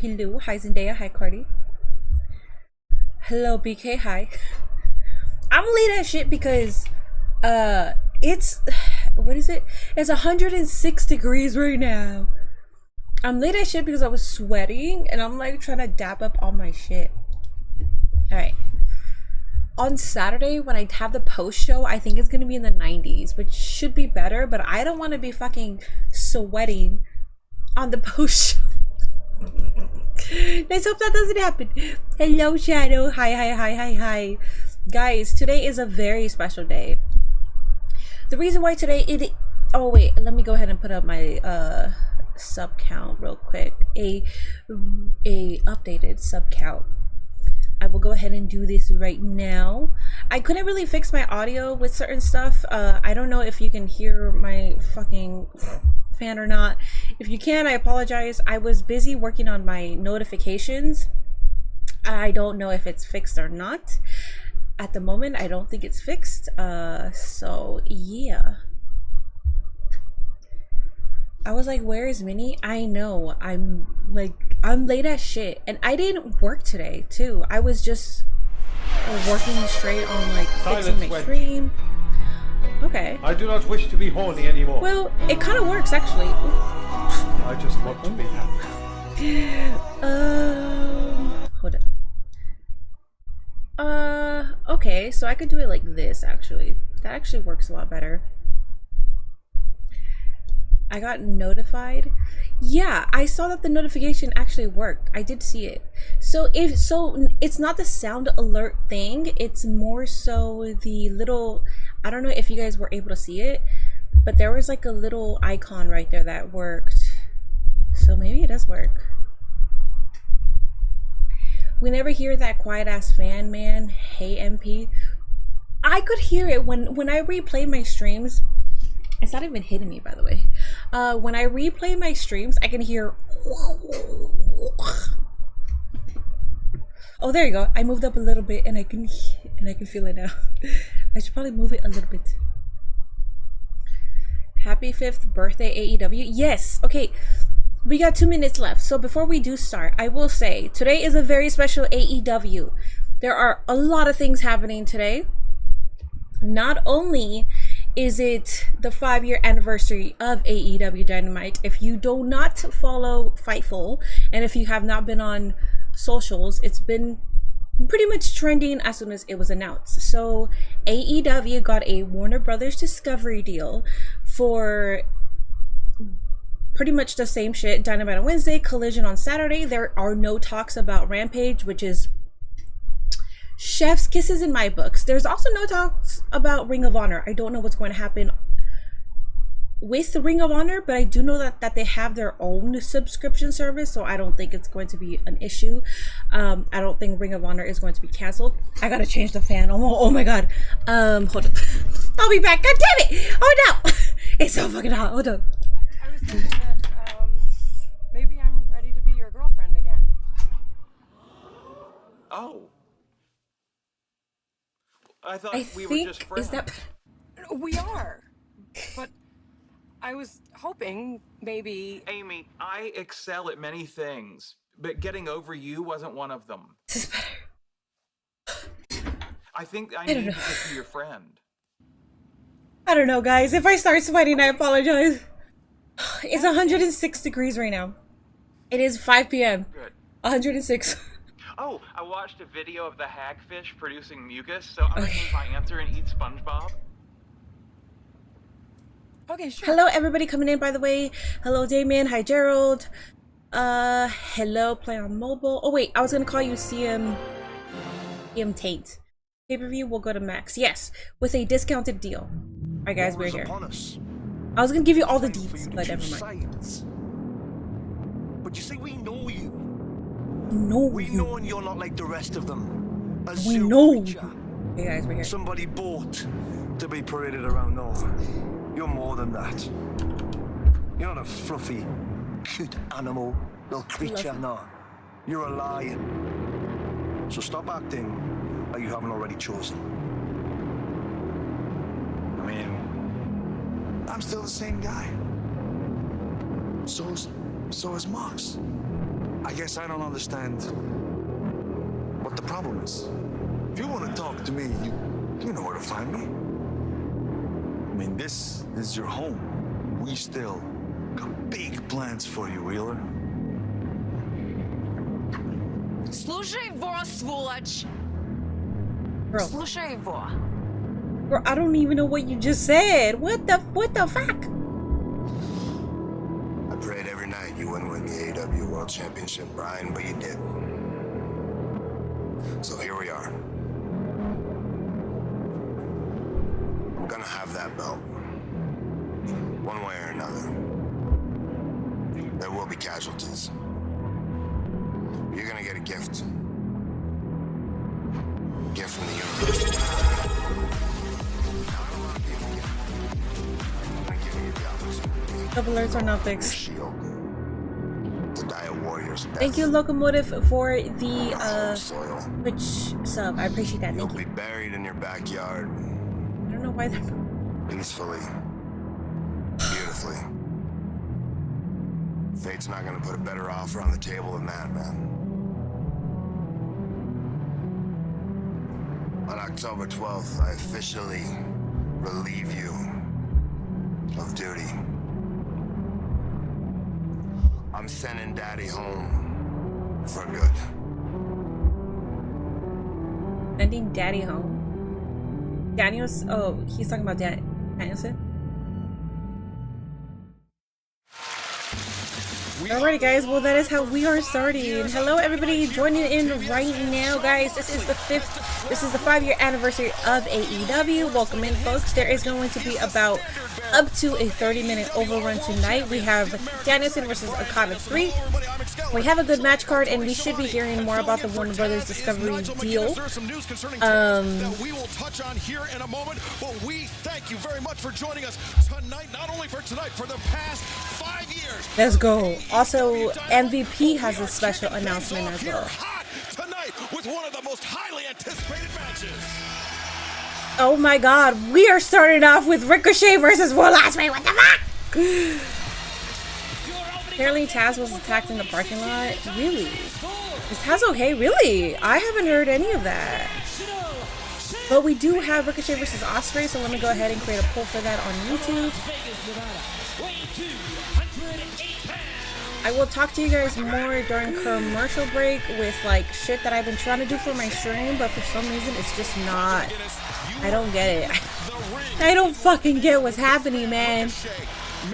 hello. Hi, Zendaya. Hi, Cardi. Hello, BK. Hi. I'm late as shit because, it's, what is it? It's 106 degrees right now. I'm late as shit because I was sweating and I'm like trying to dap up all my shit. Alright. On Saturday, when I have the post show, I think it's gonna be in the 90s, which should be better, but I don't want to be fucking sweating on the post show. Let's hope that doesn't happen. Hello, Shadow. Hi. Guys, today is a very special day. The reason why today oh wait, let me go ahead and put up my sub count real quick. A updated sub count. I will go ahead and do this right now. I couldn't really fix my audio with certain stuff. I don't know if you can hear my fucking fan or not. If you can, I apologize. I was busy working on my notifications. I don't know if it's fixed or not. At the moment, I don't think it's fixed. So yeah. I was like, where is Minnie? I know. I'm late as shit. And I didn't work today too. I was just working straight on like fixing my stream. Okay. I do not wish to be horny anymore. Well, it kind of works actually. I just want to be happy. Hold on. Okay, so I could do it like this actually. That actually works a lot better. I got notified. Yeah, I saw that the notification actually worked. I did see it. So it's not the sound alert thing. It's more so the little, I don't know if you guys were able to see it, but there was like a little icon right there that worked. So maybe it does work. We never hear that quiet ass fan, man. Hey, MP. I could hear it when I replay my streams. It's not even hitting me, by the way. When I replay my streams, I can hear. Oh, there you go. I moved up a little bit, and I can feel it now. I should probably move it a little bit. Happy 5th birthday, AEW. Yes. Okay. We got 2 minutes left. So before we do start, I will say today is a very special AEW. There are a lot of things happening today. Not only is it the 5-year anniversary of AEW Dynamite. If you do not follow Fightful, and if you have not been on socials, it's been pretty much trending as soon as it was announced. So AEW got a Warner Brothers Discovery deal for pretty much the same shit. Dynamite on Wednesday, Collision on Saturday. There are no talks about Rampage, which is chef's kisses in my books. There's also no talks about Ring of Honor. I don't know what's going to happen with the Ring of Honor, but I do know that they have their own subscription service, so I don't think it's going to be an issue. I don't think Ring of Honor is going to be canceled. I gotta change the fan. Oh my god. Hold up. I'll be back. God damn it! Oh no! It's so fucking hot. Hold up. I was thinking that maybe I'm ready to be your girlfriend again. Oh. I thought we were just friends. Is that... We are. But I was hoping maybe... Amy, I excel at many things, but getting over you wasn't one of them. This is better. I think I need to just be your friend. I don't know, guys. If I start sweating, I apologize. It's 106 degrees right now. It is 5 p.m. Good. 106. Oh, I watched a video of the hagfish producing mucus, so I'm gonna change my answer and eat SpongeBob. Okay, sure. Hello, everybody coming in, by the way. Hello, Damien. Hi, Gerald. Hello, Play on Mobile. Oh, wait. I was gonna call you CM Tate. Pay-per-view will go to Max. Yes, with a discounted deal. Alright, guys, we're here. I was gonna give you all the deets, but never mind. But you see, we know you. We know and you're not like the rest of them. We know. Hey guys, we're here. Somebody bought to be paraded around. No, you're more than that. You're not a fluffy, cute animal, little creature. No, you're a lion. So stop acting like you haven't already chosen. I mean, I'm still the same guy. So is Mark's. I guess I don't understand what the problem is. If you want to talk to me, you know where to find me. I mean, this is your home. We still got big plans for you, Wheeler. Слушай его, сволочь! Bro. Слушай его. Bro, I don't even know what you just said. What the fuck? I prayed every night you wouldn't win the AEW World Championship, Brian, but you did. So here we are. I'm gonna have that belt. One way or another. There will be casualties. You're gonna get a gift. A gift from the universe. I'm gonna give you the opportunity. Double alerts are not fixed. Shield. To die a warrior's death. Thank you, Locomotive, for the Soil. Twitch sub. I appreciate that. You'll Thank be you. buried in your backyard. I don't know why they're Peacefully. Beautifully. Fate's not gonna put a better offer on the table than that, man. On October 12th, I officially relieve you of duty. I'm sending Daddy home for good. sending Daddy home. Daniels. Oh, he's talking about Danielson. Alrighty guys, well that is how we are starting. Hello everybody joining in right now, guys. This is the 5-year anniversary of AEW. Welcome in, folks. There is going to be about up to a 30-minute overrun tonight. We have Danielson versus Okada 3. We have a good match card, and we should be hearing more about the Warner Brothers Discovery deal. We will touch on here in a moment, but we thank you very much for joining us tonight, not only for tonight, for the past 5 years. Let's go. Also, MVP has a special announcement as well. Tonight with one of the most highly anticipated matches. Oh my god, we are starting off with Ricochet versus Will Ospreay. What the fuck? Apparently Taz was attacked in the parking lot. Really? Is Taz okay? Really? I haven't heard any of that. But we do have Ricochet versus Ospreay, so let me go ahead and create a poll for that on YouTube. I will talk to you guys more during commercial break with like shit that I've been trying to do for my stream, but for some reason it's just not. I don't get it. I don't fucking get what's happening, man.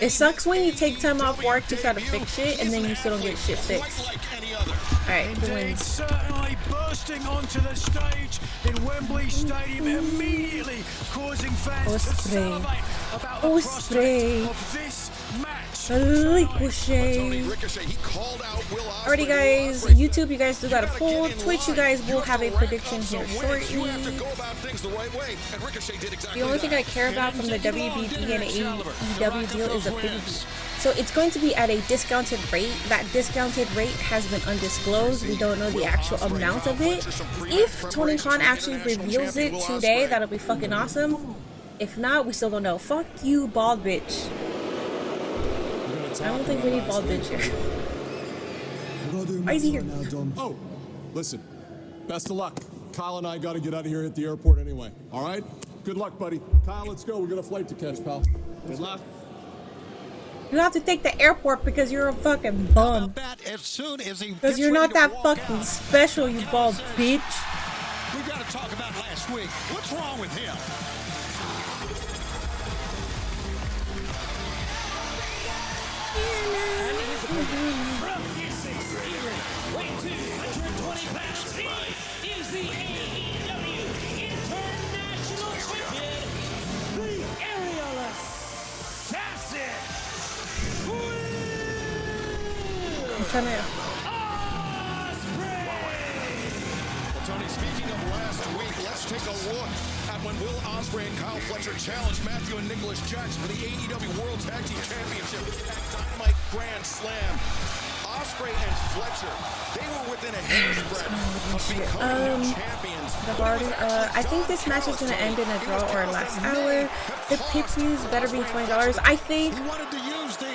It sucks when you take time off work to try to fix shit and then you still don't get shit fixed. Alright, who wins? Certainly bursting onto the stage in Wembley Stadium, immediately causing fans to salivate about the prospect of this match. Ricochet. Alrighty guys, YouTube, you guys do got a poll. Twitch, you guys will have a prediction here shortly. The only thing I care about from the WBD and AEW deal is the pay-per-view. So it's going to be at a discounted rate. That discounted rate has been undisclosed. We don't know the actual amount of it. If Tony Khan actually reveals it today, that'll be fucking awesome. If not, we still don't know. Fuck you, bald bitch. I don't think we need bald bitch here. Why is he here? Oh, listen. Best of luck. Kyle and I got to get out of here at the airport anyway. All right? Good luck, buddy. Kyle, let's go. We got a flight to catch, pal. Good luck. You have to take the airport because you're a fucking bum. Because you're not that fucking special, you bald bitch. We got to talk about last week. What's wrong with him? From his 6 year, weighing 220 pounds, he is the AEW International Champion, the Aerial Assassin, I'm trying to... Well, Tony, speaking of last week, let's take a look at when Will Ospreay and Kyle Fletcher challenged Matthew and Nicholas Jackson for the AEW World Tag Team Championship at Dynamite Grand Slam. Ospreay and Fletcher, they were within a hair's breadth of becoming champions. I think this match is gonna end in a draw or last hour. The pay-per-views better be $20. I think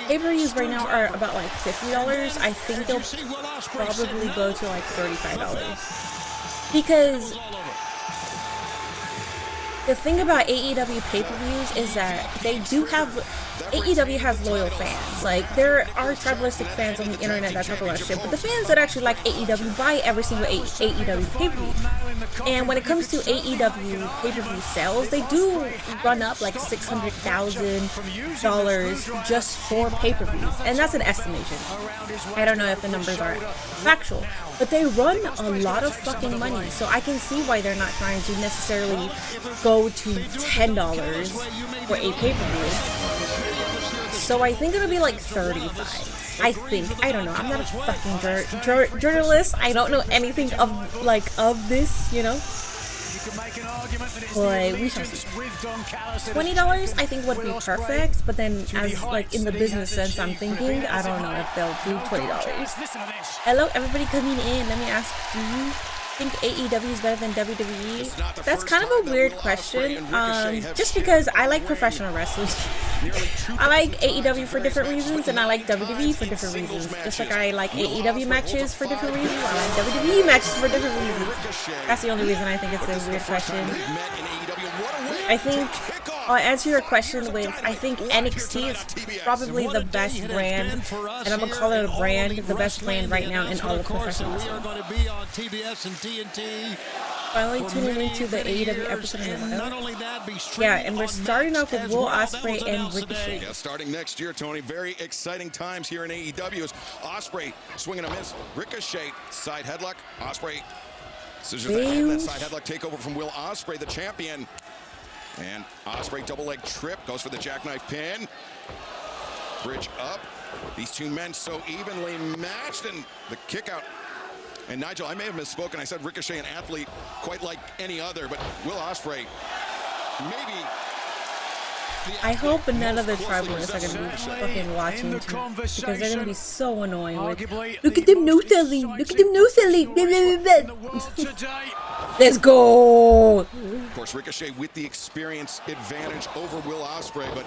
pay-per-views right now are about like $50. I think they'll probably go to like $35 because the thing about AEW pay-per-views is that they do have, AEW has loyal fans. Like, there are tribalistic fans on the internet that talk a lot of shit, but the fans that actually like AEW buy every single AEW pay-per-view. And when it comes to AEW pay-per-view sales, they do run up like $600,000 just for pay-per-views, and that's an estimation. I don't know if the numbers are factual, but they run a lot of fucking money, so I can see why they're not trying to necessarily go to $10 for a pay-per-view. So I think it'll be like $35. I think. I don't know. I'm not a fucking journalist. I don't know anything of this, you know. But we shall see. $20 I think would be perfect, but then as like in the business sense, I'm thinking I don't know if they'll do $20. Hello, everybody coming in. Let me ask, do you think AEW is better than WWE? That's kind of a weird question. Just because I like professional wrestling. I like AEW for different reasons, and I like WWE for different reasons. Just like I like AEW matches for different reasons, I like WWE matches for different reasons. That's the only reason I think it's a weird question. I think I'll answer your question with, I think NXT is probably the best brand, and I'm gonna call it a brand, the best brand right now in all of professional wrestling. Finally tuning into the AEW episode in a while. Yeah, and we're starting off with Will Ospreay and Ricochet. Yeah, starting next year, Tony. Very exciting times here in AEW. As Ospreay swinging a miss. Ricochet, side headlock. Ospreay scissors ahead. That side headlock takeover from Will Ospreay, the champion. And Ospreay double leg trip, goes for the jackknife pin. Bridge up. These two men so evenly matched, and the kick out. And Nigel, I may have misspoken. I said Ricochet, an athlete quite like any other, but Will Ospreay, maybe. I hope none of the tribalists are going to be fucking watching too, because they're going to be so annoying with, look at them no selling, look at them no selling. Let's go. Of course, Ricochet with the experience advantage over Will Ospreay, but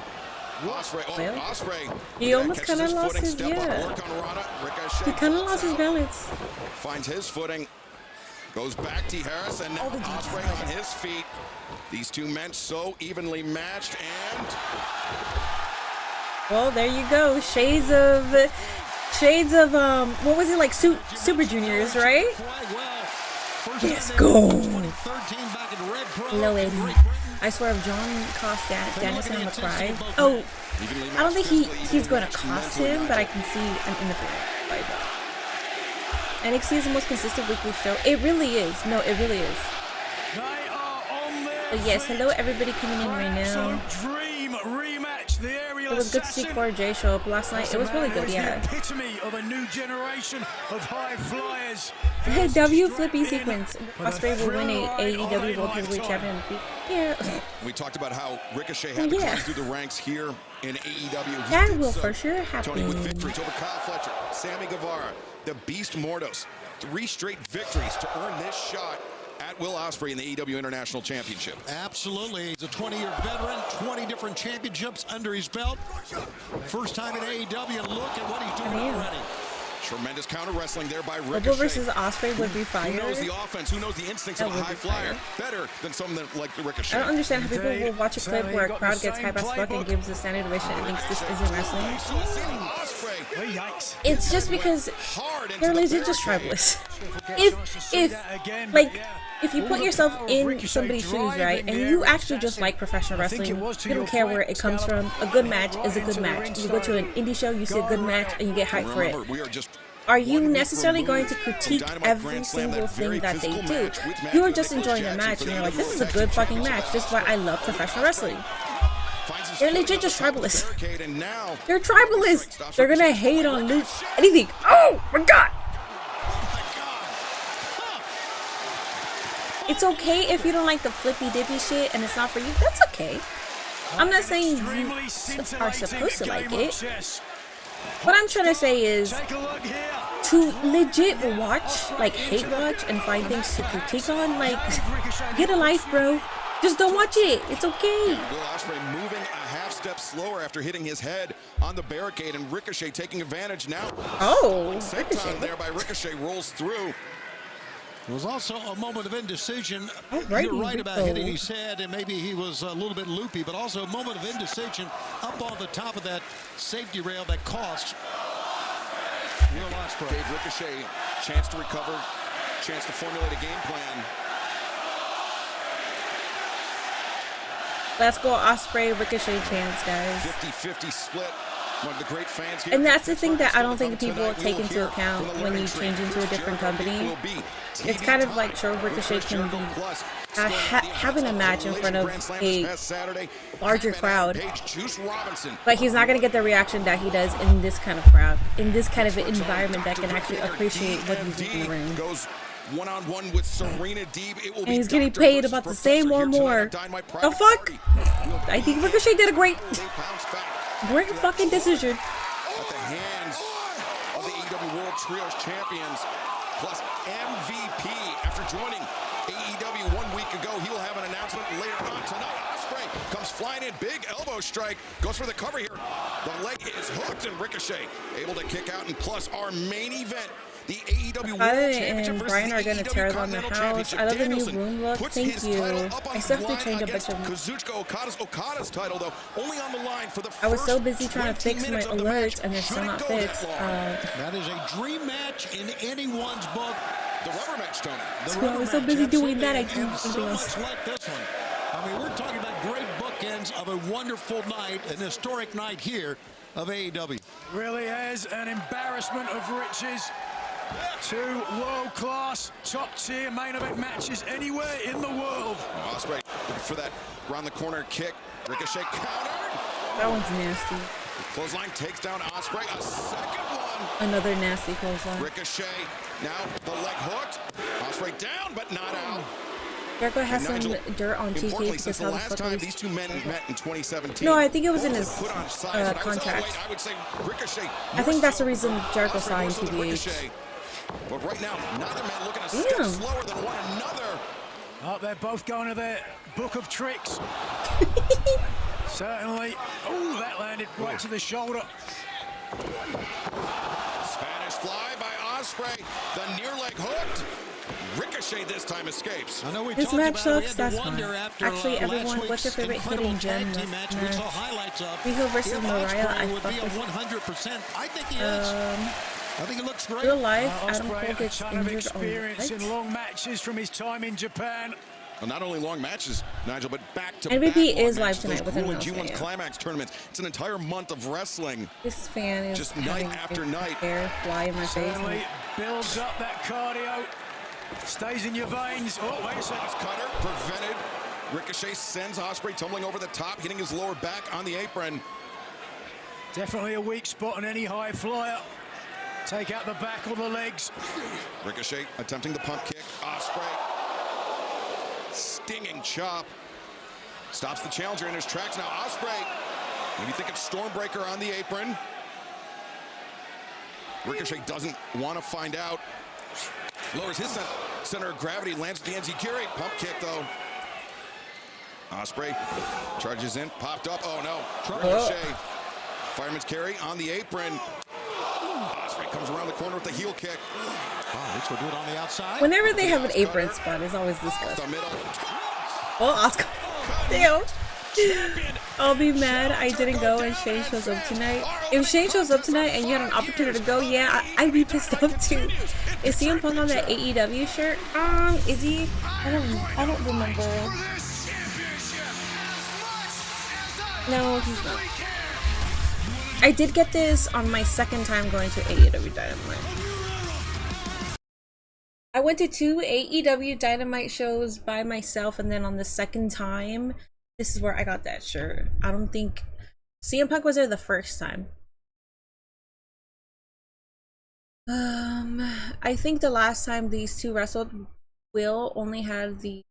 Ospreay. He almost kind of lost his, he kind of lost his balance. Finds his footing, goes back to Harris, and Ospreay on his feet. These two men so evenly matched, and well, there you go. Shades of what was it, like Super Juniors, right? Let's go. Hello, Eddie. I swear, if John cost Danielson, I'm gonna cry. Oh, I don't think he's going to cost him, but I can see an interference. NXT is the most consistent weekly show. It really is. No, it really is. But yes, hello everybody coming in right now. It was good to see Cora J show up last night. It was really good, yeah. Hey, W Flippy sequence. Ospreay will win a AEW World Heavyweight Champion. Yeah. We talked about how Ricochet had to climb through the ranks here in AEW. That will for sure happen. Tony with victories over Kyle Fletcher, Sammy Guevara, the Beast Mordos. 3 straight victories to earn this shot at Will Ospreay in the AEW International Championship. Absolutely. He's a 20-year veteran, 20 different championships under his belt. First time in AEW, and look at what he's doing already. Tremendous counter wrestling there by Ricochet. Bobo versus Ospreay would be fire. Who knows the offense? Who knows the instincts of a high flyer? Better than someone like the Ricochet. I don't understand how people will watch a clip where a crowd gets hype as fuck and gives a standard ovation and thinks this isn't wrestling. It's just because they're legit just tribalists. If you put yourself in somebody's shoes, right, and you actually just like professional wrestling, you don't care where it comes from. A good match is a good match. You go to an indie show, you see a good match, and you get hyped for it. Are you necessarily going to critique every single thing that they do? You are just enjoying the match, and you're like, this is a good fucking match. This is why I love professional wrestling. They're legit just tribalists. They're tribalists. They're gonna hate on anything. Oh my god! It's okay if you don't like the flippy dippy shit and it's not for you. That's okay. I'm not saying you are supposed to like it. What I'm trying to say is, to legit watch, like hate watch and find things to critique on, like get a life, bro. Just don't watch it. It's okay. Will Ospreay moving a half step slower after hitting his head on the barricade, and Ricochet taking advantage now. Oh, Ricochet there by Ricochet rolls through. It was also a moment of indecision. Alrighty, You're right about hitting Rico. his head, and maybe he was a little bit loopy, but also a moment of indecision up on the top of that safety rail that cost Will Ospreay. Gave Ricochet chance to recover, chance to formulate a game plan. Let's go Ospreay Ricochet chance, guys. 50-50 split. One of the great fans here. And that's the thing that I don't think people take into account when you change into a different company. It's kind of like, sure, Ricochet can be having a match in front of a larger crowd, but he's not going to get the reaction that he does in this kind of crowd, in this kind of environment that can actually appreciate what he's doing in the ring. Goes one-on-one with Serena Deeb. It will And be he's getting Dr. paid versus about the Professor same or here tonight more. at Dynamite The Private fuck? Party. I think Ricochet did a great Great fucking decision. at the hands of the AEW World Trios Champions, plus MVP after joining AEW 1 week ago. He will have an announcement later on tonight. Ospreay comes flying in, big elbow strike, goes for the cover here. The leg is hooked, and Ricochet able to kick out. And plus our main event, the AEW World Championship and versus Brian the are gonna AEW tear down the Continental house. Championship. I love the new Danielson room look. puts Thank his you. title up on I still have the to line change a against bunch of. Kazuchika Okada's title, though, only on the line for the I was so first busy trying to 20 fix my minutes of the alerts, match. and they're still Should it not go that fixed. long? That is a dream match in anyone's book. The rubber match, Tony. The I rubber was so match, busy doing that, I absolutely, didn't and think so it was- much like this one. I mean, we're talking about great bookends of a wonderful night, an historic night here of AEW. Really is an embarrassment of riches. Two world-class, top-tier main event matches anywhere in the world. Ospreay for that round the corner kick. Ricochet countered. That one's nasty. Clothesline takes down Ospreay. A second one. Another nasty clothesline. Ricochet. Now the leg hooked. Ospreay down, but not out. Jericho has And some Nigel, dirt on TK importantly, because since the how the last fuck time was... these two men met in 2017. No, I think it was in both his put on size, and I was, contract. I would say Ricochet. I think that's the reason Jericho Ospreay signed more so than TBH. Ricochet. But right now, neither man looking a step Damn. slower than one another. Oh, they're both going to their book of tricks. Certainly. Oh, that landed right to the shoulder. Spanish fly by Ospreay. The near leg hooked. Ricochet this time escapes. I know we This talked match about sucks, we had that's to wonder fine. after, Actually, last everyone, what's your week's favorite incredible hidden gem tag team match we saw highlights of? Riho versus If Mariah, Ospreay I would fuck be a with 100%. I think he is. I think it looks great. Real life, Adam Ospreay, Cole a gets ton of injured experience on in long matches from his time in Japan. Well, not only long matches, Nigel, but back-to-back MVP long is live matches. tonight Those with an grueling announcement, G1 yeah. Climax tournaments. It's an entire month of wrestling. This fan is Just night having after a night. hair fly in my face. Certainly builds up that cardio. Stays in your veins. Oh, wait a second. Cross cutter prevented. Ricochet sends Ospreay tumbling over the top, hitting his lower back on the apron. Definitely a weak spot on any high flyer. Take out the back or the legs. Ricochet attempting the pump kick. Ospreay. Stinging chop. Stops the challenger in his tracks. Now Ospreay. Maybe think it's Stormbreaker on the apron. Ricochet doesn't want to find out. Lowers his center of gravity. Lands the Enziguri. Pump kick though. Ospreay charges in. Popped up. Oh no. Ricochet. Fireman's carry on the apron. Ospreay comes around the corner with the heel kick. Oh, let's go do it on the outside. Whenever they have an apron spot, it's always disgusting. The middle. Oh, Oscar. Damn. I'll be mad I didn't go and Shane shows up tonight. If Shane shows up tonight and you had an opportunity to go, yeah, I'd be pissed off too. Is CM Punk on that AEW shirt? Is he? I don't remember. No, he's not. I did get this on my second time going to AEW Dynamite. I went to 2 AEW Dynamite shows by myself, and then on the second time, this is where I got that shirt. I don't think CM Punk was there the first time. I think the last time these two wrestled, Will only had the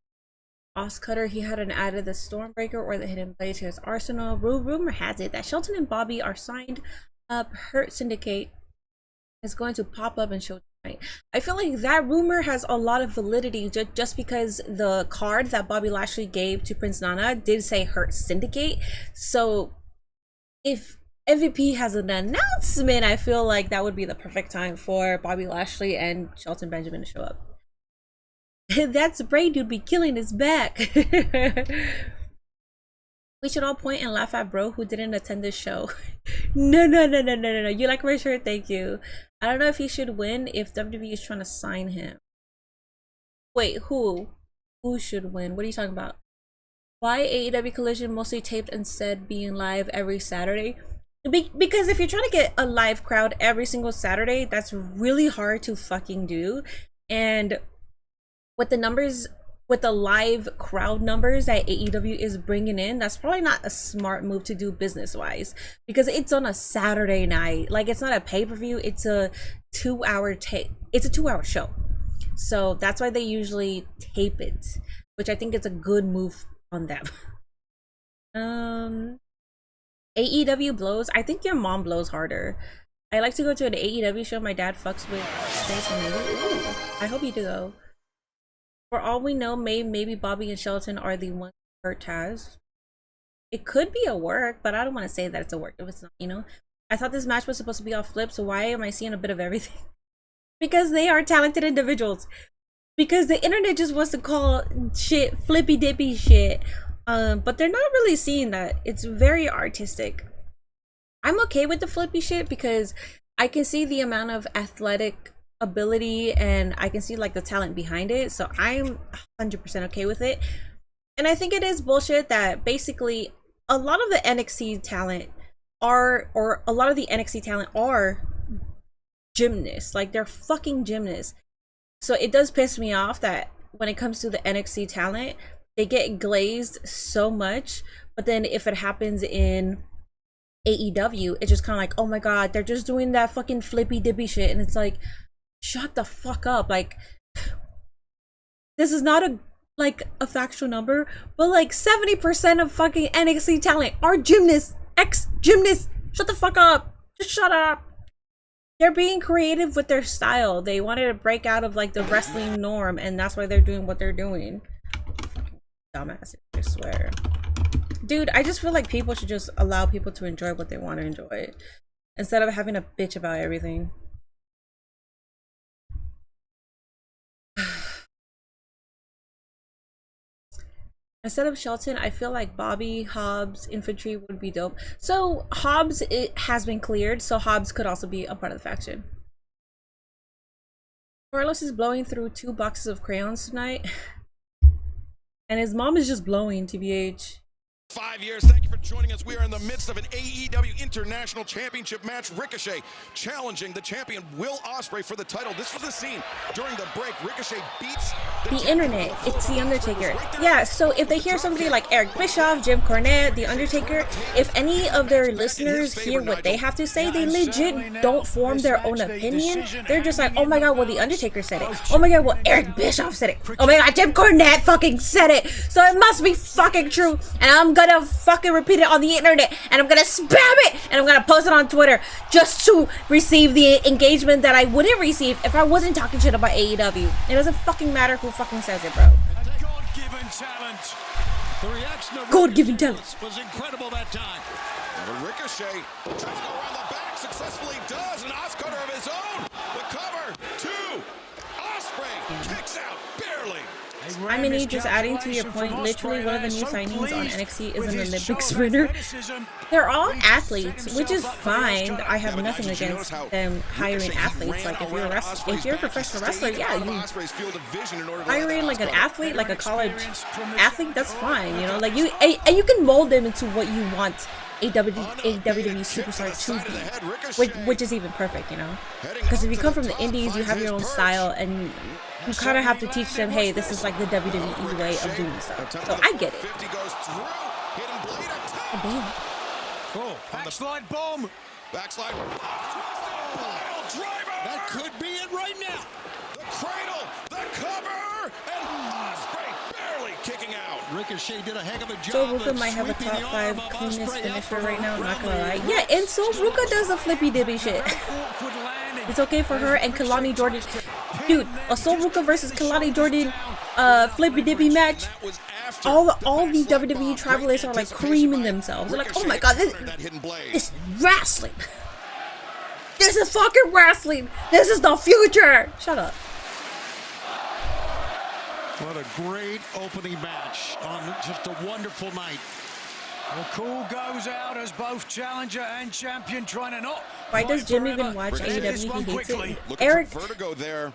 Os Cutter. He hadn't added the Stormbreaker or the Hidden Blade to his arsenal. Rumor has it that Shelton and Bobby are signed up Hurt Syndicate is going to pop up and show tonight. I feel like that rumor has a lot of validity just because the card that Bobby Lashley gave to Prince Nana did say Hurt Syndicate. So if MVP has an announcement, I feel like that would be the perfect time for Bobby Lashley and Shelton Benjamin to show up. That spray dude be killing his back. We should all point and laugh at bro who didn't attend this show. No. You like my shirt? Thank you. I don't know if he should win if WWE is trying to sign him. Wait, who? Who should win? What are you talking about? Why AEW Collision mostly taped instead being live every Saturday? Because if you're trying to get a live crowd every single Saturday, that's really hard to fucking do. And with the numbers, with the live crowd numbers that AEW is bringing in, that's probably not a smart move to do business-wise, because it's on a Saturday night. Like, it's not a pay-per-view, it's a 2-hour tape. It's a 2-hour show. So that's why they usually tape it, which I think is a good move on them. AEW blows. I think your mom blows harder. I like to go to an AEW show my dad fucks with. I hope you do though. For all we know, maybe Bobby and Shelton are the ones who hurt Taz. It could be a work, but I don't want to say that it's a work if it's not, you know? I thought this match was supposed to be off flip, so why am I seeing a bit of everything? Because they are talented individuals. Because the internet just wants to call shit flippy dippy shit. But they're not really seeing that. It's very artistic. I'm okay with the flippy shit because I can see the amount of athletic ability and I can see like the talent behind it, so I'm 100% okay with it. And I think it is bullshit that basically a lot of the NXT talent are gymnasts. Like, they're fucking gymnasts. So it does piss me off that when it comes to the NXT talent, they get glazed so much, but then if it happens in AEW, it's just kind of like, oh my god, they're just doing that fucking flippy dippy shit, and it's like, shut the fuck up. Like, this is not a factual number, but like 70% of fucking NXT talent are gymnasts, ex-gymnasts. Shut the fuck up. Just shut up. They're being creative with their style. They wanted to break out of like the wrestling norm, and that's why they're doing what they're doing. Dumbasses, I swear. Dude, I just feel like people should just allow people to enjoy what they want to enjoy instead of having a bitch about everything. Instead of Shelton, I feel like Bobby, Hobbs, Infantry would be dope. So Hobbs, it has been cleared, so Hobbs could also be a part of the faction. Carlos is blowing through 2 boxes of crayons tonight. And his mom is just blowing, TBH. 5 years. Thank you for joining us. We are in the midst of an AEW International Championship match. Ricochet challenging the champion Will Ospreay for the title. This was the scene during the break. Ricochet beats the internet. It's The Undertaker. Yeah, so if they hear somebody like Eric Bischoff, Jim Cornette, The Undertaker, if any of their listeners hear what they have to say, they legit don't form their own opinion. They're just like, oh my god, well, The Undertaker said it. Oh my god, well, Eric Bischoff said it. Oh my god, Jim Cornette fucking said it. So it must be fucking true. And I'm gonna fucking repeat it on the internet, and I'm gonna spam it, and I'm gonna post it on Twitter just to receive the engagement that I wouldn't receive if I wasn't talking shit about AEW. It doesn't fucking matter who fucking says it, bro. God-given talent. The reaction of God-given talent was incredible that time. And Ricochet tries to go around the back, successfully does an off-cutter of his own. The cover, 2. Ospreay kicks out barely. I mean, just adding to your point, literally one of the new signings on NXT is an Olympic sprinter. They're all athletes, which is fine. I have nothing against them hiring athletes. Like, if you're a professional wrestler, yeah, you hiring like an athlete, like a college athlete, that's fine, you know, like and you can mold them into what you want a WWE superstar to be, which is even perfect, you know, because if you come from the indies, you have your own style, and you kind of have to teach them, hey, this is like the WWE way of doing stuff. So I get it. Oh, backslide bomb. Backslide. That could be it right now. The cradle, the cover, and Ospreay barely kicking out. Ricochet did a heck of a job. So Ruka might have a top 5 cleanest finisher right now, not gonna lie. Yeah, and so Ruka does a flippy dippy shit. It's okay for her and Kalani Jordan. Dude, a Soul Ruka versus Kalani Jordan flippy dippy match. All the WWE tribalists are like creaming themselves. They're like, oh my god, this is wrestling. This is fucking wrestling. This is the future. Shut up. What a great opening match on just a wonderful night. The call goes out as both challenger and champion trying to not. Why does Jim even watch AEW? He hates it. Looking Eric. for Vertigo there.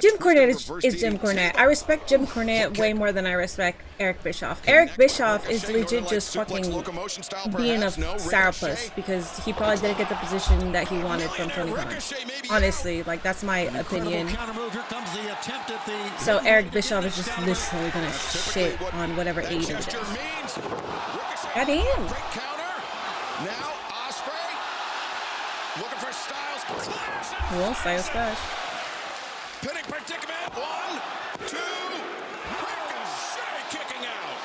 Jim Cornette is Jim Cornette. I respect Jim Cornette way more than I respect Eric Bischoff. Eric Bischoff is legit just fucking being a sourpuss because he probably didn't get the position that he wanted from Tony Khan. Honestly, like that's my opinion. So Eric Bischoff is just literally gonna shit on whatever AEW does. Goddamn. Now Ospreay looking for Styles. Well, Styles Clash. Pinning predicament. 1, 2. Ricochet kicking out.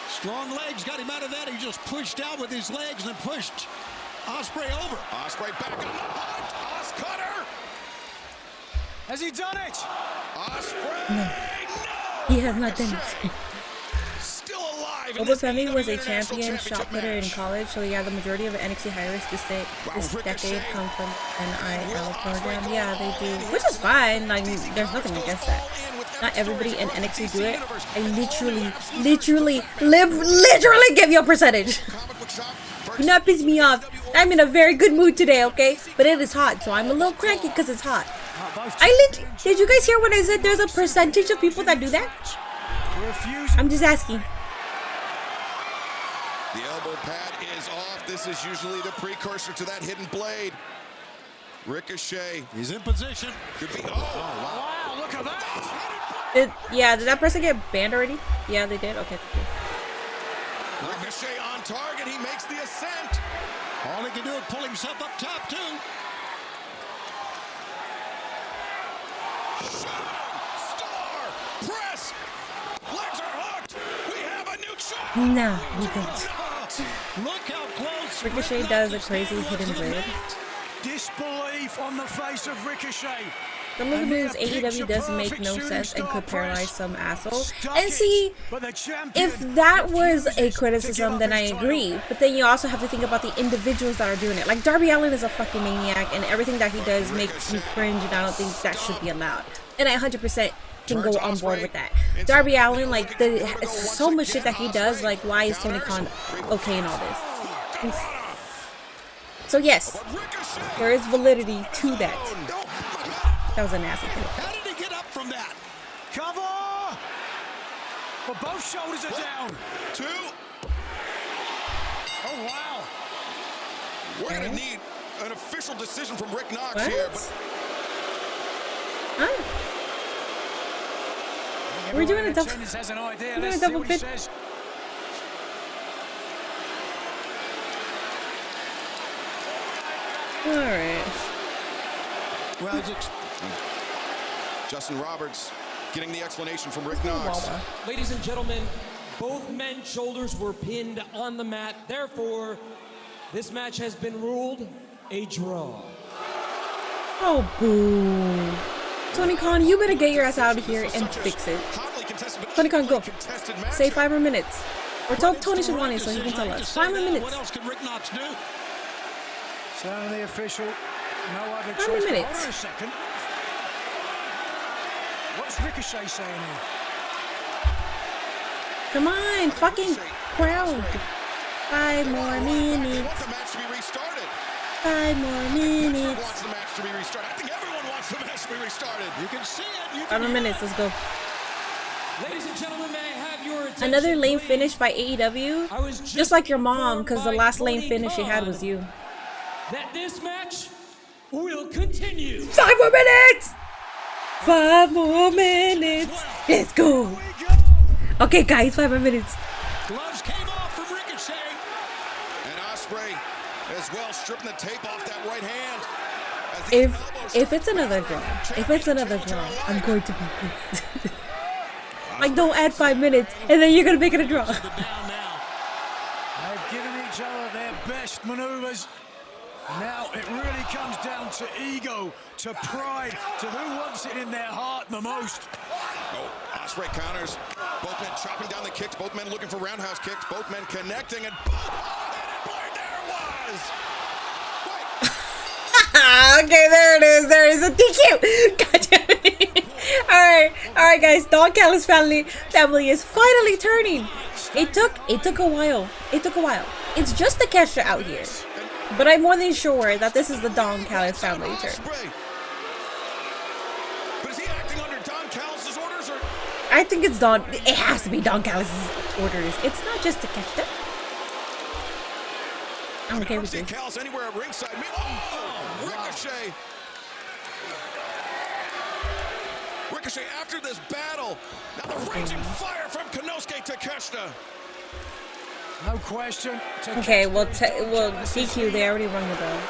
Strong legs got him out of that. He just pushed out with his legs and pushed Ospreay over. Ospreay back on the hunt. Os cutter. Has he done it? Ospreay. No. He has not done it. Still alive. Obafemi was a champion shot putter in college, so yeah, the majority of NXT hires this decade come from NIL program. Yeah, they do, which is fine. Like, there's nothing against that. Not everybody in NXT do it. I literally give you a percentage. Do not piss me off. I'm in a very good mood today, okay? But it is hot, so I'm a little cranky because it's hot. Did you guys hear when I said there's a percentage of people that do that? I'm just asking. The elbow pad is off. This is usually the precursor to that hidden blade. Ricochet. He's in position. Could be. Oh, wow, look at that. Did that person get banned already? Yeah, they did. Okay. Ricochet on target. He makes the ascent. All he can do is pull himself up top, too. Star press. Legs are hooked. We have a new champ. No, we don't. Look how close. Ricochet does a crazy hidden blade. Disbelief on the face of Ricochet. Some of the moves AEW does make no sense and could paralyze some assholes. And see, if that was a criticism, then I agree. But then you also have to think about the individuals that are doing it. Like, Darby Allin is a fucking maniac, and everything that he does makes me cringe, and I don't think that should be allowed. And I 100% can go on board with that. Darby Allin, like, so much shit that he does, like, why is Tony Khan okay in all this? So yes, there is validity to that. That was a nasty hit. How did he get up from that? Cover! Well, both shoulders are down. 2. Oh, wow. We're going to need an official decision from Rick Knox what? here. But... Huh? We're doing a double fit. All right. Well, Justin Roberts getting the explanation from Rick Knox. Ladies and gentlemen, both men's shoulders were pinned on the mat. Therefore, this match has been ruled a draw. Oh, boo. Tony Khan, you better get your ass out of here and fix it. Tony Khan, go. Say 5 more minutes. Or tell Tony Schiavone so he can tell us. 5 more minutes. What else can Rick Knox do? Sound the official. No other 5 more minutes. Hold on a second. What's Ricochet saying here? Come on, fucking crowd. 5 more minutes. 5 more minutes. Wants the match to be restarted. I think everyone wants the match to be restarted. You can see it. 5 more minutes. Let's go. Ladies and gentlemen, may I have your attention? Another lame finish by AEW. Just like your mom, because the last lame finish she had was you. That this match will continue. 5 more minutes. 5 more minutes. Let's go. Okay, guys, 5 more minutes. Gloves came off from Ricochet. And Ospreay as well, stripping the tape off that right hand. If it's another draw, I'm going to be pissed. Like, don't add 5 minutes, and then you're gonna make it a draw. They've given each other their best maneuvers. Now it really comes down to ego, to pride, to who wants it in their heart the most. Oh, Ospreay counters. Both men chopping down the kicks. Both men looking for roundhouse kicks. Both men connecting, and boom! There it was! Okay, there it is. There is a DQ. Gotcha. All right, guys. Don Callis family is finally turning. It took a while. It's just Takeshita out here, but I'm more than sure that this is the Don Callis family turn. But is he acting under Don Callis' orders, or? I think it's Don. It has to be Don Callis' orders. It's not just Takeshita. I'm okay with this. Callis anywhere at ringside. Oh, Ricochet. Ricochet after this battle. Now the raging fire from Konosuke Takeshita. No question. Okay, well, DQ, they already rung the bell.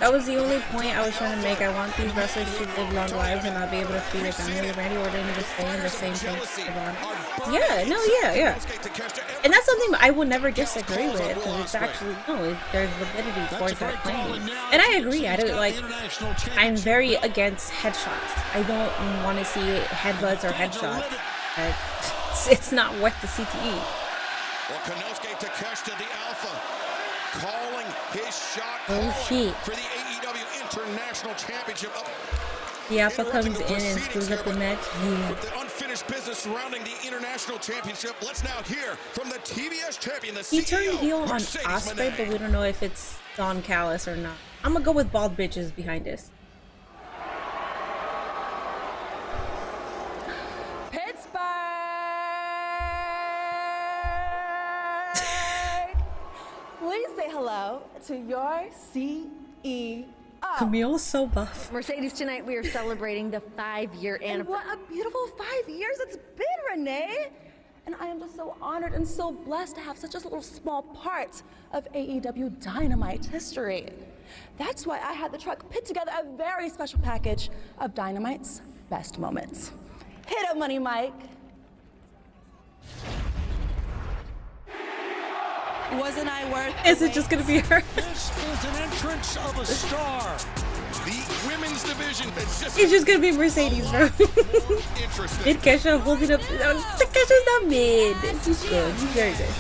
That was the only point I was trying to make. I want these wrestlers to live long lives and not be able to feed their family. Randy Orton just stay in the same place. Yeah, and that's something I will never disagree with, because it's actually, there's validity towards that claim. And I agree, I'm very against headshots. I don't want to see headbutts or headshots. It's not worth the CTE. Well, Konosuke Takeshita, the alpha, calling his shot for the AEW International Championship. The alpha comes in and screws up the match. Yeah. With the unfinished business surrounding the International Championship, let's now hear from the TBS champion, the He CEO, turned heel on Ospreay, but we don't know if it's Don Callis or not. I'm gonna go with bald bitches behind this. Please say hello to your CEO. Camille's so buff. Mercedes, tonight we are celebrating the 5-year anniversary. And what a beautiful 5 years it's been, Renee. And I am just so honored and so blessed to have such a little small part of AEW Dynamite history. That's why I had the truck put together a very special package of Dynamite's best moments. Hit up, Money Mike. Wasn't I worth it? Is it just gonna be her? This is an entrance of a star. The women's division. It's just gonna be Mercedes, bro. Mid Kesha holding up. Kesha's not mid. He's good. He's very good.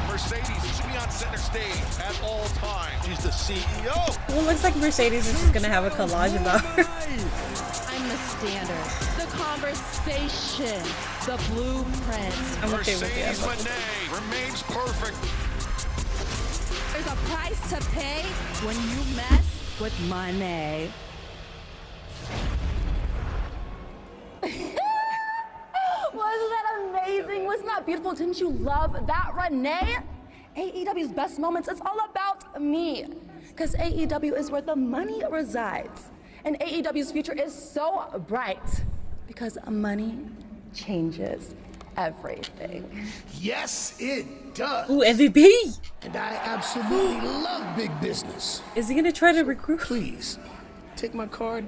Mercedes should be on center stage at all times. He's the CEO. Well, it looks like Mercedes is just gonna have a collage about her. I'm the standard, the conversation, the blueprint. I'm okay with it. Monet remains perfect. There's a price to pay when you mess with money. Wasn't that amazing? Wasn't that beautiful? Didn't you love that, Renee? AEW's best moments, it's all about me. Because AEW is where the money resides. And AEW's future is so bright because money changes everything. Yes, it does. Ooh, MVP! And I absolutely love big business. Is he gonna try to recruit? Please, take my card.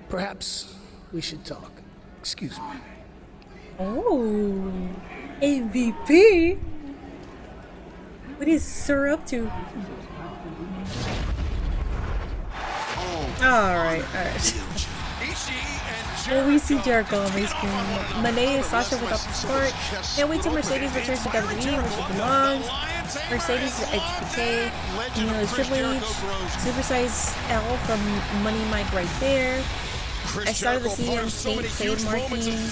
Perhaps we should talk. Excuse me. Oh, MVP? What is Sir up to? Alright. Well, we see Jericho on my screen. Monet and Sasha without the sport. Can't wait till Mercedes returns to WWE, where she belongs. Mercedes is HBK. You know, Triple H. Supersize L from Money Mike right there. I started the season trademarking.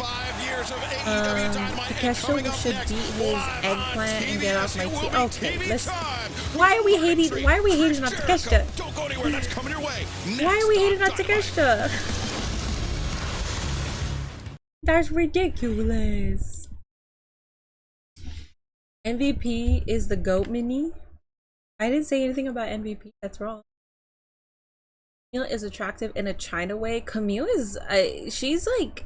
Takeshita should beat his eggplant and get off my team. Okay, let's. Why are we hating on Takeshita? Why are we hating on Takeshita? That's ridiculous. MVP is the GOAT mini. I didn't say anything about MVP. That's wrong. Camille is attractive in a China way. Camille is, she's like,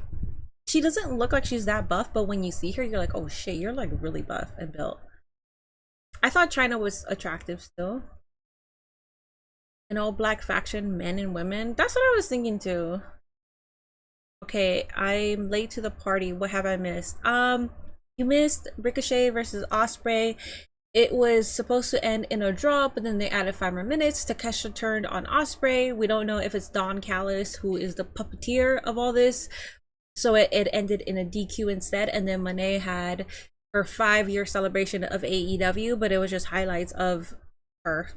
she doesn't look like she's that buff, but when you see her, you're like, oh shit, you're like really buff and built. I thought China was attractive still. An all black faction, men and women. That's what I was thinking too. Okay, I'm late to the party. What have I missed? You missed Ricochet versus Ospreay. It was supposed to end in a draw, but then they added 5 more minutes. Takeshita turned on Ospreay. We don't know if it's Don Callis who is the puppeteer of all this. So it ended in a DQ instead. And then Monet had her 5-year celebration of AEW, but it was just highlights of her.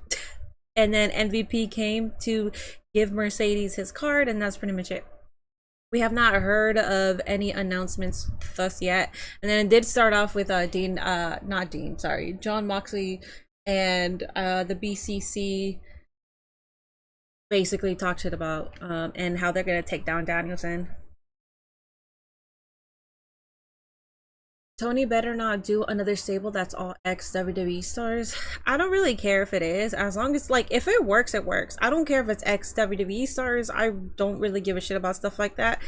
And then MVP came to give Mercedes his card, and that's pretty much it. We have not heard of any announcements thus yet. And then it did start off with John Moxley and the BCC basically talked shit about and how they're gonna take down Danielson. Tony better not do another stable that's all ex-WWE stars. I don't really care if it is, as long as, like, if it works, it works. I don't care if it's ex-WWE stars. I don't really give a shit about stuff like that.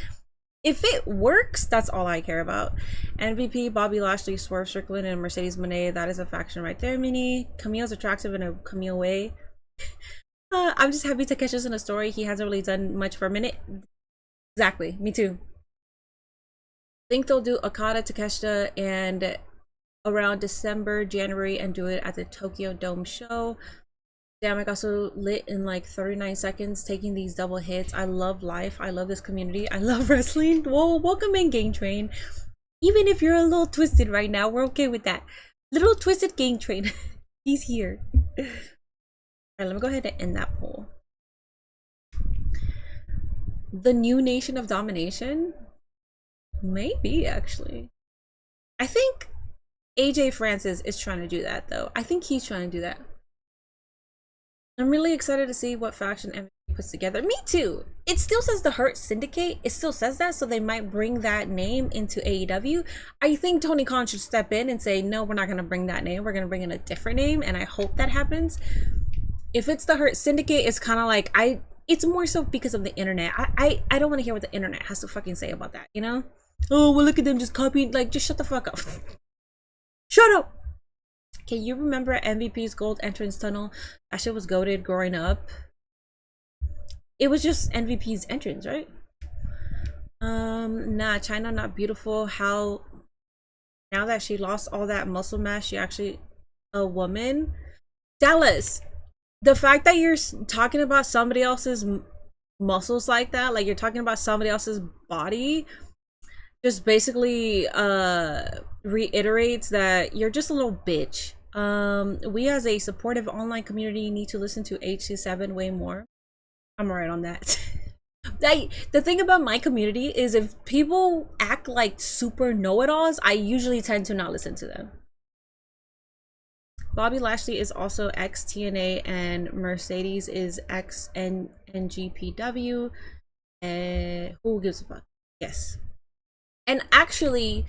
If it works, that's all I care about. MVP, Bobby Lashley, Swerve Strickland, and Mercedes Moné. That is a faction right there, Mini. Camille's attractive in a Camille way. I'm just happy Takeshi's in a story. He hasn't really done much for a minute. Exactly, me too. Think they'll do Okada, Takeshita, and around December, January, and do it at the Tokyo Dome show. Damn, I got so lit in like 39 seconds taking these double hits. I love life. I love this community. I love wrestling. Whoa, welcome in, Gang Train. Even if you're a little twisted right now, we're okay with that. Little twisted Gang Train. He's here. All right, let me go ahead and end that poll. The new Nation of Domination? Maybe, actually. I think AJ Francis is trying to do that, though. I think he's trying to do that. I'm really excited to see what faction MVP puts together. Me too. It still says the Hurt Syndicate. It still says that, so they might bring that name into AEW. I think Tony Khan should step in and say, no, we're not going to bring that name. We're going to bring in a different name, and I hope that happens. If it's the Hurt Syndicate, it's kind of like, it's more so because of the internet. I don't want to hear what the internet has to fucking say about that, you know? Oh, well, look at them just copying. Like, just shut the fuck up. Shut up. Can you remember MVP's gold entrance tunnel? That shit was goated growing up. It was just MVP's entrance, right? Nah, China not beautiful. How now that she lost all that muscle mass, she actually a woman? Dallas, the fact that you're talking about somebody else's muscles like that, like you're talking about somebody else's body, just basically reiterates that you're just a little bitch. We as a supportive online community need to listen to HC7 way more. I'm alright on that. The thing about my community is if people act like super know-it-alls, I usually tend to not listen to them. Bobby Lashley is ex TNA and Mercedes is ex NGPW. Who gives a fuck? Yes. And actually,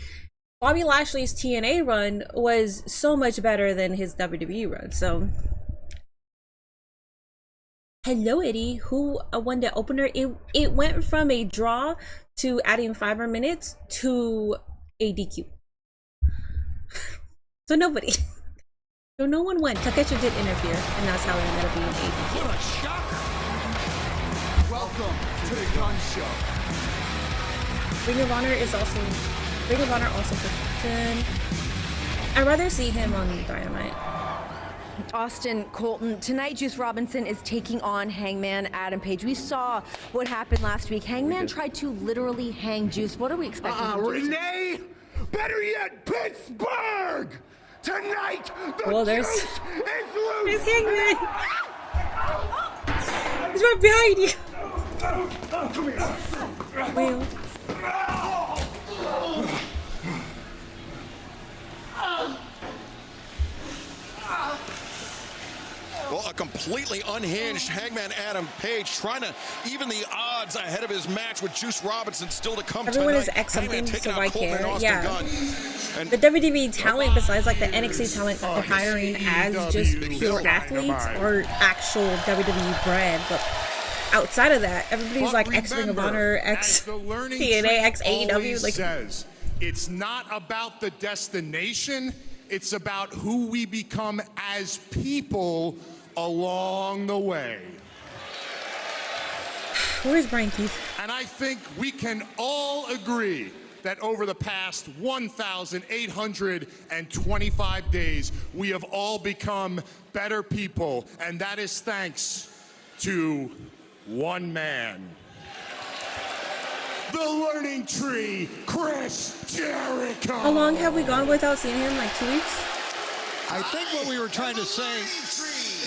Bobby Lashley's TNA run was so much better than his WWE run. So, hello, Eddie. Who won the opener? It went from a draw to adding 5 more minutes to a DQ. So nobody. So no one won. Takeshi did interfere, and that's how it ended up being a DQ. What a shocker! Welcome to the gun show. Ring of Honor also for 10. I'd rather see him on Dynamite. Austin, Colton, tonight Juice Robinson is taking on Hangman Adam Page. We saw what happened last week. Hangman tried to literally hang Juice. What are we expecting from Juice? Renee! Better yet, Pittsburgh! Tonight, the there's Juice is loose! There's Hangman! He's right behind you! Come here! Well. Well, a completely unhinged Hangman Adam Page trying to even the odds ahead of his match with Juice Robinson still to come Everyone tonight. is X something, so I care. Yeah. And the WWE talent, besides like the NXT talent that they're hiring as just pure athletes, or actual WWE brand, but outside of that, everybody's like X Ring of Honor, X TNA, X AEW. Like, says, it's not about the destination, it's about who we become as people along the way. Where's Brian Keith? And I think we can all agree that over the past 1,825 days, we have all become better people, and that is thanks to one man. The Learning Tree, Chris Jericho. How long have we gone without seeing him? Like 2 weeks? I think what we were trying to say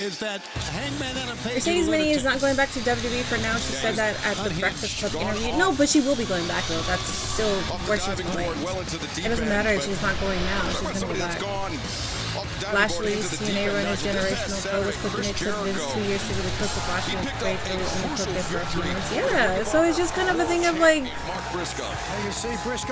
is that Hangman Adam Page. Mercedes Minnie is not going back to WWE for now. She said that at the Breakfast Club interview. No, but she will be going back though. That's still where she's going. It doesn't matter if she's not going now. She's going to go back. Lashley's TNA run is generational. Pro was cooking it. Took Vince 2 years to really cook with Lashley and Craig. They only cooked it for a few months. Yeah, so it's just kind of a thing of like.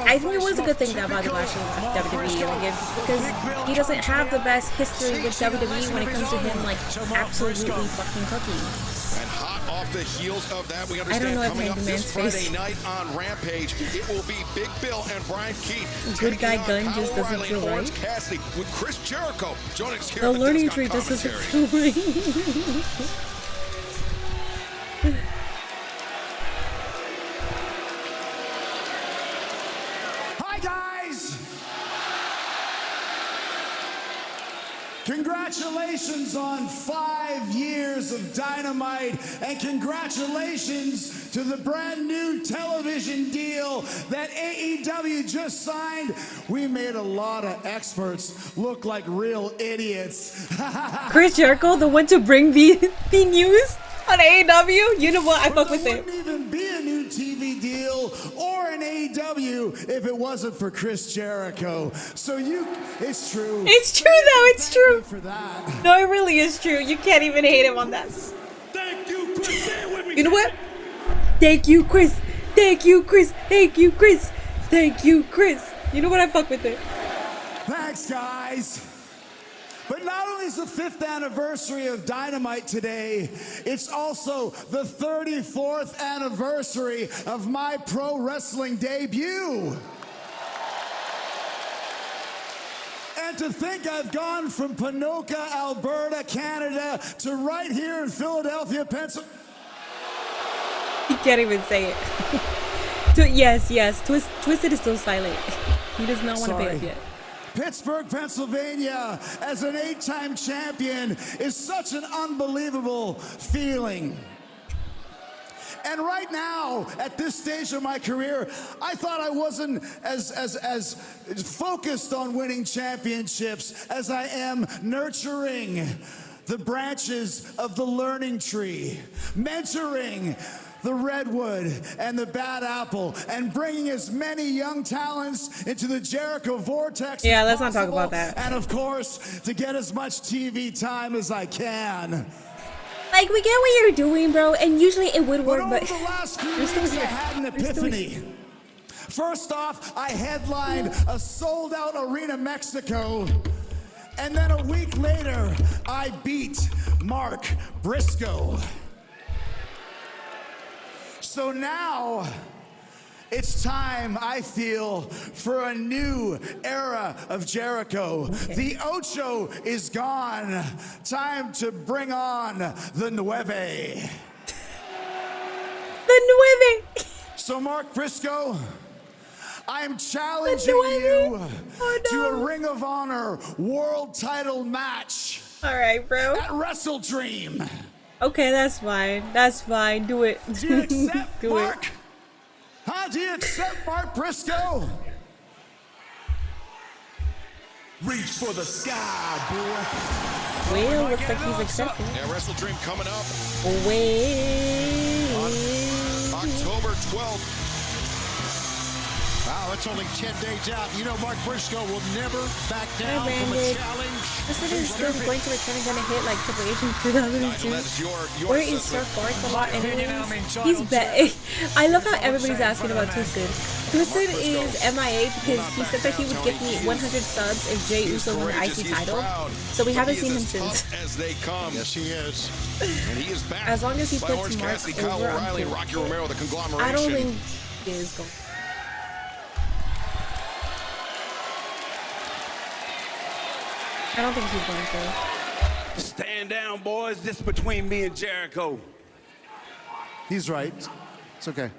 I think it was a good thing that Bobby Lashley left WWE, like, because he doesn't have the best history with WWE when it comes to him like absolutely fucking cooking. And hot off the heels of that, we I don't understand know if coming up Hangman's this Friday face. night on Rampage, it will be Big Bill and Brian Keith. Good guy taking on gun just Kyle doesn't O'Reilly feel and Orange right. Cassidy with Chris Jericho joining us here The at the Learning Discount Tree just doesn't Commentary. feel right. Hi, guys! Congratulations on 5 years of Dynamite, and congratulations to the brand new television deal that AEW just signed. We made a lot of experts look like real idiots. Chris Jericho, the one to bring the news on AEW. You know what? I fuck with it. There wouldn't even be a new TV deal or an AEW if it wasn't for Chris Jericho. So it's true. It's true though. It's true. For that. No, it really is true. You can't even hate him on that. Thank you, Chris. You know what? Thank you, Chris. Thank you, Chris. Thank you, Chris. Thank you, Chris. You know what? I fuck with it. Thanks, guys. But not only is the 5th anniversary of Dynamite today, it's also the 34th anniversary of my pro wrestling debut. And to think I've gone from Ponoka, Alberta, Canada, to right here in Philadelphia, Pennsylvania. He can't even say it. Yes. Twisted is still silent. He does not want to pay up yet. Pittsburgh, Pennsylvania, as an 8-time champion is such an unbelievable feeling. And right now, at this stage of my career, I thought I wasn't as focused on winning championships as I am nurturing the branches of the Learning Tree, mentoring the Redwood and the Bad Apple, and bringing as many young talents into the Jericho Vortex. Yeah, let's not talk about that. And of course, to get as much TV time as I can. Like, we get what you're doing, bro, and usually it would work, But but over the last few you're still weeks, I here. had an You're still epiphany. here. First off, I headlined a sold-out Arena Mexico, and then a week later, I beat Mark Briscoe. So now, it's time, I feel, for a new era of Jericho. Okay. The Ocho is gone. Time to bring on the Nueve. The Nueve. So, Mark Briscoe, I am challenging you to a Ring of Honor world title match. All right, bro. At Wrestle Dream. Okay, that's fine. That's fine. Do it. Do you accept, Do Mark? it. Huh? Do you accept Mark Briscoe? Reach for the sky, boy. Well, looks like he's accepted. Yeah, Wrestle Dream coming up Well. on October 12th. Wow, it's only 10 days out. You know, Mark Briscoe will never back down Hi, from a Brandon. challenge. This is still going to return and gonna hit like Triple H in 2002. Where is Sir Farts a lot anyways? He's bad. I love how everybody's asking about Twisted. Twisted is MIA because he said that he would give me 100 subs if Jey Uso won the IC title. So we haven't seen him since. As they come. Yes, he is. And he is back. As long as he by puts Orange Mark Cassidy, Kyle over, I'm O'Reilly, cool. Rocky Romero, the conglomeration. I don't think he is going. I don't think he's going to. Stand down, boys. This is between me and Jericho. He's right. It's okay.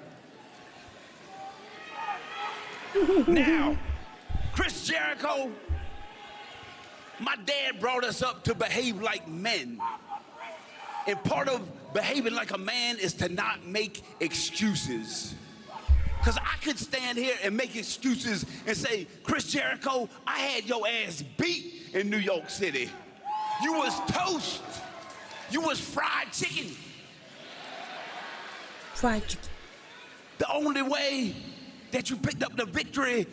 Now, Chris Jericho, my dad brought us up to behave like men. And part of behaving like a man is to not make excuses. Because I could stand here and make excuses and say, Chris Jericho, I had your ass beat in New York City. You was toast. You was fried chicken. Fried chicken. The only way that you picked up the victory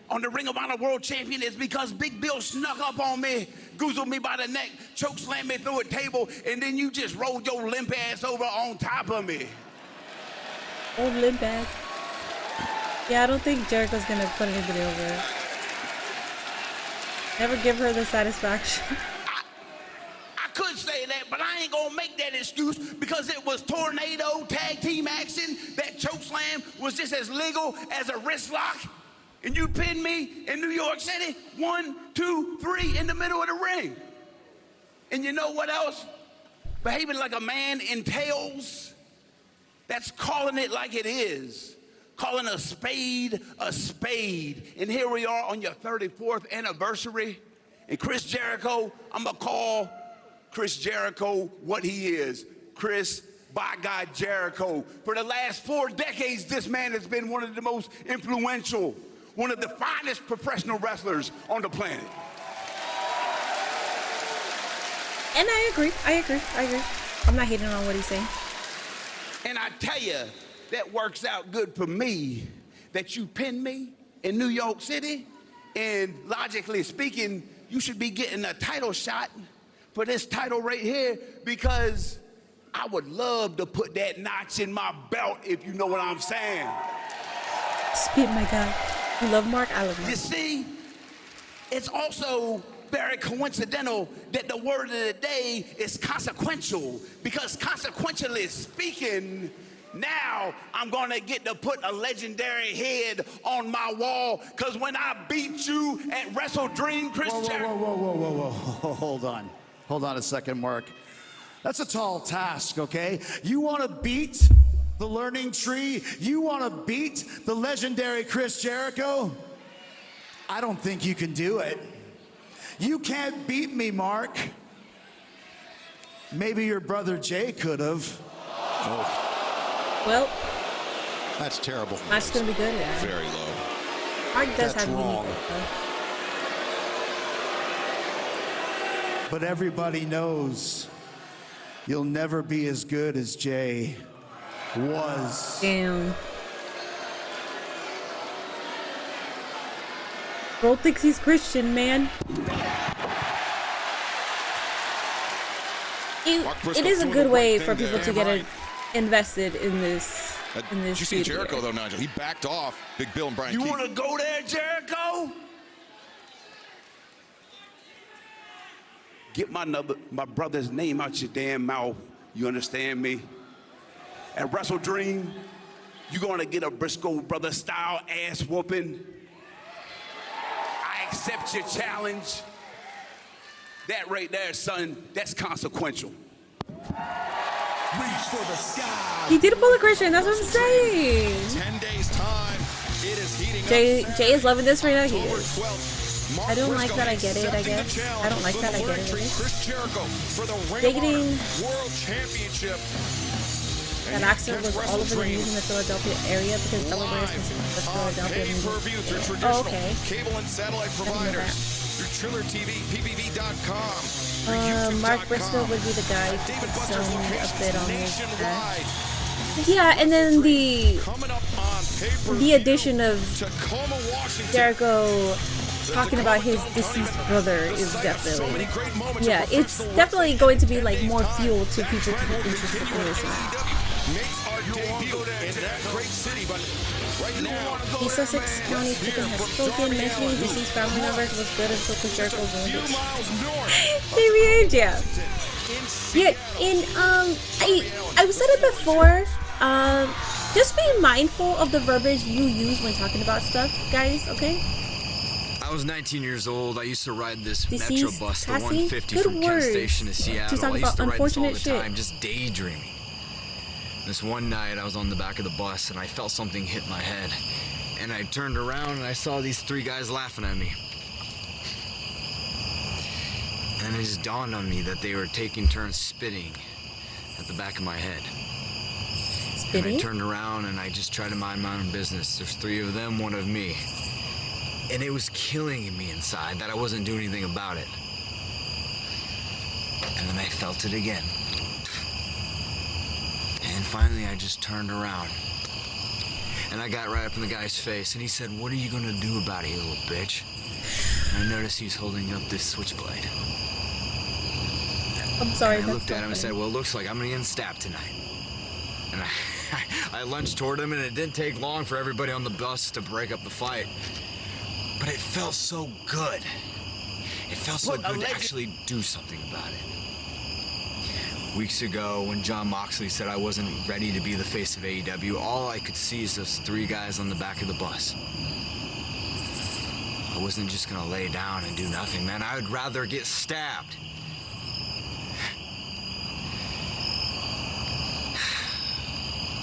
on the Ring of Honor World Champion is because Big Bill snuck up on me, goozled me by the neck, choke slammed me through a table, and then you just rolled your limp ass over on top of me. Old limp ass. Yeah, I don't think Jericho's gonna put anybody over. Never give her the satisfaction. I could say that, but I ain't gonna make that excuse because it was tornado tag team action. That choke slam was just as legal as a wrist lock. And you pinned me in New York City, 1, 2, 3 in the middle of the ring. And you know what else behaving like a man entails? That's calling it like it is. Calling a spade a spade. And here we are on your 34th anniversary. And Chris Jericho, I'm gonna call Chris Jericho what he is. Chris, by God, Jericho. For the last 4 decades, this man has been one of the most influential, one of the finest professional wrestlers on the planet. And I agree. I'm not hating on what he's saying. And I tell you, that works out good for me that you pinned me in New York City. And logically speaking, you should be getting a title shot for this title right here because I would love to put that notch in my belt if you know what I'm saying. Spit, my God. You love Mark? I love Mark. You see, it's also very coincidental that the word of the day is consequential because consequentially speaking, now I'm gonna get to put a legendary head on my wall because when I beat you at Wrestle Dream, Chris Jericho. Whoa. Hold on a second, Mark. That's a tall task, okay? You want to beat the learning tree? You want to beat the legendary Chris Jericho? I don't think you can do it. You can't beat me, Mark. Maybe your brother Jay could have. Oh. Well, that's terrible. That's gonna be good. Yeah. Very low. Mark does That's have wrong. unique though. But everybody knows you'll never be as good as Jay was. Damn. Bro thinks he's Christian, man. It is a good way for people to get invested in this. Did you see Jericho though, Nigel? He backed off Big Bill and Brian You Keith. want to go there, Jericho? Get my brother's name out your damn mouth. You understand me? At Wrestle Dream, you gonna get a Briscoe brother style ass whooping. I accept your challenge. That right there, son, that's consequential. Reach for the sky. He did pull a Christian. That's what I'm saying. 10 days time. It is heating up. Jay is loving this right now. He is. I don't like that. I get it. I guess. I don't like that. I get it. Chris Jericho for the Dating World Championship. that accident was all over the news in the Philadelphia area because Delaware is considered the Philadelphia pay-per-view through news. traditional Oh, okay. cable and satellite providers. Through Triller TV, PPV.com. Mark Briscoe would be the guy who could sell me a bit on this. Yeah, and then the addition of Jericho talking about his deceased brother is definitely, yeah, it's definitely going to be like more fuel to people to be interested in this match. The Sussex County Chicken has spoken, mentioning deceased family members was good until Chris Jericho wounded. TBH, yeah. Yeah, and I've said it before. Just be mindful of the verbiage you use when talking about stuff, guys. Okay. I was 19 years old. I used to ride this Deceased Metro bus, the Cassie? 150 Good from Kent words Station to Seattle. to talk I used to about ride this all the unfortunate time, shit. just daydreaming. This one night I was on the back of the bus and I felt something hit my head. And I turned around and I saw these 3 guys laughing at me. And it just dawned on me that they were taking turns spitting at the back of my head. Spitting? And I turned around and I just tried to mind my own business. There's 3 of them, 1 of me. And it was killing me inside that I wasn't doing anything about it. And then I felt it again. And finally I just turned around. And I got right up in the guy's face and he said, "What are you gonna do about it, you little bitch?" And I noticed he's holding up this switchblade. I'm sorry. And I looked at him and said, "Well, it looks like I'm gonna get stabbed tonight." And I lunged toward him, and it didn't take long for everybody on the bus to break up the fight. But it felt so good. It felt so good to actually do something about it. Weeks ago, when John Moxley said I wasn't ready to be the face of AEW, all I could see is those 3 guys on the back of the bus. I wasn't just gonna lay down and do nothing, man. I would rather get stabbed.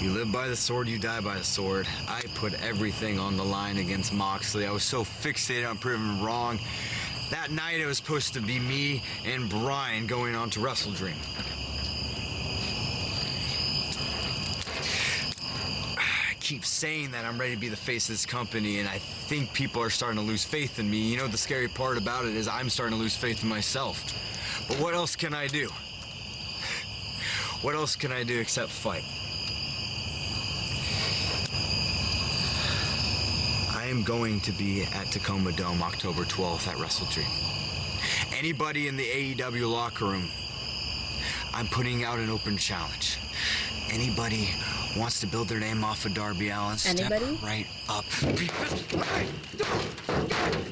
You live by the sword, you die by the sword. I put everything on the line against Moxley. I was so fixated on proving him wrong. That night it was supposed to be me and Brian going on to Wrestle Dream. I keep saying that I'm ready to be the face of this company, and I think people are starting to lose faith in me. You know, the scary part about it is I'm starting to lose faith in myself. But what else can I do? What else can I do except fight? I am going to be at Tacoma Dome October 12th at Wrestle Dream. Anybody in the AEW locker room, I'm putting out an open challenge. Anybody wants to build their name off of Darby Allin, step right up.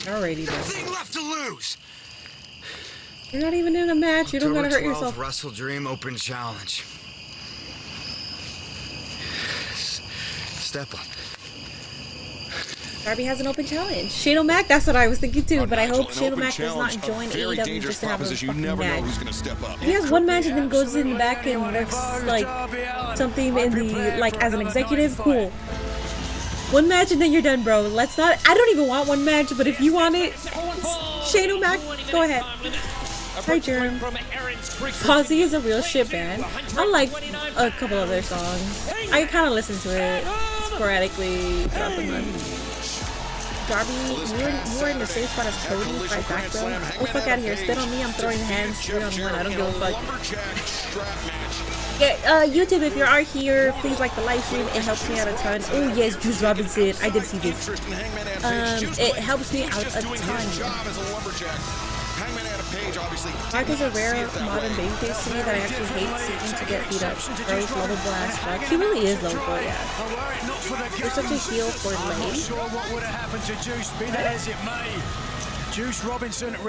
Alrighty then. Nothing left to lose. You're not even in a match. You don't gotta hurt October 12th, yourself. Wrestle Dream open challenge. Step up. Darby has an open challenge. Shane O'Mac, that's what I was thinking too, but I hope Shane O'Mac does not join AEW just to have a fucking match. If he has one match and then goes in the back and works like something in the, like as an executive, cool. One match and then you're done, bro. Let's not, I don't even want one match, but if you want it, Shane O'Mac, go ahead. Hi, Jerem. Fozzy is a real shit band. I like a couple of their songs. I kind of listen to it sporadically throughout the month. Darby, you were in the same spot as Cody, fight back, bro. Oh, fuck out of here. Spit on me, I'm throwing hands 3-on-1. I don't give a fuck. Yeah, YouTube, if you are here, please like the live stream. It helps me out a ton. Oh, yes, Juice Robinson. I did see this. It helps me out a ton. Mark is a rare modern babyface to me that I actually hate seeking to get beat up. Gross, lovable ass fuck. He really is lovable, yeah. You're such a heel for lame.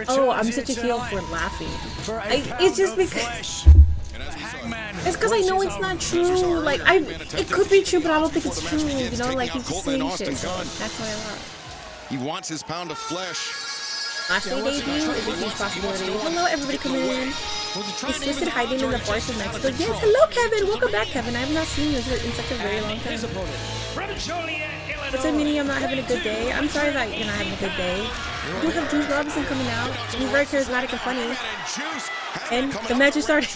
Oh, I'm such a heel for laughing. It's just because... It's because I know it's not true. Like, it could be true, but I don't think it's true. You know, like, he's just saying shit. So that's why I laugh. He wants his pound of flesh. Lashley debut is a huge possibility. Hello, everybody coming in. He's twisted hiding in the forest of Mexico. Yes, hello, Kevin. Welcome back, Kevin. I have not seen you in such a very long time. What's up, Minnie? I'm not having a good day. I'm sorry that you're not having a good day. We do have Juice Robinson coming out. He's very charismatic and funny. And the match is started.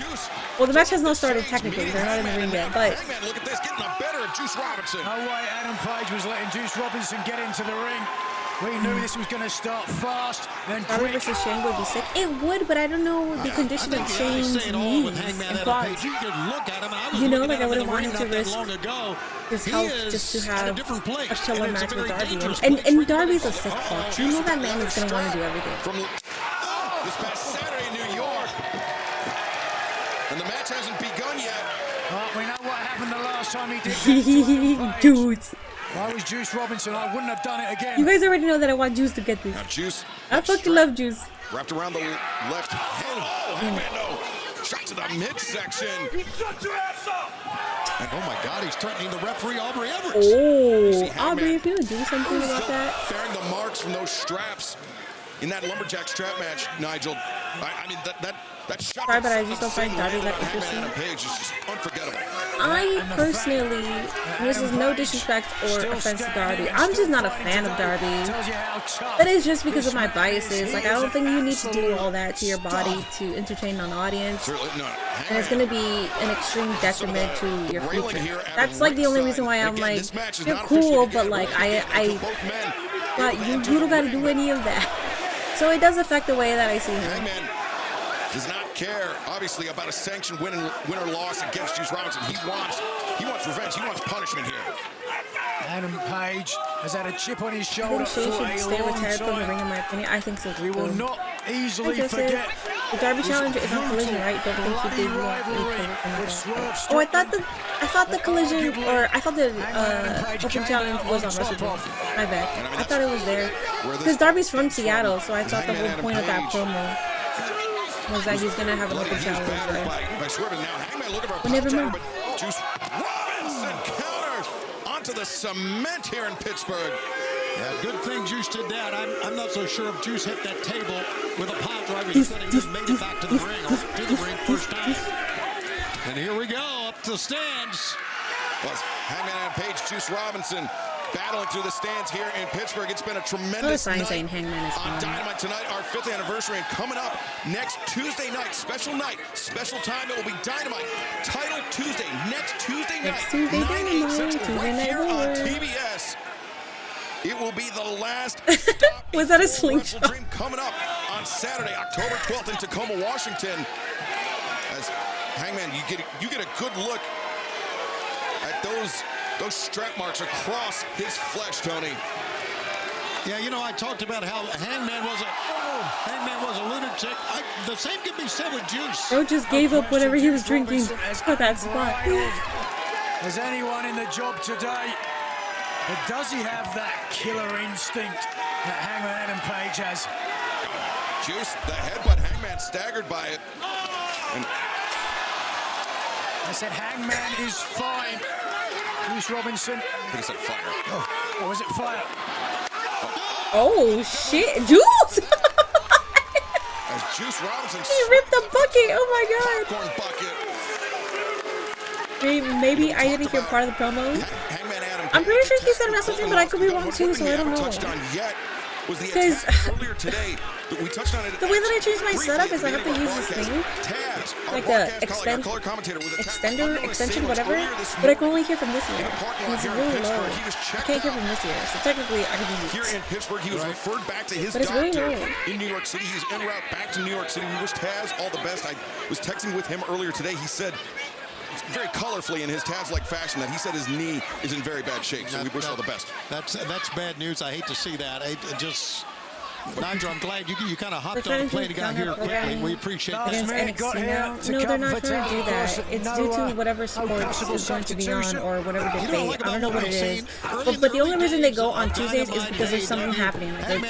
Well, the match has not started technically. They're not in the ring yet, but... Look at this, getting the better of Juice Robinson. No way Adam Page was letting Juice Robinson get into the ring. We knew this was going to start fast, then Darby versus Shane would be sick. It would, but I don't know the condition of Shane's knees and quads. You know, like I wouldn't want him to risk his health just to have a killer match with Darby. And Darby's a sick fuck. You know that man is going to want to do everything. This past Saturday in New York. And the match hasn't begun yet. Oh, we know what happened the last time he did. Dudes. If I was Juice Robinson, I wouldn't have done it again. You guys already know that I want Juice to get this. Now Juice. I fucking love Juice. Wrapped around the left. Oh, no. Shot to the midsection. Shut your ass up! And oh my God, he's threatening the referee, Aubrey Everett. Oh, Aubrey, if you don't do something about that. Bearing the marks from those straps in that lumberjack strap match, Nigel. I mean, that shot. Sorry, but I just don't find Darby that interesting. Page is just unforgettable. I personally, and this is no disrespect or offense to Darby, I'm just not a fan of Darby. But it's just because of my biases. Like, I don't think you need to do all that to your body to entertain an audience. And it's going to be an extreme detriment to your future. That's like the only reason why I'm like, you're cool, but like, you don't got to do any of that. So it does affect the way that I see him. Does not care, obviously, about a sanctioned win or loss against Juice Robinson. He wants revenge. He wants punishment here. Adam Page has had a chip on his shoulder I think for Shay a should stay long retired from the time. ring, in my opinion. I think so too. We will not easily forget. The Darby challenge is on Collision, right? Don't think he did Oh, I thought the Collision, or I thought the Open challenge was on WrestleMania. My bad. I thought it was there because Darby's from Seattle, so I thought the whole point of that promo was that he's gonna have an Open challenge there. But never mind. Juice Robinson counters onto the cement here in Pittsburgh. Yeah, good thing Juice did that. I'm not so sure if Juice hit that table with a pile driver. He could have just made it back to the ring, or to the ring first time. And here we go, up to the stands. Was Hangman Adam Page, Juice Robinson battling through the stands here in Pittsburgh. It's been a tremendous night on Dynamite tonight, our 5th anniversary, and coming up next Tuesday night, special time, it will be Dynamite Title Tuesday, next Tuesday night, 9/8 Central, right here on TBS. It will be the last stop. Was that a slingshot? Dream coming up on Saturday, October 12th in Tacoma, Washington. As Hangman, you get a good look at those strap marks across his flesh, Tony. Yeah, you know, I talked about how Hangman was a lunatic. The same could be said with Juice. Bro just gave up whatever he was drinking for that spot. Has anyone in the job today? But does he have that killer instinct that Hangman Adam Page has? Juice, the headbutt, Hangman staggered by it. And I said Hangman is fine. Juice Robinson. I think he said fire. Oh, was it fire? Oh shit, Juice! As Juice Robinson, he ripped the bucket. Oh my god! Popcorn bucket. Maybe I didn't hear part of the promo. I'm pretty sure he said Wrestle Dream, but I could be wrong too, so I don't know. Because the way that I changed my setup is I have to use this thing, like the extension, whatever, but I can only hear from this ear, and it's really low. I can't hear from this ear, so technically I could use it. Here in Pittsburgh, he was referred back to his But it's really doctor low. in New York City. He's en route back to New York City. We wish Taz all the best. I was texting with him earlier today. He said, very colorfully in his Taz-like fashion, that he said his knee is in very bad shape, so we wish all the best. That's bad news. I hate to see that. Nigel, I'm glad you kind of hopped on the plane and got here quickly. We appreciate that. Against NXT now? No, they're not going to do that. It's due to whatever sports is going to be on or whatever they pay. I don't know what it is. But the only reason they go on Tuesdays is because there's something happening. Like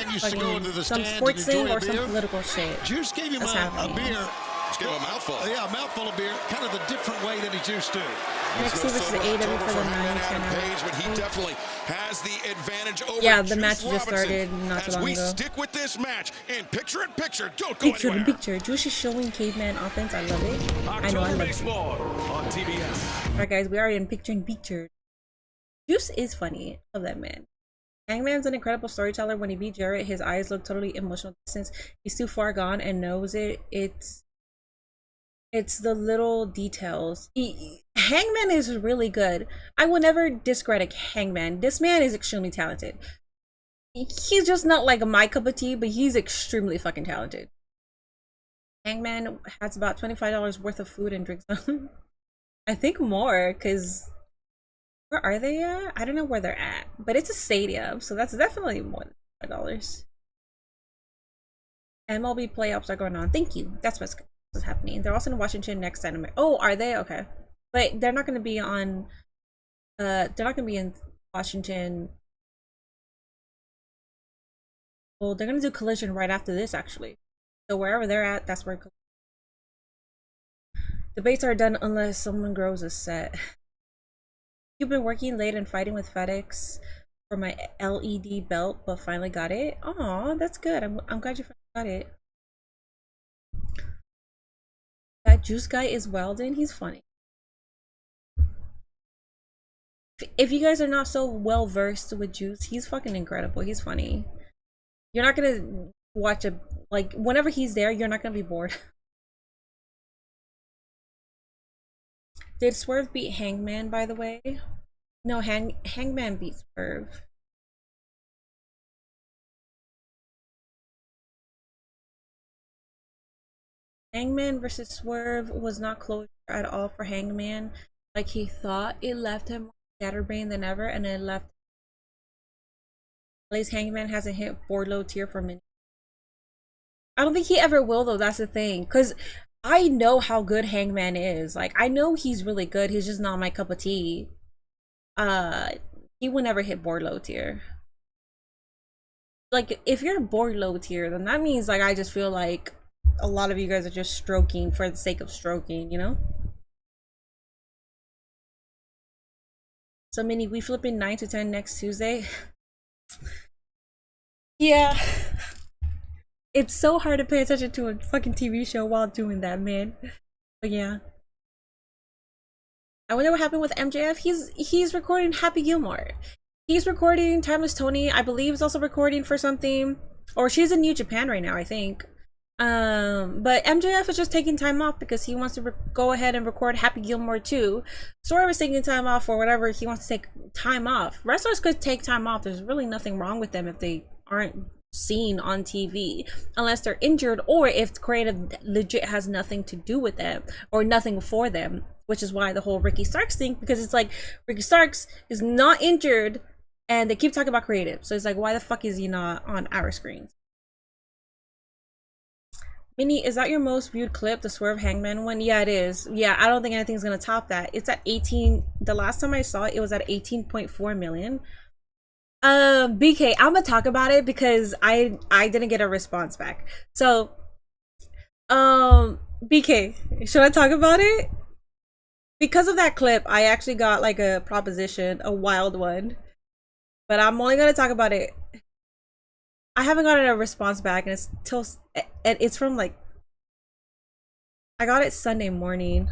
some sports thing or some political shit. Juice gave him a beer. Just gave him a mouthful. Yeah, a mouthful of beer. Kind of the different way that he's used to. NXT versus AEW for the 9-10 Page, but he definitely has the advantage over Yeah, the Juice match just started Robinson. not too As long we ago. stick with this match in picture-in-picture. Don't go Picture in anywhere. picture. Juice is showing caveman offense. I love it. I know I love it. On TBS. Alright guys, we are in picture in picture. Juice is funny. I love that man. Hangman's an incredible storyteller. When he beat Jarrett, his eyes look totally emotional since he's too far gone and knows it. It's the little details. Hangman is really good. I will never discredit Hangman. This man is extremely talented. He's just not like my cup of tea, but he's extremely fucking talented. Hangman has about $25 worth of food and drinks. I think more, because where are they at? I don't know where they're at, but it's a stadium, so that's definitely more than $5. MLB playoffs are going on. Thank you. That's what's happening. They're also in Washington next Saturday. Oh, are they? Okay. But they're not going to be on they're not going to be in Washington. Well, they're going to do Collision right after this, actually. So wherever they're at, that's where debates are done unless someone grows a set. You've been working late and fighting with FedEx for my LED belt, but finally got it. Aw, that's good. I'm glad you finally got it. That Juice guy is Weldon. He's funny. if you guys are not so well versed with Juice, he's fucking incredible. He's funny. You're not gonna watch a, like, whenever he's there, you're not gonna be bored. Did Swerve beat Hangman, by the way? No, Hangman beat Swerve. Hangman versus Swerve was not closure at all for Hangman. Like, he thought it left him more scatterbrained than ever, and it left. At least Hangman hasn't hit board low tier for a minute. I don't think he ever will, though. That's the thing, because I know how good Hangman is. Like, I know he's really good. He's just not my cup of tea. He will never hit board low tier. Like, if you're board low tier, then that means, like, I just feel like a lot of you guys are just stroking for the sake of stroking, you know? So, Minnie, we flipping 9 to 10 next Tuesday. Yeah. It's so hard to pay attention to a fucking TV show while doing that, man. But yeah. I wonder what happened with MJF. He's recording Happy Gilmore. He's recording Timeless Tony. I believe is also recording for something. Or she's in New Japan right now, I think. But MJF is just taking time off because he wants to go ahead and record Happy Gilmore 2. Swerve is taking time off for whatever he wants to take time off. Wrestlers could take time off. There's really nothing wrong with them if they aren't seen on TV, unless they're injured or if creative legit has nothing to do with them or nothing for them, which is why the whole Ricky Starks thing, because it's like Ricky Starks is not injured and they keep talking about creative, so it's like, why the fuck is he not on our screens? Minnie, is that your most viewed clip, the Swerve Hangman one? Yeah, it is. Yeah, I don't think anything's gonna top that. It's at 18. The last time I saw it, it was at 18.4 million. BK, I'm gonna talk about it because I didn't get a response back. So, BK, should I talk about it? Because of that clip, I actually got like a proposition, a wild one, but I'm only gonna talk about it. I haven't gotten a response back, and it's from like, I got it Sunday morning.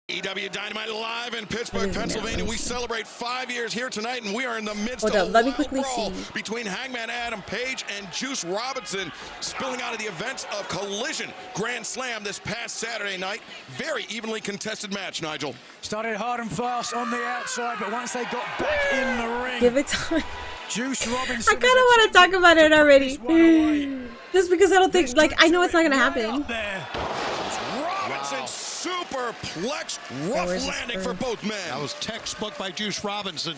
AEW Dynamite live in Pittsburgh, Pennsylvania. We celebrate 5 years here tonight, and we are in the midst of a let me quickly see between Hangman Adam Page and Juice Robinson, spilling out of the events of Collision Grand Slam this past Saturday night. Very evenly contested match, Nigel. Started hard and fast on the outside, but once they got back in the ring, give it time. Juice Robinson. I kind of want to talk about it already, just because I don't think, like, I know it's not gonna happen. Robinson superplex, rough landing for both men. That was textbook by Juice Robinson.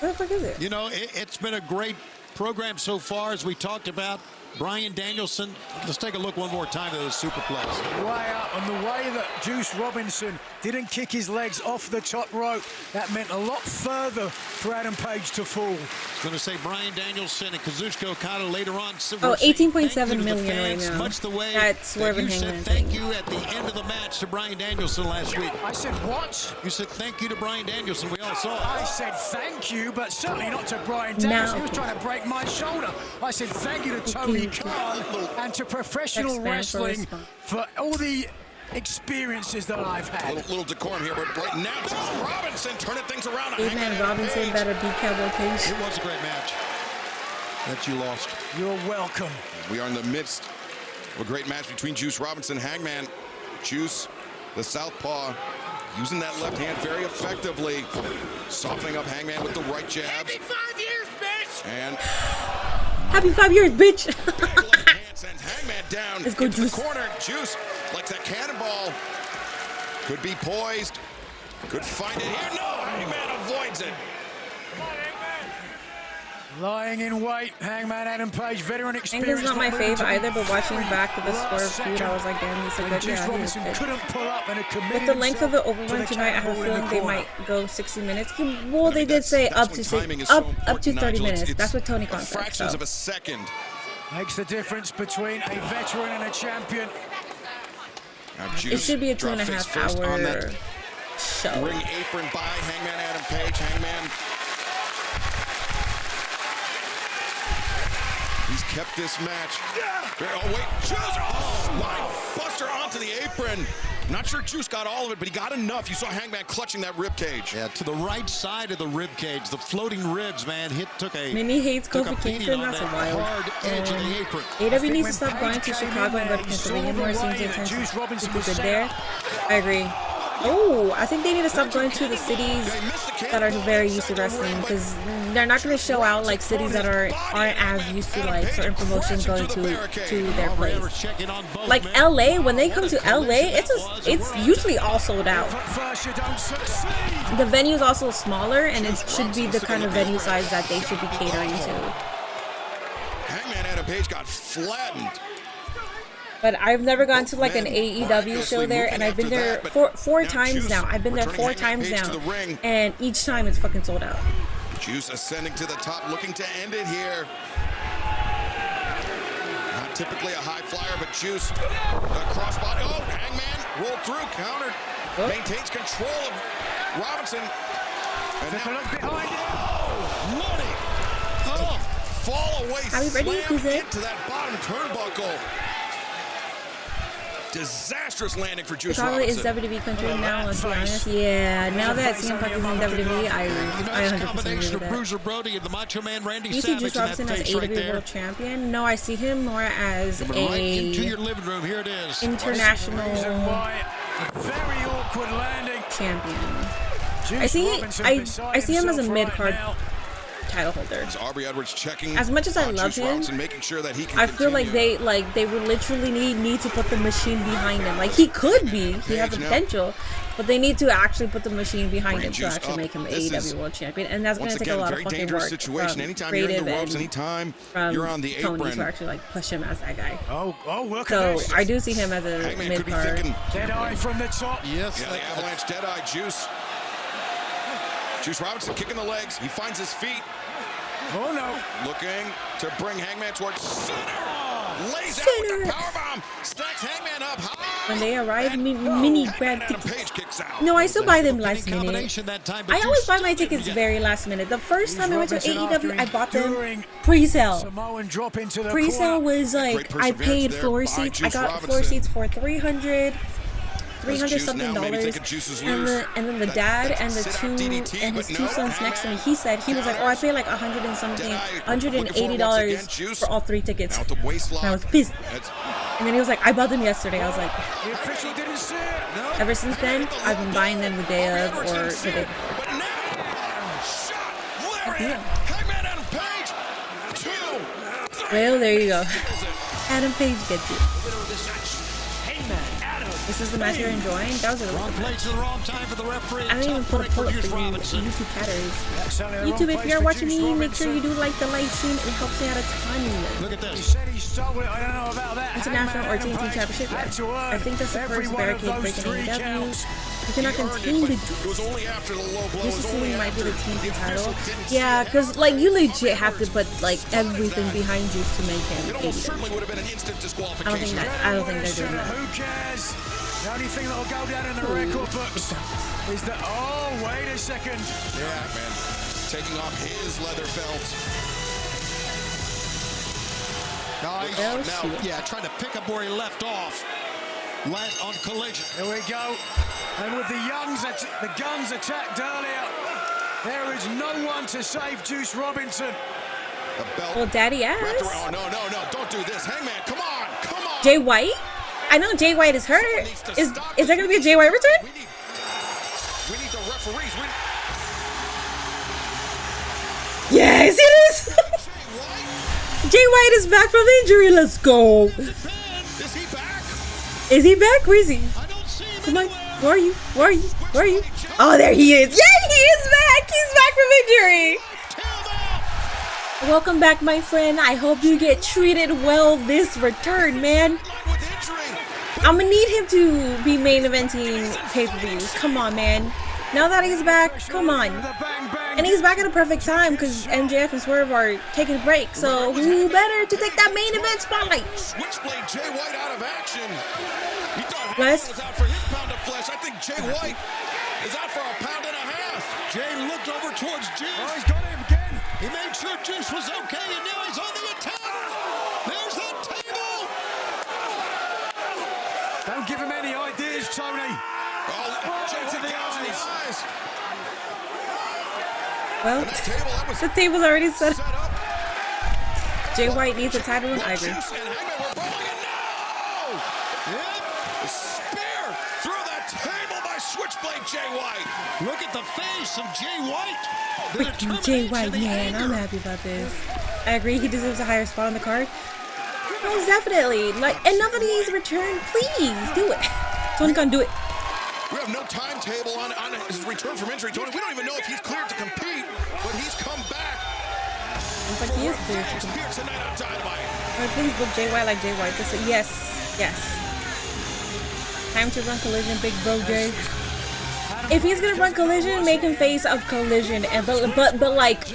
Where the fuck is it? You know, it's been a great program so far, as we talked about. Bryan Danielson, let's take a look one more time at the superplex. Way up, and the way that Juice Robinson didn't kick his legs off the top rope, that meant a lot further for Adam Page to fall. I was going to say Bryan Danielson and Kazuchika Okada later on. Oh, 18.7 million right now. Much the way that's that you said Hangman thank you at the end of the match to Bryan Danielson last week. I said what? You said thank you to Bryan Danielson. We all saw it. I said thank you, but certainly not to Bryan Danielson. He was trying to break my shoulder. I said thank you to Tony Khan and to professional wrestling for all the experiences that I've had. Little decorum here, but right now, Juice Robinson turning things around. Amen. Robinson better be Cowboy Page. It was a great match that you lost. You're welcome. We are in the midst of a great match between Juice Robinson and Hangman. Juice, the southpaw, using that left hand very effectively, softening up Hangman with the right jabs. Happy 5 years, bitch! And happy 5 years, bitch! sends Hangman down Let's go, into Juice. the corner. Juice, like that cannonball, could be poised, could find it here. No, Hangman avoids it. Lying in wait, Hangman Adam Page, veteran experience. Hangman's not my fave either, but watching back to the Swerve feud, I was like, damn, he's a good Juice guy. Robinson couldn't pull up and it committed With the length of the Overrun to the tonight, I have a cannonball in feeling the they corner. might go 60 minutes. Well, they did say up to up to 30 minutes. That's what Tony Khan said. Fractions of a second. Makes the difference between a veteran and a champion. It should be a 2.5 hour show. Ring apron by Hangman Adam Page. Hangman He's kept this match. Oh, wait. Juice. Oh, my. Buster onto the apron. Not sure Juice got all of it, but he got enough. You saw Hangman clutching that rib cage. Yeah, to the right side of the rib cage, the floating ribs, man. Took a Mini hates Kofi Kingston. That's a wild. AEW needs to stop going to Chicago and go to Pennsylvania more. Seems intense. People good there. I agree. Oh, I think they need to stop going to the cities that are very used to wrestling, because they're not going to show out like cities that aren't as used to like certain promotions going to their place. Like LA, when they come to LA, it's usually all sold out. The venue is also smaller, and it should be the kind of venue size that they should be catering to. Hangman Adam Page got flattened. But I've never gone to like an AEW show there, and I've been there four times now. I've been there 4 times now, and each time it's fucking sold out. Juice ascending to the top, looking to end it here. Not typically a high flyer, but Juice, a crossbody. Oh, Hangman rolled through, countered, maintains control of Robinson. And now, money. Oh, fall away, slam into that bottom turnbuckle. Disastrous landing for Juice Chicago Robinson. is WWE country now, let's be honest. Yeah, now that CM Punk is in WWE, I 100% agree with that. Bruiser Brody and the Macho Man Randy Do you see Savage Juice Robinson as AEW World Champion? No, I see him more as into your living room. Here it is. International Very awkward landing. champion. I see him as a mid-card title holder. Aubrey Edwards checking. As much as I love him, making sure that he can I feel like they would literally need to put the machine behind him. Like, he could be, he has the potential, but they need to actually put the machine behind him to actually make him AEW World Champion, and that's going to take a lot of fucking work situation. Anytime you're in the ropes, anytime you're on the apron, Tony to actually like push him as that guy. Oh, look at this. So I do see him as a mid card. Deadeye from the top. Yes, yeah, the Avalanche Deadeye. Juice Robinson kicking the legs. He finds his feet. Oh no! Looking to bring Hangman towards center. Lays out with the powerbomb. Stacks Hangman up high. When they arrive, mini grab tickets. No, I still buy them last minute. I always buy my tickets very last minute. The first time I went to AEW, I bought them pre-sale. Pre-sale was like, I paid floor seats. I got floor seats for $300 something dollars, and then the dad and his two sons next to me, he said he was like, oh, I paid like $180 for all 3 tickets. And I was pissed. And then he was like, I bought them yesterday. I was like, ever since then, I've been buying them the day of or the day before. Well, there you go. Adam Page gets you. This is the match you're enjoying? That was a really good match. I didn't even put a pull-up for you YouTube catters. YouTube, if you're watching me, make sure you do like the live stream. It helps me out a ton. Look at this. He said he stole it. I don't know about that. International or TNT Championship? I think that's the first barricade break in AEW. You cannot contain the Juice. Juice assuming might be the TNT title. Yeah, because like you legit have to put like everything behind Juice to make him AEW. I don't think they're doing that. Who cares? The only thing that'll go down in the record books is that. Oh, wait a second. Yeah, man. Taking off his leather belt. Now, trying to pick up where he left off. On Collision. Here we go. And with the guns attacked earlier, there is no one to save Juice Robinson. The belt. Well, Daddy ass. Oh, no, don't do this. Hangman, come on. Jay White? I know Jay White is hurt. Is there going to be a Jay White return? We need the referees. Yes, it is. Jay White is back from injury. Let's go. Is he back? Is he back? Where is he? I don't see him. Come on. Where are you? Oh, there he is. Yeah, he is back. He's back from injury. Welcome back, my friend. I hope you get treated well this return, man. I'm gonna need him to be main eventing pay-per-views. Come on, man. Now that he's back, come on. And he's back at a perfect time because MJF and Swerve are taking a break. So who better to take that main event spotlight? Switchblade Jay White out of action. He thought Wes was out for his pound of flesh. I think Jay White is out for a pound and a half. Jay looked over towards Juice. Oh, he's got him again. He made sure Juice was okay, and now he's on the attack. Don't give him any ideas, Tony. Oh, Jay to the eyes. Well, the table's already set up. Jay White needs a title, and I agree. Yep. Spear through the table by Switchblade Jay White. Look at the face of Jay White. Freaking Jay White, man. I'm happy about this. I agree. He deserves a higher spot on the card. Most definitely. Like, and nobody's returned. Please do it. Tony Khan, do it. We have no timetable on his return from injury, Tony. We don't even know if he's cleared to compete, but he's come back. Looks like he is clear. Here tonight on Dynamite. Please book Jay White like Jay White. Yes, yes. Time to run Collision, big bro Jay. If he's gonna run Collision, make him face of Collision, and but like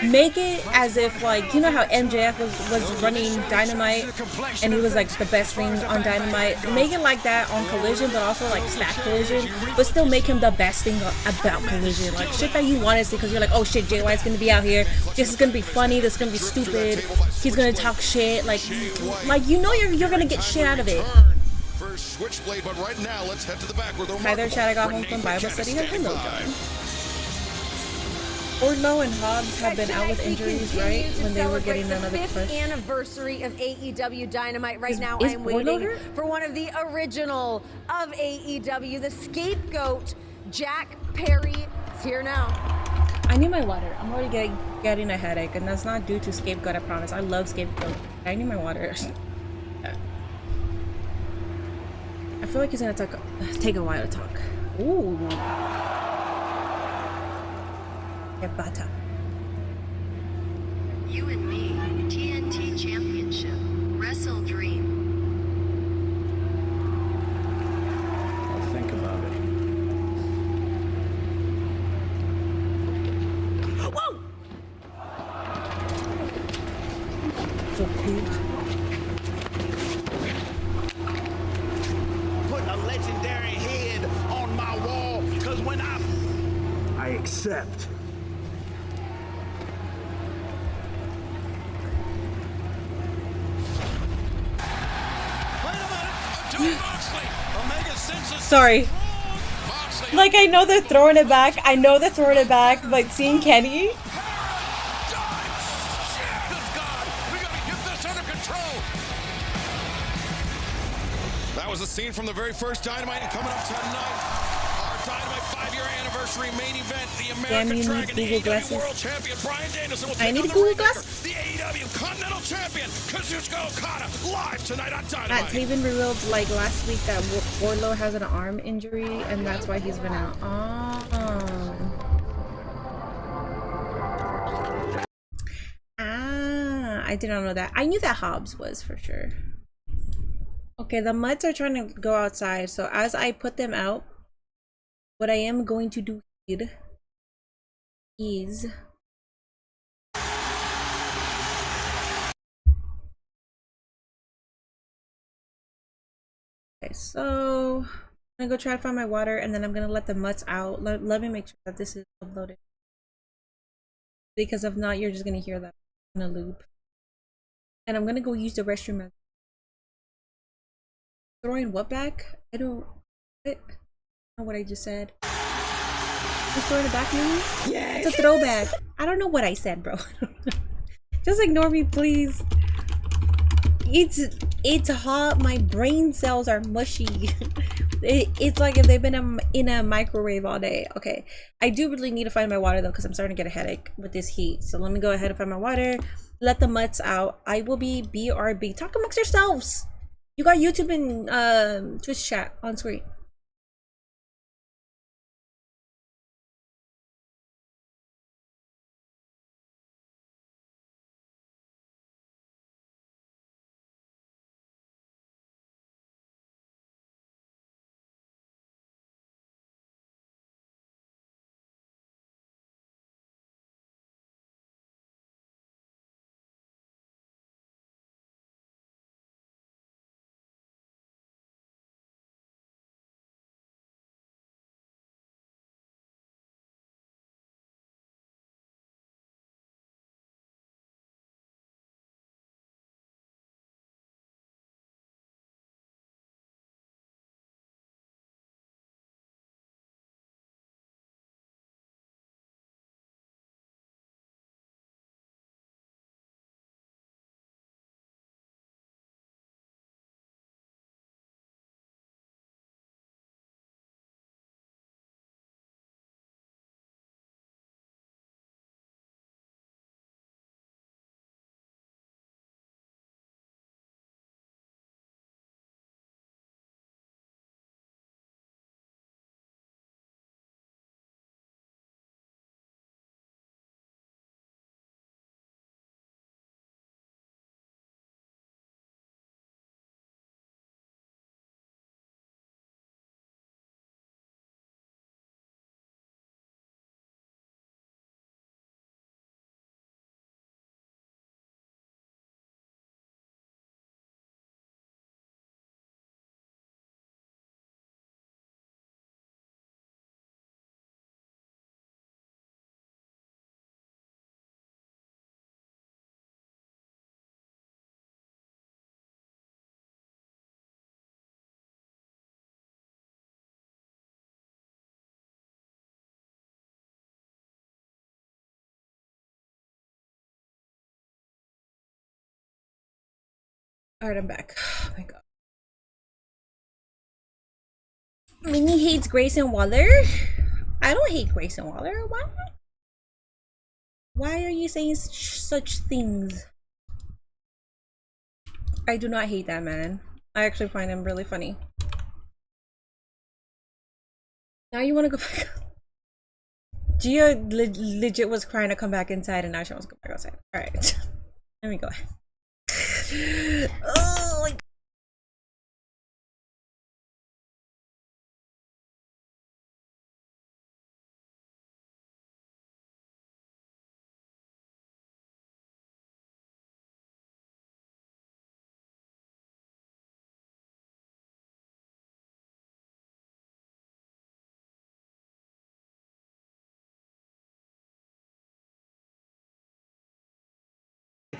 make it as if, like, you know how MJF was running Dynamite and he was like the best thing on Dynamite. Make it like that on Collision, but also like stack Collision, but still make him the best thing about Collision, like shit that you want to see, because you're like, oh shit, Jay White's gonna be out here. This is gonna be funny. This is gonna be stupid. He's gonna talk shit. Like you know you're gonna get shit out of it. First Switchblade, but right now let's head to the back where the Hi there, Chad. I got home from Bible study. Hello, John. Wardlow and Hobbs have been out with injuries, right? When they were getting another push. 5th anniversary of AEW Dynamite. Right now, is I'm waiting hurt? for one of the original of AEW, the Scapegoat, Jack Perry. It's here now. I need my water. I'm already getting a headache, and that's not due to Scapegoat, I promise. I love Scapegoat. I need my water. I feel like he's gonna take a while to talk. Ooh. Ebata. You and me, TNT Championship, Wrestle Dream. I'll think about it. Whoa! So cute. Put a legendary head on my wall, because when I accept. Sorry. Like, I know they're throwing it back. But seeing Kenny. That was a scene from the very first Dynamite, and coming up tonight, our Dynamite 5-year anniversary main event, the American Dragon, the AEW World Champion Bryan Danielson will take on the Google glasses. The AEW Continental Champion Kazuchika Okada, live tonight on Dynamite. Matt Taven revealed like last week that Wardlow has an arm injury, and that's why he's been out. I did not know that. I knew that Hobbs was for sure. Okay, the mutts are trying to go outside, so as I put them out, what I am going to do is okay, so I'm gonna go try to find my water, and then I'm gonna let the mutts out. Let me make sure that this is uploaded, because if not, you're just gonna hear that in a loop. And I'm gonna go use the restroom. Throwing what back? I don't know what I just said. Just throwing it back, maybe? Yes! It's a throwback. I don't know what I said, bro. Just ignore me, please. It's hot. My brain cells are mushy. It's like if they've been in a microwave all day. Okay, I do really need to find my water though, because I'm starting to get a headache with this heat. So let me go ahead and find my water. Let the mutts out. I will be BRB. Talk amongst yourselves. You got YouTube and Twitch chat on screen. Alright, I'm back. Oh my god. Minnie hates Grayson Waller? I don't hate Grayson Waller. Why? Why are you saying such things? I do not hate that man. I actually find him really funny. Now you want to go back? Gia legit was crying to come back inside, and now she wants to go back outside. All right, let me go. Oh my God.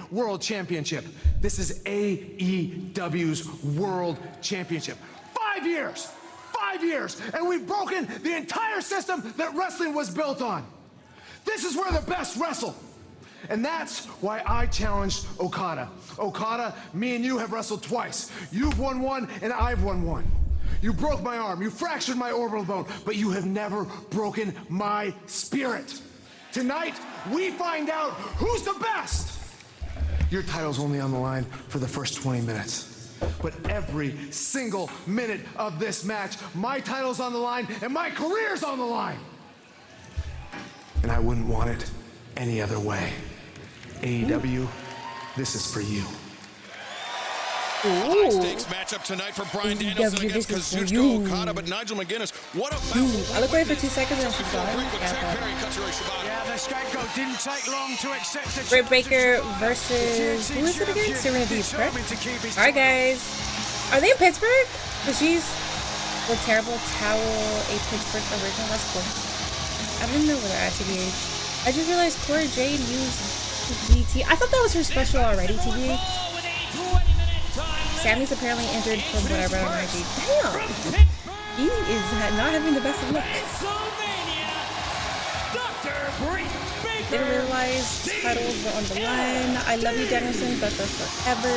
World Championship. This is AEW's World Championship. 5 years! 5 years! And we've broken the entire system that wrestling was built on. This is where the best wrestle. And that's why I challenged Okada. Okada, me and you have wrestled twice. You've won one, and I've won one. You broke my arm, you fractured my orbital bone, but you have never broken my spirit. Tonight, we find out who's the best. Your title's only on the line for the first 20 minutes. But every single minute of this match, my title's on the line and my career's on the line. And I wouldn't want it any other way. AEW, this is for you. High stakes matchup tonight for Bryan Danielson against Kazuchika Okada, but Nigel McGuinness, what a I look away for 2 seconds and she's gone. Yeah, the scapegoat didn't take long to accept the Britt Baker versus who is it again? Serena Deeb, correct? Alright guys. Are they in Pittsburgh? Because she's the terrible towel, a Pittsburgh original. That's cool. I don't know whether at TBH. I just realized Cora Jade used DT. I thought that was her special already, TBH. Sammy's apparently injured from whatever on IG. Damn! He is not having the best of luck. Didn't realize titles were on the line. I love you, Danielson, best wrestler ever.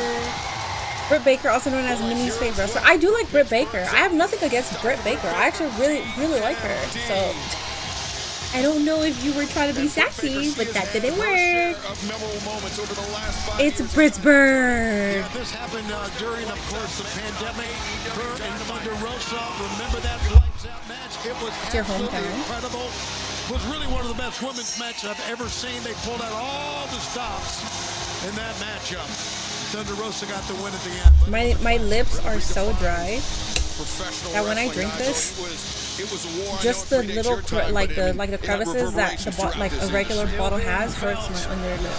Britt Baker, also known as Minnie's favorite wrestler. I do like Britt Baker. I have nothing against Britt Baker. I actually really like her. So I don't know if you were trying to be sassy, but that didn't work. It's Pittsburgh. Yeah, this happened during, of course, the pandemic. Her and Thunder Rosa, remember that lights out match? It was absolutely incredible. It was really one of the best women's matches I've ever seen. They pulled out all the stops in that matchup. Thunder Rosa got the win at the end. My lips are so dry that when I drink this, just the little like the crevices that the like a regular bottle has hurts my under lip.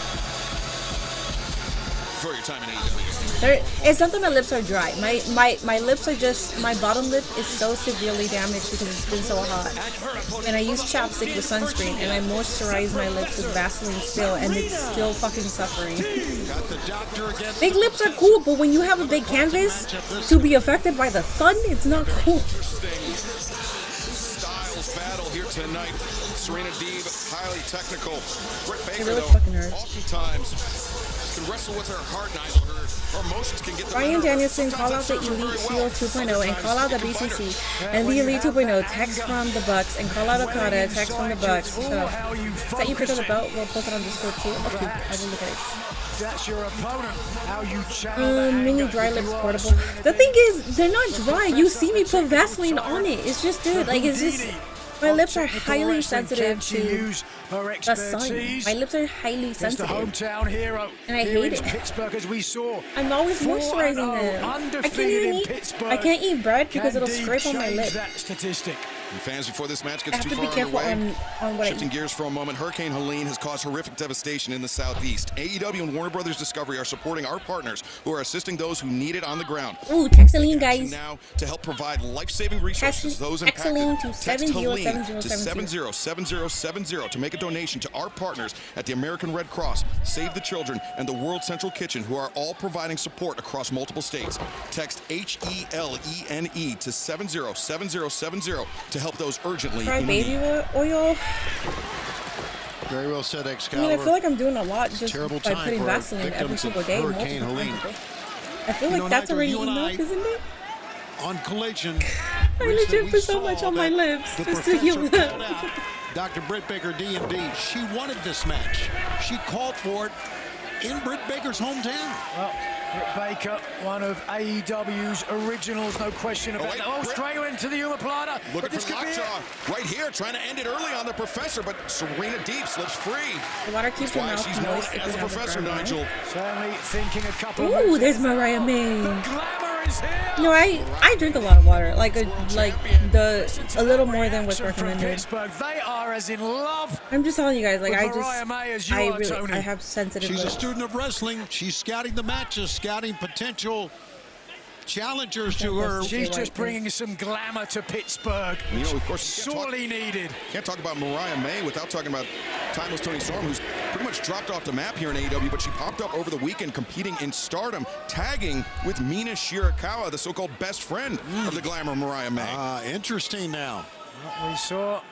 For your time in AEW. It's not that my lips are dry. My lips are just, my bottom lip is so severely damaged because it's been so hot. And I use chapstick with sunscreen and I moisturize my lips with Vaseline still, and it's still fucking suffering. Big lips are cool, but when you have a big canvas to be affected by the sun, it's not cool. Styles battle here tonight. Serena Deeb, highly technical. Britt Baker, really though, oftentimes can wrestle with her heart, Nigel. Her emotions can get the Bryan Danielson, call out the Elite Shield 2.0 and call out the BCC. And the Elite 2.0, text from the Bucks, and call out Okada, text from the Bucks. So, is that you pick up the belt? We'll post it on Discord too. Okay, I will look at it. That's your opponent. How you channel mini dry lips portable. The thing is, they're not dry. You see me put Vaseline on it. It's just good. Like, it's just, my lips are highly sensitive to the sun. My lips are highly sensitive. Hometown hero. And I hate it. Pittsburgh, as we saw. I'm always moisturizing them. I can't eat bread because it'll scrape on my lip. That statistic. And fans, before this match gets I have too to be far careful underway, on what shifting I eat. gears for a moment, Hurricane Helene has caused horrific devastation in the southeast. AEW and Warner Brothers Discovery are supporting our partners who are assisting those who need it on the ground. Ooh, text Helene, guys. Now to help provide life-saving resources to those impacted. Helene to Text Helene to 707070 707070 to make a donation to our partners at the American Red Cross, Save the Children, and the World Central Kitchen, who are all providing support across multiple states. Text HELENE to 707070 to help those urgently. Try baby oil. Very well said, Excalibur. I mean, I feel like I'm doing a lot just terrible by time putting for Vaseline every victims single of day. Hurricane Helene. I feel like that's already enough, isn't it? On Collision, I legit put so much on my lips just to heal them. Dr. Britt Baker, D&D, she wanted this match. She called for it in Britt Baker's hometown. Well, Britt Baker, one of AEW's originals, no question about that. Oh, straight into the omoplata. Looking for lockjaw right here, trying to end it early on the Professor, but Serena Deep slips free. The water keeps your mouth she's known moist as the Professor, Nigel. Certainly thinking a couple of Ooh, moves. there's Mariah May. The glamour is here. No, I drink a lot of water, a little more than what's From recommended. Pittsburgh. They are as in love. I'm just telling you guys, like with Mariah May as you are, Tony. I have sensitive She's a lips. student of wrestling. She's scouting the matches, scouting potential challengers to her. She's just bringing some glamour to Pittsburgh. You know, of course, sorely needed. Can't talk about Mariah May without talking about Timeless Tony Storm, who's pretty much dropped off the map here in AEW, but she popped up over the weekend competing in Stardom, tagging with Mina Shirakawa, the so-called best friend of the glamour Mariah May. Interesting now. What we saw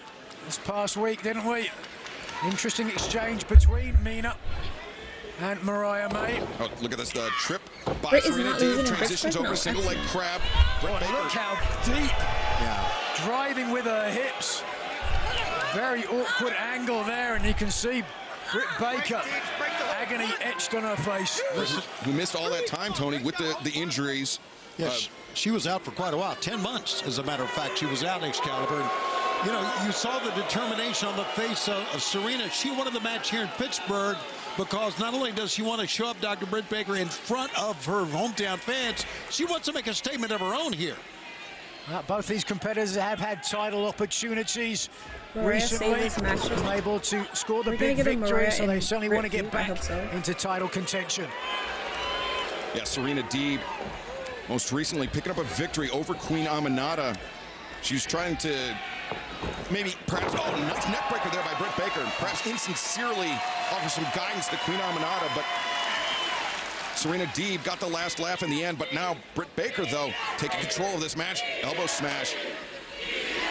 this past week, didn't we? Interesting exchange between Mina and Mariah May. Oh, look at this, the trip by Britt is Serena not Deeb, losing in transitions Pittsburgh? over No, single leg crab. Britt Baker. Look how deep. Driving with her hips. Very awkward angle there, and you can see Britt Baker, agony etched on her face. Who missed all that time, Tony, with the injuries. Yes, she was out for quite a while, 10 months, as a matter of fact. She was out, Excalibur. And, you know, you saw the determination on the face of Serena. She wanted the match here in Pittsburgh because not only does she want to show up Dr. Britt Baker in front of her hometown fans, she wants to make a statement of her own here. Both these competitors have had title opportunities Mariah recently. saved this match. Been able to score the We're gonna big get a victory, Mariah so they and certainly Britt want to get feud. I back hope so. into title contention. Yeah, Serena Deeb, most recently picking up a victory over Queen Aminata. She's trying to maybe, perhaps, nice neck breaker there by Britt Baker. Perhaps insincerely offer some guidance to Queen Aminata, but Serena Deeb got the last laugh in the end. But now Britt Baker, though, taking control of this match. Elbow smash.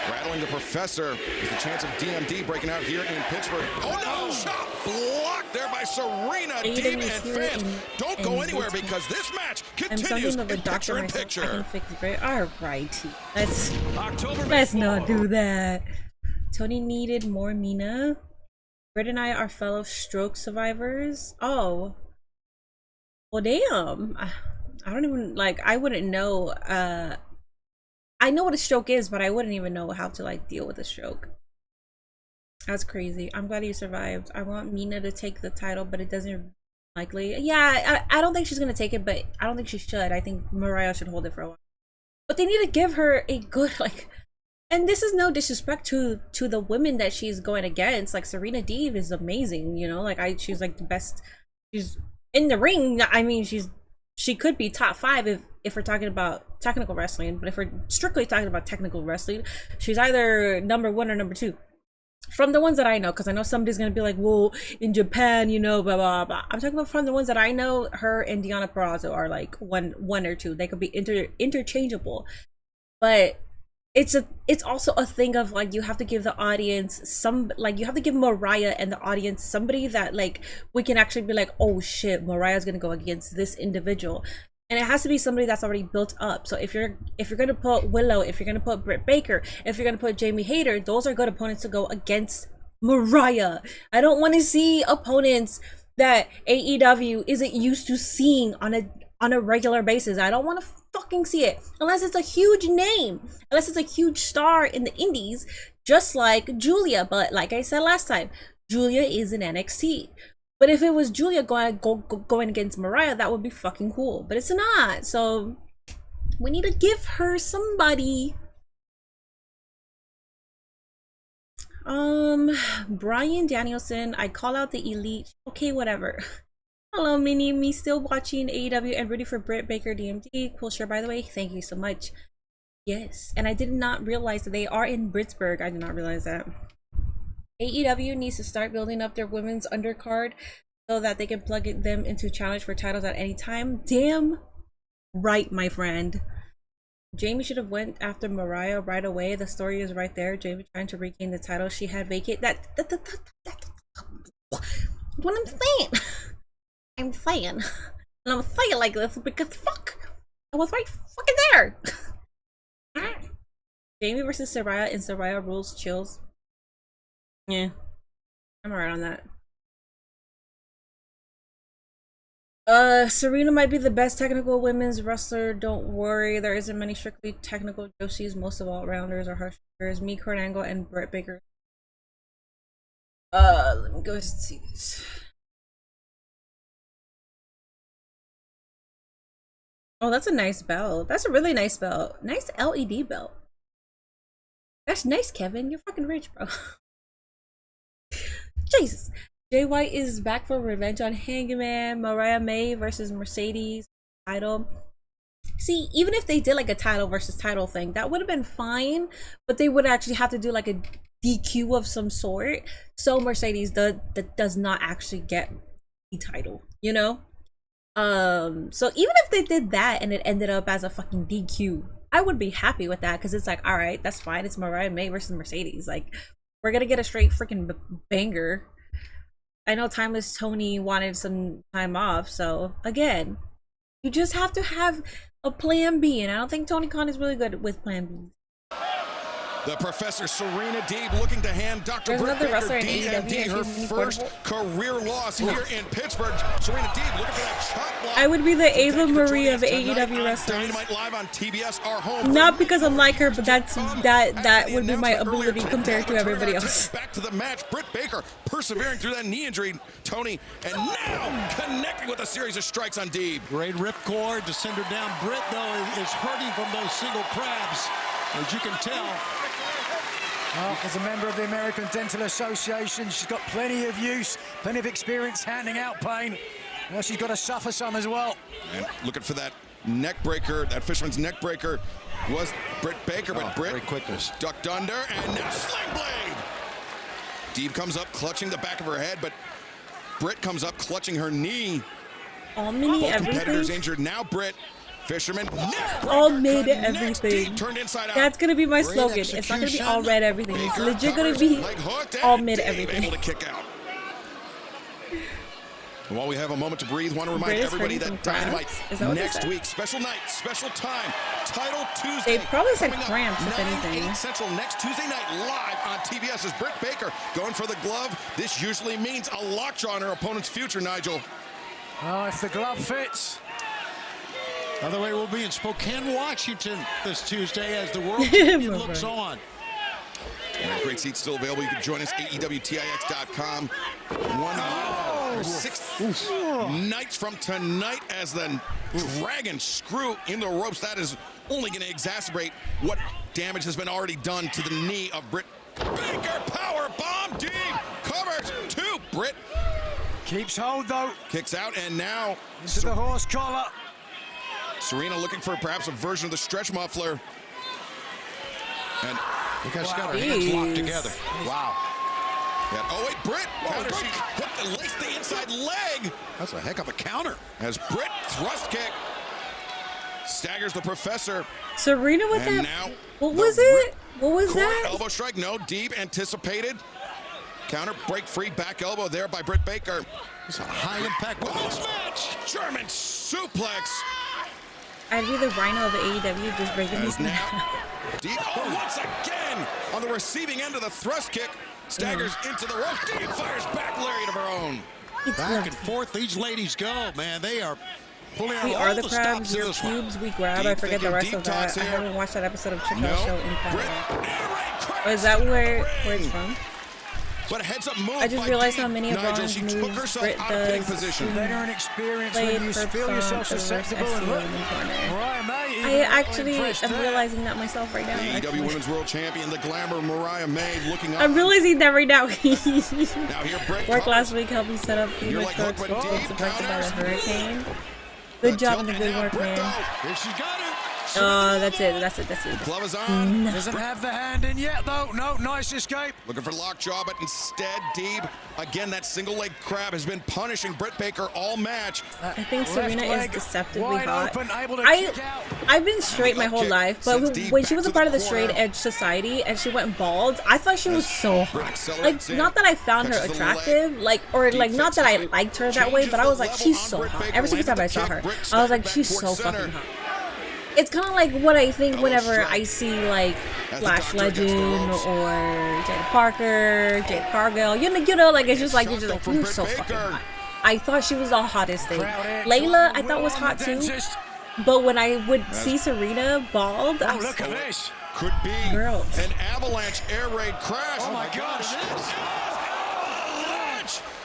Rattling the Professor. There's the chance of DMD breaking out here in Pittsburgh. Oh, no! Shot blocked there by Serena Deeb. And fans, don't go anywhere because this match continues in picture-in-picture. I can fix it. All righty. Let's not do that. Tony needed more Mina. Britt and I are fellow stroke survivors. Oh. Well, damn. I don't even, like, I wouldn't know. I know what a stroke is, but I wouldn't even know how to, like, deal with a stroke. That's crazy. I'm glad you survived. I want Mina to take the title, but it doesn't likely. Yeah, I don't think she's gonna take it, but I don't think she should. I think Mariah should hold it for a while. But they need to give her a good, like, and this is no disrespect to the women that she's going against. Like, Serena Deeb is amazing, you know, like she's like the best. She's in the ring. I mean, she could be top 5 if we're talking about technical wrestling, but if we're strictly talking about technical wrestling, she's either number 1 or number 2 from the ones that I know, because I know somebody's gonna be like, well, in Japan, you know, blah blah blah. I'm talking about from the ones that I know. Her and Deonna Purrazzo are like one or two. They could be interchangeable, but it's also a thing of, like, you have to give the audience you have to give Mariah and the audience somebody that, like, we can actually be like, oh shit, Mariah's gonna go against this individual. And it has to be somebody that's already built up. So if you're gonna put Willow, if you're gonna put Britt Baker, if you're gonna put Jamie Hayter, those are good opponents to go against Mariah. I don't want to see opponents that AEW isn't used to seeing on a regular basis. I don't want to fucking see it unless it's a huge name, unless it's a huge star in the indies, just like Julia. But like I said last time, Julia is in NXT. But if it was Julia going against Mariah, that would be fucking cool. But it's not. So we need to give her somebody. Brian Danielson, I call out the Elite. Okay, whatever. Hello, me still watching AEW and ready for Britt Baker DMD. Cool shirt, by the way. Thank you so much. Yes, and I did not realize that they are in Pittsburgh. I did not realize that. AEW needs to start building up their women's undercard so that they can plug them into challenge for titles at any time. Damn right, my friend. Jamie should have went after Mariah right away. The story is right there. Jamie trying to regain the title she had vacant. That what I'm saying. I'm saying. And I'm saying like this because fuck. I was right fucking there. Jamie versus Saraya in Saraya rules chills. Yeah, I'm alright on that. Serena might be the best technical women's wrestler. Don't worry, there isn't many strictly technical Joshies. Most of all-rounders are hard strikers. Me, Kurt Angle, and Britt Baker. Let me go ahead and see this. Oh, that's a nice belt. That's a really nice belt. Nice LED belt. That's nice, Kevin. You're fucking rich, bro. Jesus. Jay White is back for revenge on Hangman. Mariah May versus Mercedes title. See, even if they did like a title versus title thing, that would have been fine, but they would actually have to do like a DQ of some sort, so Mercedes does not actually get the title, you know? So even if they did that and it ended up as a fucking DQ, I would be happy with that, because it's like, all right, that's fine. It's Mariah May versus Mercedes. Like, we're gonna get a straight freaking banger. I know Timeless Tony wanted some time off, so again, you just have to have a plan B, and I don't think Tony Khan is really good with plan B. The Professor Serena Deeb looking to hand Dr. Britt Baker DMD her first career loss here in Pittsburgh. Serena Deeb looking for that chop block. I would be the Ava Marie of AEW wrestlers. Live on TBS, our home. Not because I'm like her, but that would be my ability compared to everybody else. Back to the match. Britt Baker persevering through that knee injury, Tony, and now connecting with a series of strikes on Deeb. Great ripcord to send her down. Britt, though, is hurting from those single crabs, as you can tell. Well, as a member of the American Dental Association, she's got plenty of use, plenty of experience handing out pain. Well, she's got to suffer some as well. And looking for that neck breaker, that fisherman's neck breaker was Britt Baker, but Britt great quickness. Ducked under, and now sling blade. Deeb comes up clutching the back of her head, but Britt comes up clutching her knee. All mini Both everything. competitors injured. Now Britt. Fisherman. All mid everything. That's gonna be my slogan. Execution. It's not gonna be all red everything. It's legit gonna be all mid everything. Able to kick out. While we have a moment to breathe, want to remind everybody that Dynamite next week, special night, special time, Title Tuesday. They probably said cramps, if anything. 8 Central next Tuesday night, live on TBS is Britt Baker going for the glove. This usually means a lockjaw on her opponent's future, Nigel. Oh, if the glove fits. By the way, we'll be in Spokane, Washington this Tuesday as the World Champion looks on. Great seats still available. You can join us, AEWTIX.com. 6 nights from tonight as the Dragon screw in the ropes. That is only going to exacerbate what damage has been already done to the knee of Britt Baker. Power bomb, Deeb covers two. Britt keeps hold though. Kicks out, and now into the horse collar. Serena looking for perhaps a version of the stretch muffler. And because she's got her hands locked together. Wow. Yeah. Oh, wait, Britt. Counter. She hooked and laced the inside leg. That's a heck of a counter. As Britt thrust kick staggers the Professor. Serena with and that. Now what was it? What was that? Elbow strike. No. Deeb anticipated. Counter break free back elbow there by Britt Baker. It's a high impact women's match. German suplex. I'd be the Rhino of AEW, just breaking his neck. Deeb, once again on the receiving end of the thrust kick, staggers into the rope. Deeb fires back lariat of her own. Back and forth, these ladies go, man. They are pulling out We all are the the crabs, stops in your this one. cubes we grab. I forget the rest of that. I haven't watched that episode of Chicago Show in Canada. Is that where it's from? But a heads up move. I just realized how many of Nigel, Ron's she took moves herself Britt out of hitting does. position. Veteran experience Played when you for feel yourself the susceptible SEO and in look. the corner. Mariah May, I actually am realizing that myself right now. The AEW Women's World Champion, the glamour Mariah May, looking up. I'm realizing that right now. Now here, Britt. Work last week helped me set up FEMA trucks for folks affected by the hurricane. Good job and the good work, man. Here she's got it. That's it. Glove is on. Doesn't have the hand in yet, though. No, nice escape. Looking for lockjaw, but instead, Deeb, again, that single leg crab has been punishing Britt Baker all match. I think Serena is deceptively hot. Open, I've been straight my whole life, but when she was a part of the Straight Edge Society and she went bald, I thought she was so hot. Like, not that I found her attractive, or not that I liked her that way, but I was like, she's so hot. Every single time I saw her, I was like, she's so fucking hot. It's kind of like what I think whenever I see like Flash Legend or Jada Parker, Jade Cargill. You know, like it's just like you're so fucking hot. I thought she was the hottest thing. Layla, I thought was hot too. But when I would see Serena bald, I was look at this. Could be girls. An avalanche air raid crash. Oh my gosh.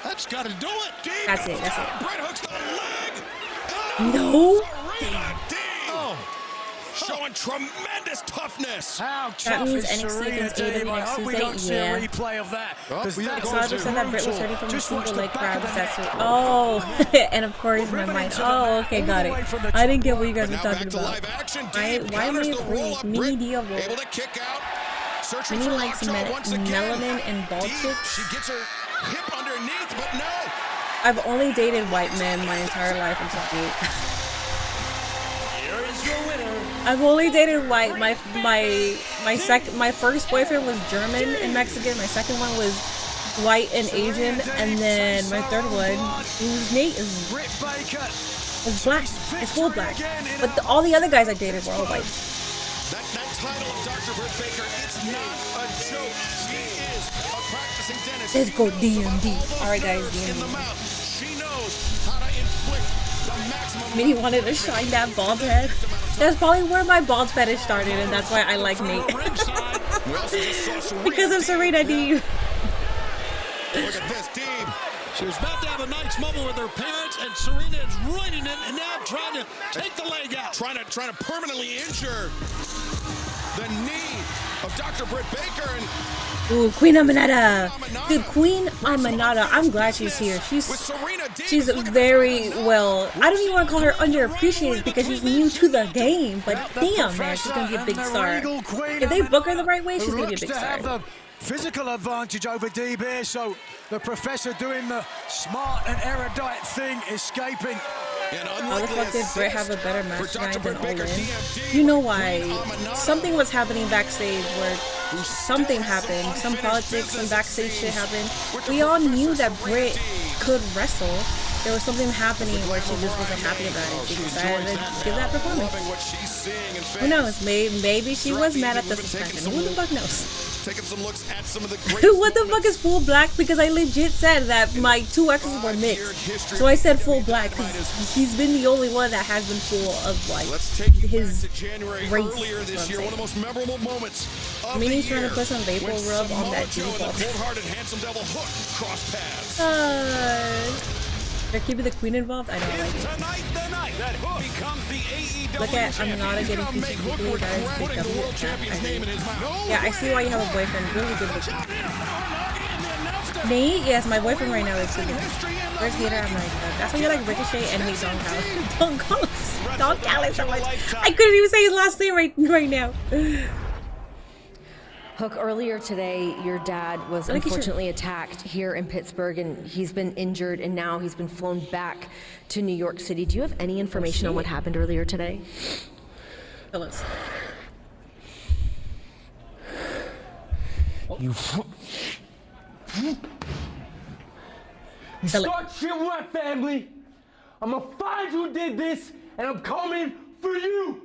That's got to do it. Deep. That's it. That's it. Right hooks to the leg. No. Showing tremendous toughness. How That tough means is NXT Serena, against AEW Dave? I next hope we Tuesday. don't see a replay of that. So I just said that Britt was ready from a single leg grab. Oh, and of course my mind. Oh, okay, got it. I didn't get what you guys were talking about. Why am I free? Mini Dia roll. Able to kick out. Searching Mini for likes melanin and bald chicks. She gets her hip underneath, but no. I've only dated white men my entire life until 8. Here is your winner. I've only dated white. My first boyfriend was German and Mexican. My second one was white and Asian, and then my third one was native. It's black. It's full black. But all the other guys I dated were all white. That title of Dr. Britt Baker, it's not a joke. She is a practicing dentist. Let's go DMD. All right, guys, DMD. She knows how to inflict the maximum. Minnie wanted to shine that bald head. That's probably where my bald fetish started, and that's why I like Nate. Because of Serena Deeb. Look at this, Deeb. She was about to have a nice moment with her parents, and Serena is running in and now trying to take the leg out. Trying to permanently injure the knee of Dr. Britt Baker. And ooh, Queen Aminata. Dude, Queen Aminata, I'm glad she's here. She's very well. I don't even want to call her underappreciated because she's new to the game. But damn, man, she's going to be a big star. If they book her the right way, she's going to be a big star. Physical advantage over Deeb here, so the professor doing the smart and erudite thing, escaping. How the fuck did Britt have a better match tonight than Olin? You know why? Something was happening backstage where something happened. Some politics, some backstage shit happened. We all knew that Britt could wrestle. There was something happening where she just wasn't happy about it. She decided to give that performance. Who knows? Maybe she was mad at the suspension. Who the fuck knows? Taking some looks at some of the great. What the fuck is full black? Because I legit said that my two exes were mixed. So I said full black because he's been the only one that has been full of like his race. Earlier this year, one of the most memorable moments of I mean, he's the trying year to put some vapor rub on that Joe deep and the cold-hearted handsome devil Hook cross paths. They're keeping the queen involved? I don't like it. Look at Aminata getting featured weekly. That is big W. Yeah, I see why you have a boyfriend. Really good looking. Nate? Yes, my boyfriend right now is good looking. Where's Hater? I'm like, that's why you like Ricochet and hate Don Callis. Don Callis. Don Callis. I'm like, I couldn't even say his last name right now. Hook, earlier today, your dad was unfortunately attacked here in Pittsburgh, and he's been injured, and now he's been flown back to New York City. Do you have any information on what happened earlier today? Phyllis. You start shit with my family. I'm gonna find who did this, and I'm coming for you.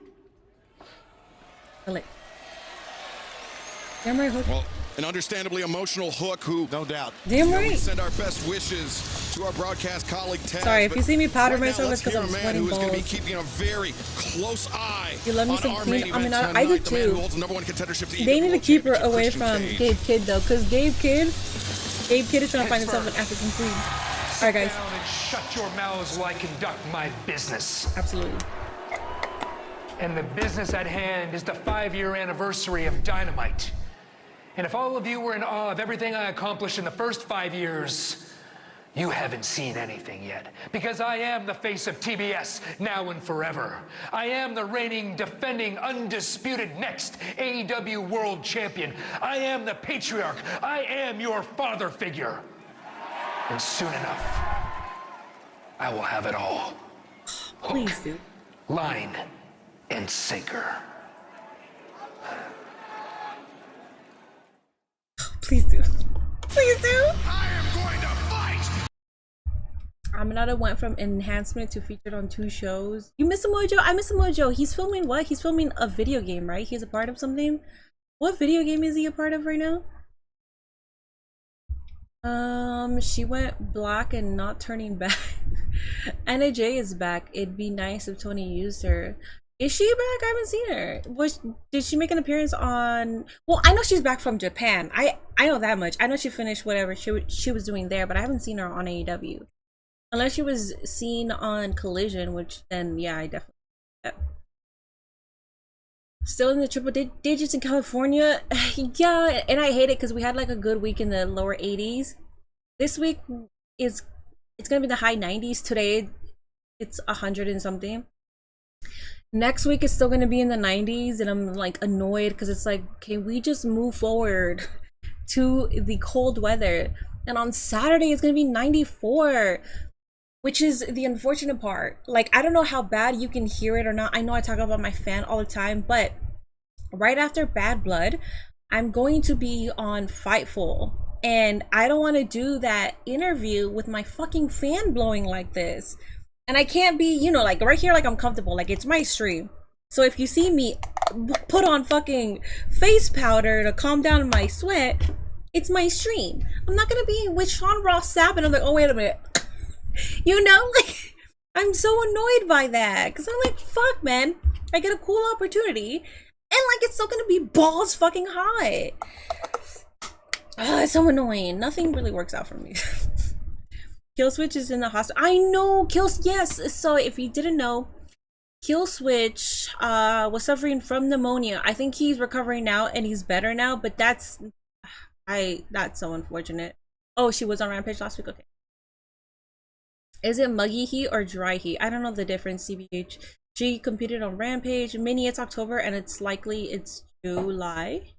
Damn right, Hook. Well, an understandably emotional Hook who, no doubt, damn right. We send our best wishes to our broadcast colleague Taz. Sorry, if you see me powder myself, it's because I'm sweating balls. Who's going to be keeping a very close eye. You love me some Queen. I mean, I do too. The they need to keep her away from Gabe Kidd though, because Gabe Kidd is trying to find himself an African queen. All right, guys. Sit down and shut your mouths while I conduct my business. Absolutely. And the business at hand is the 5-year anniversary of Dynamite. And if all of you were in awe of everything I accomplished in the first 5 years, you haven't seen anything yet. Because I am the face of TBS now and forever. I am the reigning, defending, undisputed next AEW World Champion. I am the patriarch. I am your father figure. And soon enough, I will have it all. Please do. Line and sinker. Please do. Please do. I am going to fight. Aminata went from enhancement to featured on 2 shows. You miss Mojo? I miss Mojo. He's filming what? He's filming a video game, right? He's a part of something. What video game is he a part of right now? She went black and not turning back. Anna J is back. It'd be nice if Tony used her. Is she back? I haven't seen her. Did she make an appearance on... Well, I know she's back from Japan. I know that much. I know she finished whatever she was doing there, but I haven't seen her on AEW. Unless she was seen on Collision, which then, yeah, I definitely... Yeah. Still in the triple digits in California. Yeah, and I hate it because we had like a good week in the lower 80s. This week it's gonna be the high 90s. Today it's 100 and something. Next week it's still gonna be in the 90s, and I'm like annoyed because it's like, can we just move forward to the cold weather? And on Saturday it's gonna be 94, which is the unfortunate part. Like, I don't know how bad you can hear it or not. I know I talk about my fan all the time, but right after Bad Blood, I'm going to be on Fightful, and I don't want to do that interview with my fucking fan blowing like this. And I can't be, you know, like right here, like I'm comfortable, like it's my stream. So if you see me put on fucking face powder to calm down my sweat, it's my stream. I'm not gonna be with Sean Ross Sapp and I'm like, oh wait a minute. You know, like, I'm so annoyed by that because I'm like, fuck, man, I get a cool opportunity and like it's still gonna be balls fucking hot. It's so annoying. Nothing really works out for me. Killswitch is in the hospital. I know, yes. So if you didn't know, Killswitch was suffering from pneumonia. I think he's recovering now and he's better now, but that's so unfortunate. Oh, she was on Rampage last week. Okay. Is it muggy heat or dry heat? I don't know the difference, CBH. She competed on Rampage. Mini, it's October and it's likely it's July.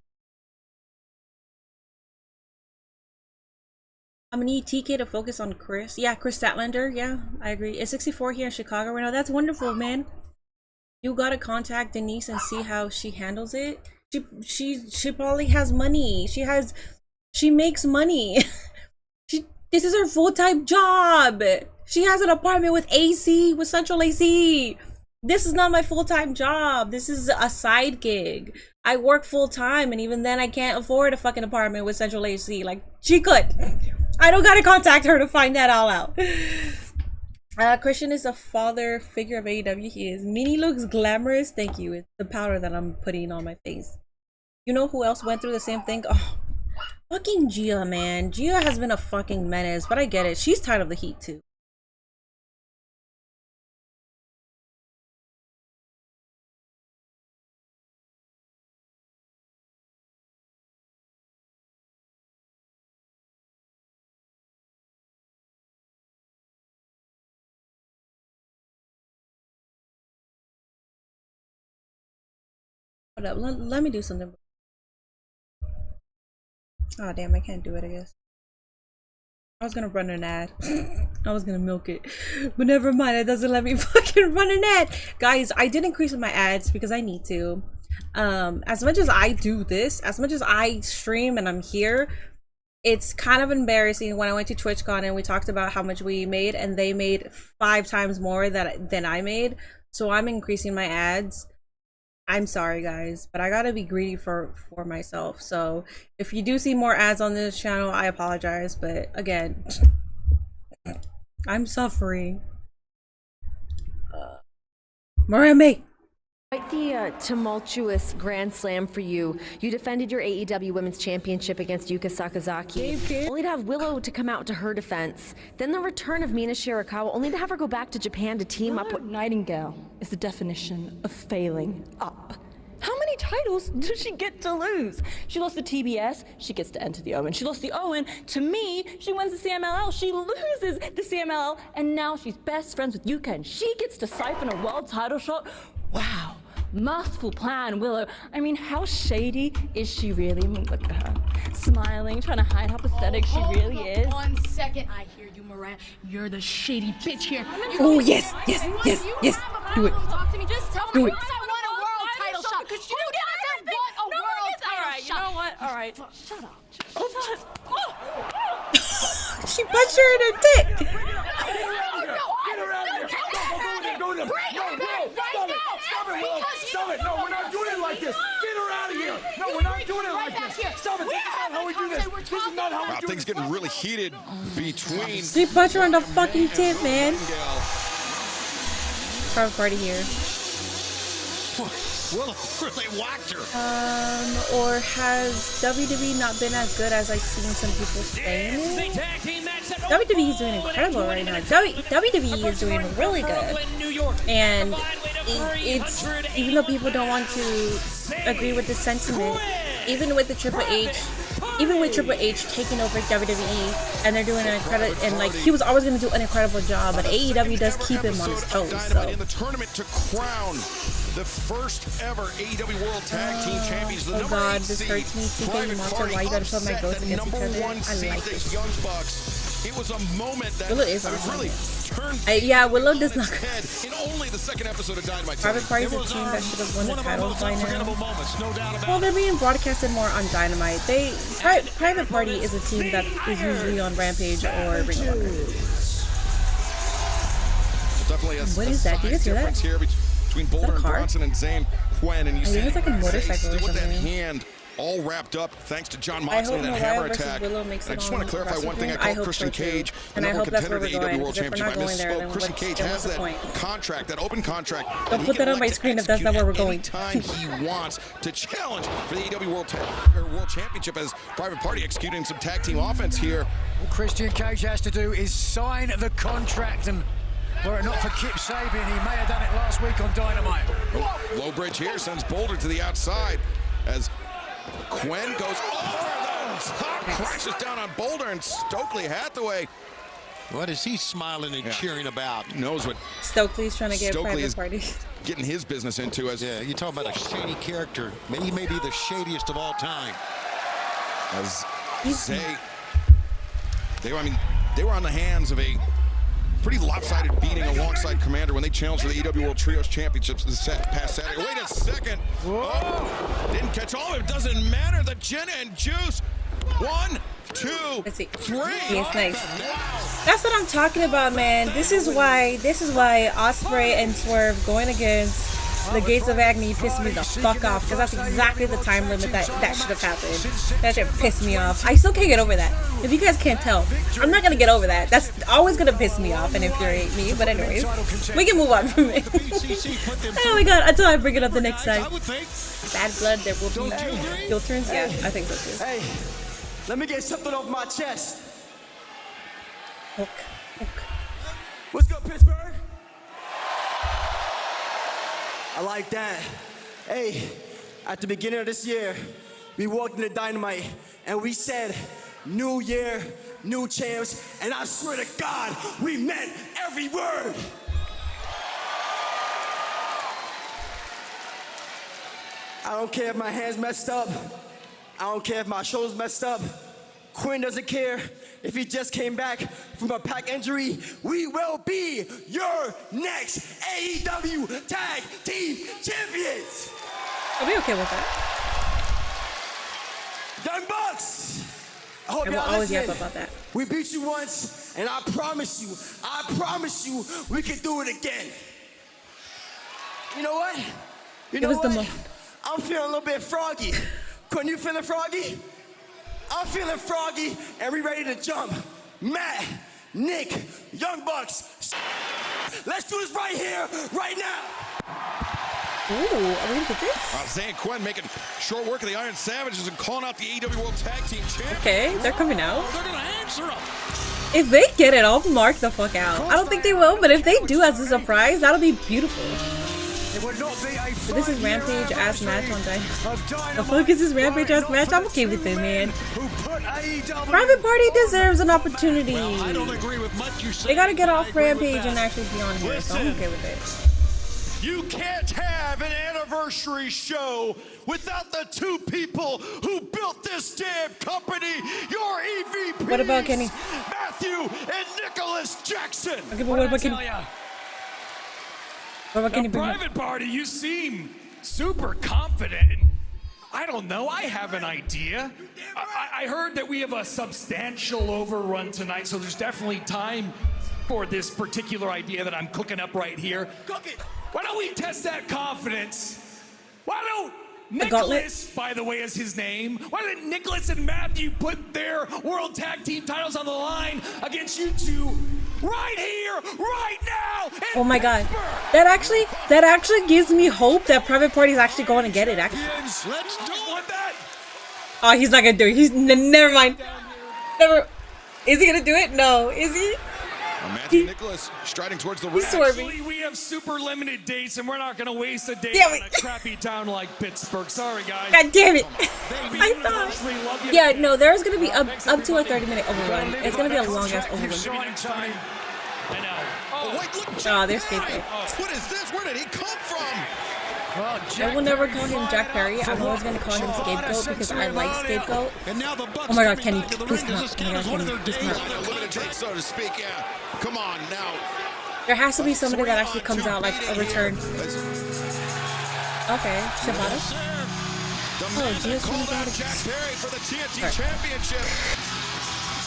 I'm gonna need TK to focus on Chris. Yeah, Chris Statlander. Yeah, I agree. It's 64 here in Chicago right now. That's wonderful, man. You gotta contact Denise and see how she handles it. She probably has money. She makes money. This is her full-time job. She has an apartment with AC, with central AC. This is not my full-time job. This is a side gig. I work full-time, and even then I can't afford a fucking apartment with central AC. Like, she could. I don't gotta contact her to find that all out. Christian is a father figure of AEW. He is. Mini looks glamorous. Thank you. It's the powder that I'm putting on my face. You know who else went through the same thing? Oh, fucking Gia, man. Gia has been a fucking menace, but I get it. She's tired of the heat too. Hold up, let me do something. Oh damn, I can't do it, I guess. I was gonna run an ad. I was gonna milk it, but never mind, it doesn't let me fucking run an ad. Guys, I did increase my ads because I need to. As much as I do this, as much as I stream and I'm here, it's kind of embarrassing. When I went to TwitchCon and we talked about how much we made, and they made 5 times more than I made, so I'm increasing my ads. I'm sorry guys, but I gotta be greedy for myself. So if you do see more ads on this channel, I apologize, but again, I'm suffering. Marame! Quite the tumultuous Grand Slam for you. You defended your AEW Women's Championship against Yuka Sakazaki, only to have Willow to come out to her defense. Then the return of Mina Shirakawa, only to have her go back to Japan to team up with Nightingale is the definition of failing up. How many titles does she get to lose? She lost the TBS, she gets to enter the Owen. She lost the Owen to me, she wins the CMLL, she loses the CMLL, and now she's best friends with Yuka and she gets to siphon a world title shot. Wow. Masterful plan, Willow. I mean, how shady is she really? I mean, look at her. Smiling, trying to hide how pathetic she really is. 1 second. I hear you, Moran. You're the shady bitch here. Oh, yes, yes, yes, yes. Do it. Talk to me. Just tell me. Do it. I want a world title shot. Who doesn't want a world title shot? You know what? All right. Shut up. She punched her in her dick. Stop it! No, we're not doing it like this! Get her out of here! No, we're not doing it like this! Stop it! This is not how we do this! This is not how we do Things this! getting really heated between. She punched her on the fucking tip, man. Private Party here. Willow really whacked her. Or has WWE not been as good as I've seen some people saying it? WWE is doing incredible right now. WWE is doing really good. And it's, even though people don't want to agree with the sentiment, even with Triple H taking over WWE, and they're doing an incredible, and like he was always going to do an incredible job, but AEW does keep him on his toes. So. In the tournament to crown the first ever AEW World Tag Team Champions. Oh god, this hurts me. TK Monster, why you gotta show my goats against each other? I like this. Young Bucks. It was a moment that Willow is really turned. Yeah, Willow does not. In only the second episode of Dynamite. Private Party is a team that should have won the titles by now. Well, they're being broadcasted more on Dynamite. Private Party is a team that is usually on Rampage or Ring of Honor. Definitely What is that? Do you guys hear that? Here between Boulder and Bronson and Zane Quinn, and you see it's like a motorcycle or with that something. hand all wrapped up thanks to John Moxley and that hammer attack. I just want to clarify one thing. I called Christian Cage the number one contender to AEW World Championship. I misspoke. Christian Cage has that contract, that open contract. Don't put that on my screen if that's not where we're going. Anytime he wants to challenge for the AEW World Championship as Private Party executing some tag team offense here. All Christian Cage has to do is sign the contract, and were it not for Kip Sabian, he may have done it last week on Dynamite. Low bridge here sends Boulder to the outside as Quinn goes over the top, crashes down on Boulder, and Stokely Hathaway. What is he smiling and cheering about? He knows what Stokely's trying to get Private Party. Getting his business into as you talk about a shady character. He may be the shadiest of all time. As they were on the hands of a pretty lopsided beating alongside Commander when they challenged for the AEW World Trios Championships this past Saturday. Wait a second. Oh, didn't catch all of it. Doesn't matter. The Jenna and Juice. 1, 2, 3. Yes, nice. That's what I'm talking about, man. This is why Ospreay and Swerve going against the Gates of Agony pissed me the fuck off, because that's exactly the time limit that should have happened. That shit pissed me off. I still can't get over that. If you guys can't tell, I'm not gonna get over that. That's always gonna piss me off and infuriate me. But anyways, we can move on from it. Oh my god! Until I bring it up the next time. Bad blood, there will be heel turns. Yeah, I think so too. Hey, let me get something off my chest. Okay. What's good, Pittsburgh? I like that. Hey, at the beginning of this year, we walked into Dynamite and we said, new year, new champs, and I swear to God, we meant every word. I don't care if my hand's messed up. I don't care if my shoulder's messed up. Quinn doesn't care if he just came back from a pack injury. We will be your next AEW Tag Team Champions. Are we okay with that? Young Bucks. I hope will y'all always listen. yap about that. We beat you once, and I promise you, we can do it again. You know what? You know what? I'm feeling a little bit froggy. Quinn, you feeling froggy? I'm feeling froggy, and we ready to jump. Matt, Nick, Young Bucks. Let's do this right here, right now. Ooh, are we gonna get this? Zane Quinn making short work of the Iron Savages and calling out the AEW World Tag Team Champions. Okay, they're coming out. They're gonna answer them. If they get it, I'll mark the fuck out. I don't think they will, but if they do as a surprise, that'll be beautiful. This is Rampage ass match on Dynamite. The fuck is this Rampage ass match? I'm okay with it, man. Private Party deserves an opportunity. I don't agree with much you say. They gotta get off Rampage and actually be on here, so I'm okay with it. You can't have an anniversary show without the two people who built this damn company, your EVPs, What about Kenny? Matthew and Nicholas Jackson. Okay, but what about Kenny? What about Kenny? Private Party, you seem super confident. I don't know, I have an idea. I heard that we have a substantial overrun tonight, so there's definitely time for this particular idea that I'm cooking up right here. Cook it. Why don't we test that confidence Why don't Nicholas, by the way, is his name. Why didn't Nicholas and Matthew put their World Tag Team titles on the line against you two right here, right now? Oh my god. That actually gives me hope that Private Party is actually going to get it. Actually. Let's do that. Oh, he's not gonna do it. He's never mind. Never. Is he gonna do it? No. Is he? Matthew Nicholas striding towards the ring. Actually, we have super limited dates, and we're not going to waste a day in a crappy town like Pittsburgh. Sorry, guys. God damn it! I thought. Yeah, no, there's going to be up to a 30-minute overrun. It's going to be a long ass overrun. I know. Oh, wait, look. Oh, there's Scapegoat. What is this? Where did he come from? I will never call him Jack Perry. I'm always going to call him Scapegoat because I like Scapegoat. Oh my god, Kenny, please come out. Oh my god, Kenny, please come out. Limited date, so to speak, yeah. Come on, now. There has to be somebody that actually comes out, like a return. Okay, Shibata. Oh, Jesus, Jack Perry for the TNT Championship.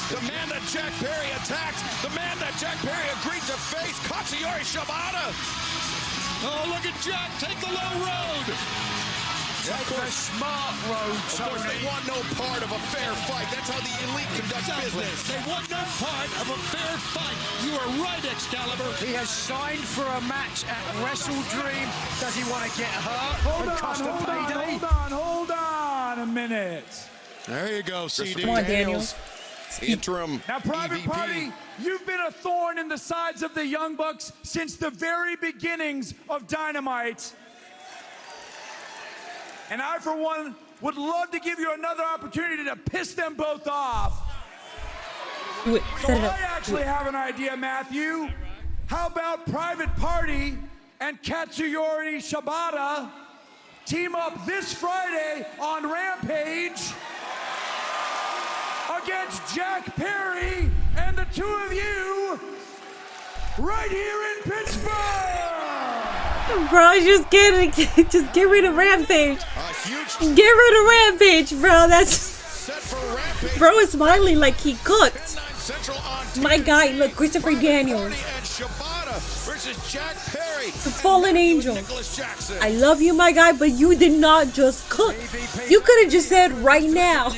The man that Jack Perry attacked. The man that Jack Perry agreed to face. Katsuyori Shibata. Oh, look at Jack. Take the low road. Take the smart road, Of course, they want no part of a fair fight. That's how the elite conduct business. They want no part of a fair fight. You are right, Excalibur. He has signed for a match at Wrestle Dream. Does he want to get hurt and cost a payday? Hold on a minute. There you go, CD. Come on, Daniels. Interim Now, Private EVP. Party, you've been a thorn in the sides of the Young Bucks since the very beginnings of Dynamite. And I, for one, would love to give you another opportunity to piss them both off. Do it. So Set it up. I actually have an idea, Matthew. How about Private Party and Katsuyori Shibata team up this Friday on Rampage against Jack Perry and the two of you right here in Pittsburgh! Bro, just get rid of Rampage. Get rid of Rampage, bro. That's bro is smiling like he cooked. My guy, look, Christopher Daniels. The Fallen Angel. I love you, my guy, but you did not just cook. You could have just said right now.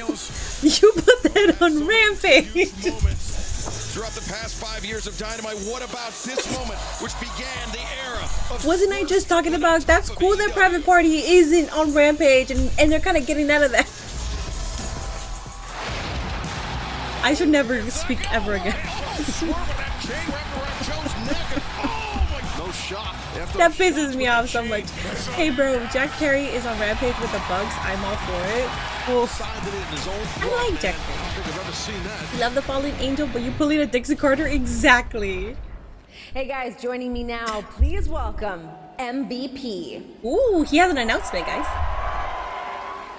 You put that on Rampage. Throughout the past 5 years of Dynamite, what about this moment, which began the era of... Wasn't I just talking about, that's cool that Private Party isn't on Rampage and they're kind of getting out of that. I should never speak ever again. That pisses me off so much. Hey bro, Jack Perry is on Rampage with the Bugs. I'm all for it. Oof. I like Jack Perry. Love the Fallen Angel, but you pulling a Dixie Carter? Exactly. Hey guys, joining me now, please welcome MVP. Ooh, he has an announcement, guys.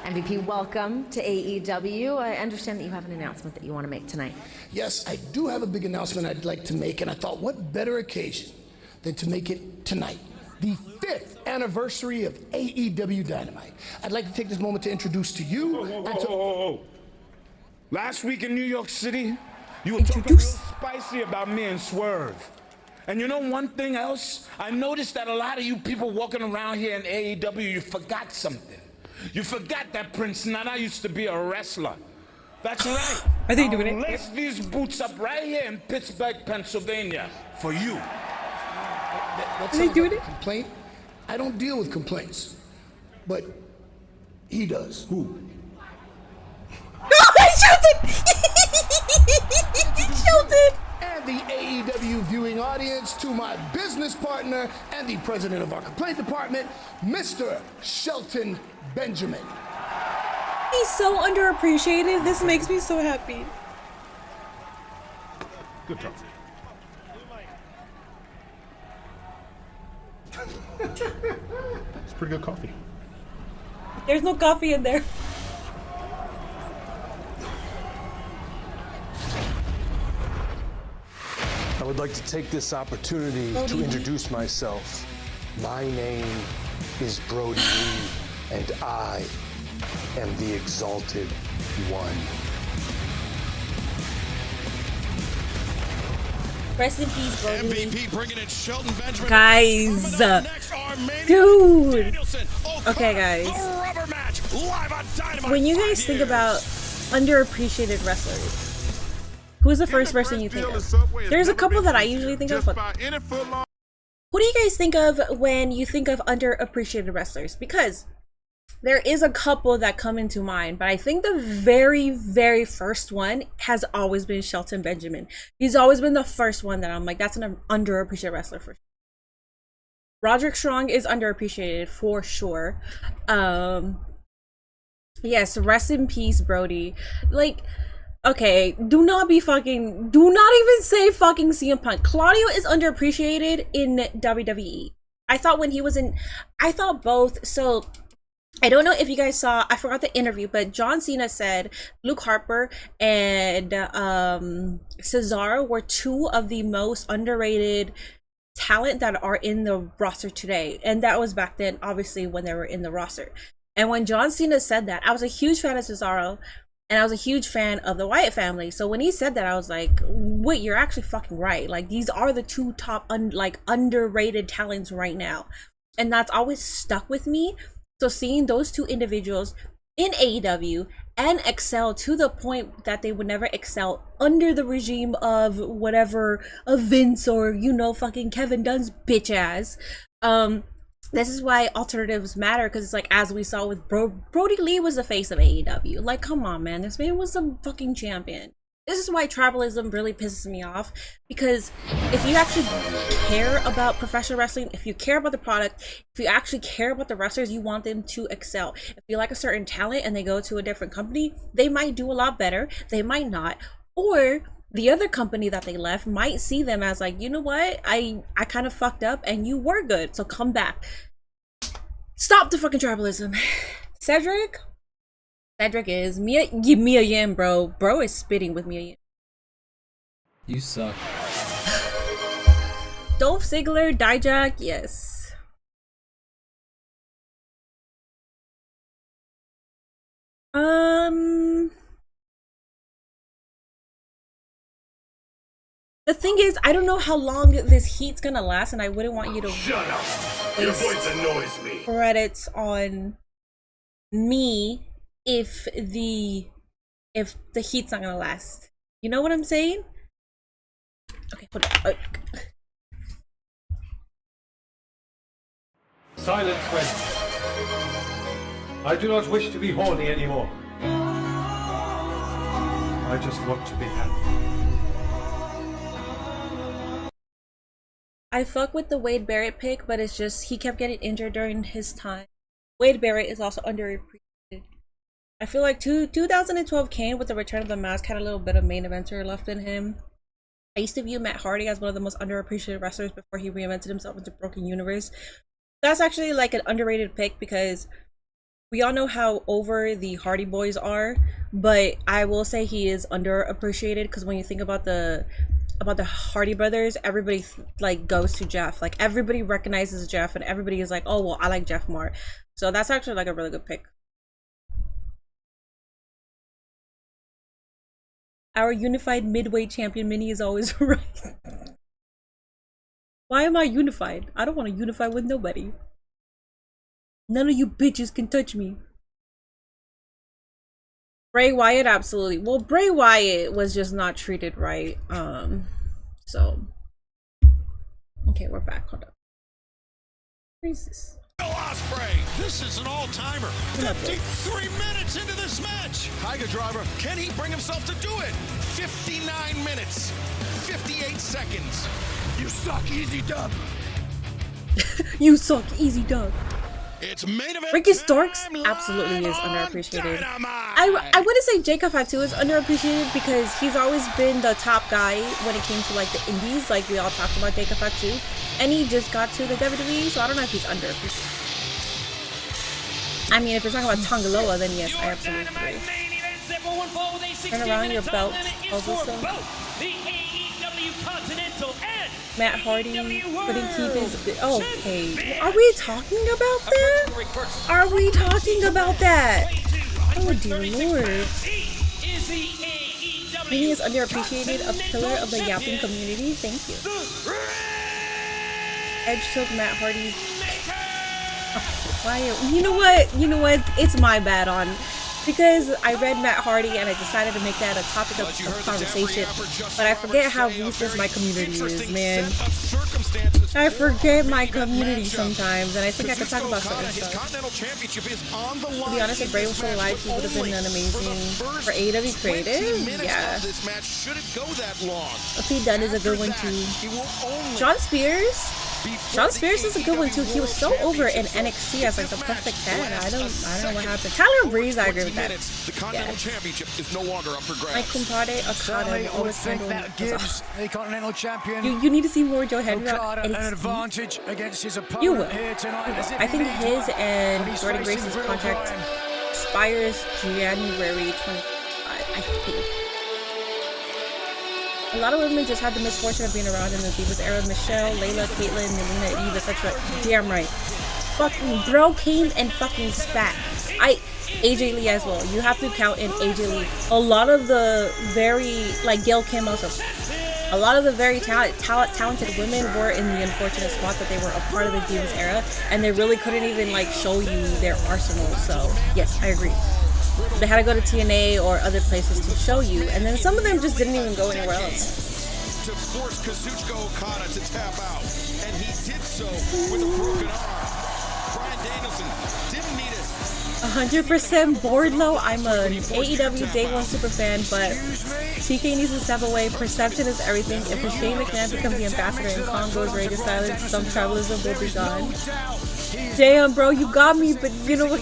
MVP, welcome to AEW. I understand that you have an announcement that you want to make tonight. Yes, I do have a big announcement I'd like to make, and I thought what better occasion than to make it tonight, the 5th anniversary of AEW Dynamite. I'd like to take this moment to introduce to you Last week in New York City, you were talking real spicy about me and Swerve. And you know one thing else? I noticed that a lot of you people walking around here in AEW, you forgot something. You forgot that Prince Nana used to be a wrestler. That's right. Are they doing it? I'll lace these boots up right here in Pittsburgh, Pennsylvania, for you. Are they doing it? Complaint? I don't deal with complaints, but he does. Who? Shelton! And the AEW viewing audience, to my business partner and the president of our complaint department, Mr. Shelton Benjamin. He's so underappreciated. This makes me so happy. Good job. It's pretty good coffee. There's no coffee in there. I would like to take this opportunity to introduce myself. My name is Brody Lee, and I am the Exalted One. Rest in peace, Brody. MVP bringing in Shelton Benjamin. Guys. Dude. DANIELSON, Okay, guys. When you guys think about underappreciated wrestlers, who's the first person you think of? There's a couple that I usually think of, but who do you guys think of when you think of underappreciated wrestlers? Because there is a couple that come into mind, but I think the very first one has always been Shelton Benjamin. He's always been the first one that I'm like, that's an underappreciated wrestler for sure. Roderick Strong is underappreciated for sure. Yes, rest in peace, Brody. Like, okay, do not even say fucking CM Punk. Claudio is underappreciated in WWE. I thought both. So I don't know if you guys saw, I forgot the interview, but John Cena said Luke Harper and Cesaro were two of the most underrated talent that are in the roster today. And that was back then, obviously, when they were in the roster. And when John Cena said that, I was a huge fan of Cesaro and I was a huge fan of the Wyatt family. So when he said that, I was like, wait, you're actually fucking right. Like, these are the two top underrated talents right now. And that's always stuck with me. So seeing those two individuals in AEW and excel to the point that they would never excel under the regime of whatever, of Vince or, you know, fucking Kevin Dunn's bitch ass. This is why alternatives matter, because it's like, as we saw with Brody Lee was the face of AEW. Like, come on, man, this man was a fucking champion. This is why tribalism really pisses me off, because if you actually care about professional wrestling, if you care about the product, if you actually care about the wrestlers, you want them to excel. If you like a certain talent and they go to a different company, they might do a lot better, they might not, or the other company that they left might see them as like, you know what, I kind of fucked up and you were good, so come back. Stop the fucking tribalism. Cedric is Mia Yim, bro. Bro is spitting with Mia Yim. You suck. Dolph Ziggler, Dijak, yes. The thing is, I don't know how long this heat's gonna last, and I wouldn't want you to shut up. Your voice annoys me. Credits on me if the heat's not gonna last. You know what I'm saying? Okay, hold on. Silence, when I do not wish to be horny anymore. I just want to be happy. I fuck with the Wade Barrett pick, but it's just he kept getting injured during his time. Wade Barrett is also underappreciated. I feel like 2012 Kane with the Return of the Mask had a little bit of main eventer left in him. I used to view Matt Hardy as one of the most underappreciated wrestlers before he reinvented himself into Broken Universe. That's actually like an underrated pick, because we all know how over the Hardy Boys are, but I will say he is underappreciated, because when you think about the Hardy brothers, everybody like goes to Jeff. Like, everybody recognizes Jeff and everybody is like, oh well, I like Jeff more. So that's actually like a really good pick. Our unified midweight champion Minnie is always right. Why am I unified? I don't want to unify with nobody. None of you bitches can touch me. Bray Wyatt, absolutely. Well, Bray Wyatt was just not treated right. So okay, we're back. Hold up. Where is this? Ospreay, this is an all-timer. 53 minutes into this match. Tiger Driver, can he bring himself to do it? 59 minutes, 58 seconds. You suck, easy dub. You suck, easy dub. It's main event. Ricky Starks absolutely is underappreciated. I wouldn't say Jacob Fatu is underappreciated, because he's always been the top guy when it came to like the indies. Like, we all talked about Jacob Fatu, and he just got to the WWE, so I don't know if he's underappreciated. I mean, if you're talking about Tongaloa, then yes, I absolutely agree. Turn around your belt. Also, Matt Hardy couldn't keep his. Okay, are we talking about that? Are we talking about that? Oh dear lord. Minnie is underappreciated, a pillar of the yapping community. Thank you. Edge took Matt Hardy's. Why? You know what? You know what? It's my bad on. Because I read Matt Hardy and I decided to make that a topic of conversation, but I forget how ruthless my community is, man. I forget my community sometimes, and I think I could talk about certain stuff. To be honest, if Bray was still alive, he would have been an amazing for AEW creative. Yeah. Okay, Dunn is a good one too. John Spears. John Spears is a good one too. He was so over in NXT as like the perfect 10. I don't know what happened. Tyler Breeze, I agree with that. The Continental Championship is no longer up for grabs. My compadre Certainly, I would think that gives the Continental Champion you need to see more Joe Henry an advantage against his opponent you will. here tonight. I think his and Jordan Grace's contract expires January 25, I think. A lot of women just had the misfortune of being around in the Divas era. Michelle, Layla, Caitlyn, Melina, Eve, etc. Damn right. Fucking bro came and fucking spat. AJ Lee as well. You have to count in AJ Lee. A lot of the very, like Gail Kim also. A lot of the very talented women were in the unfortunate spot that they were a part of the Divas era, and they really couldn't even like show you their arsenal. So yes, I agree. They had to go to TNA or other places to show you, and then some of them just didn't even go anywhere else. To force Kazuchika Okada to tap out, and he did so with a broken arm. Bryan Danielson didn't need it. 100% Wardlow. I'm an AEW Day One super fan, but TK needs to step away. Perception is everything. If Shane McMahon becomes the ambassador and Kong goes radio silence, some tribalism will be gone. Damn, bro, you got me, but you know what?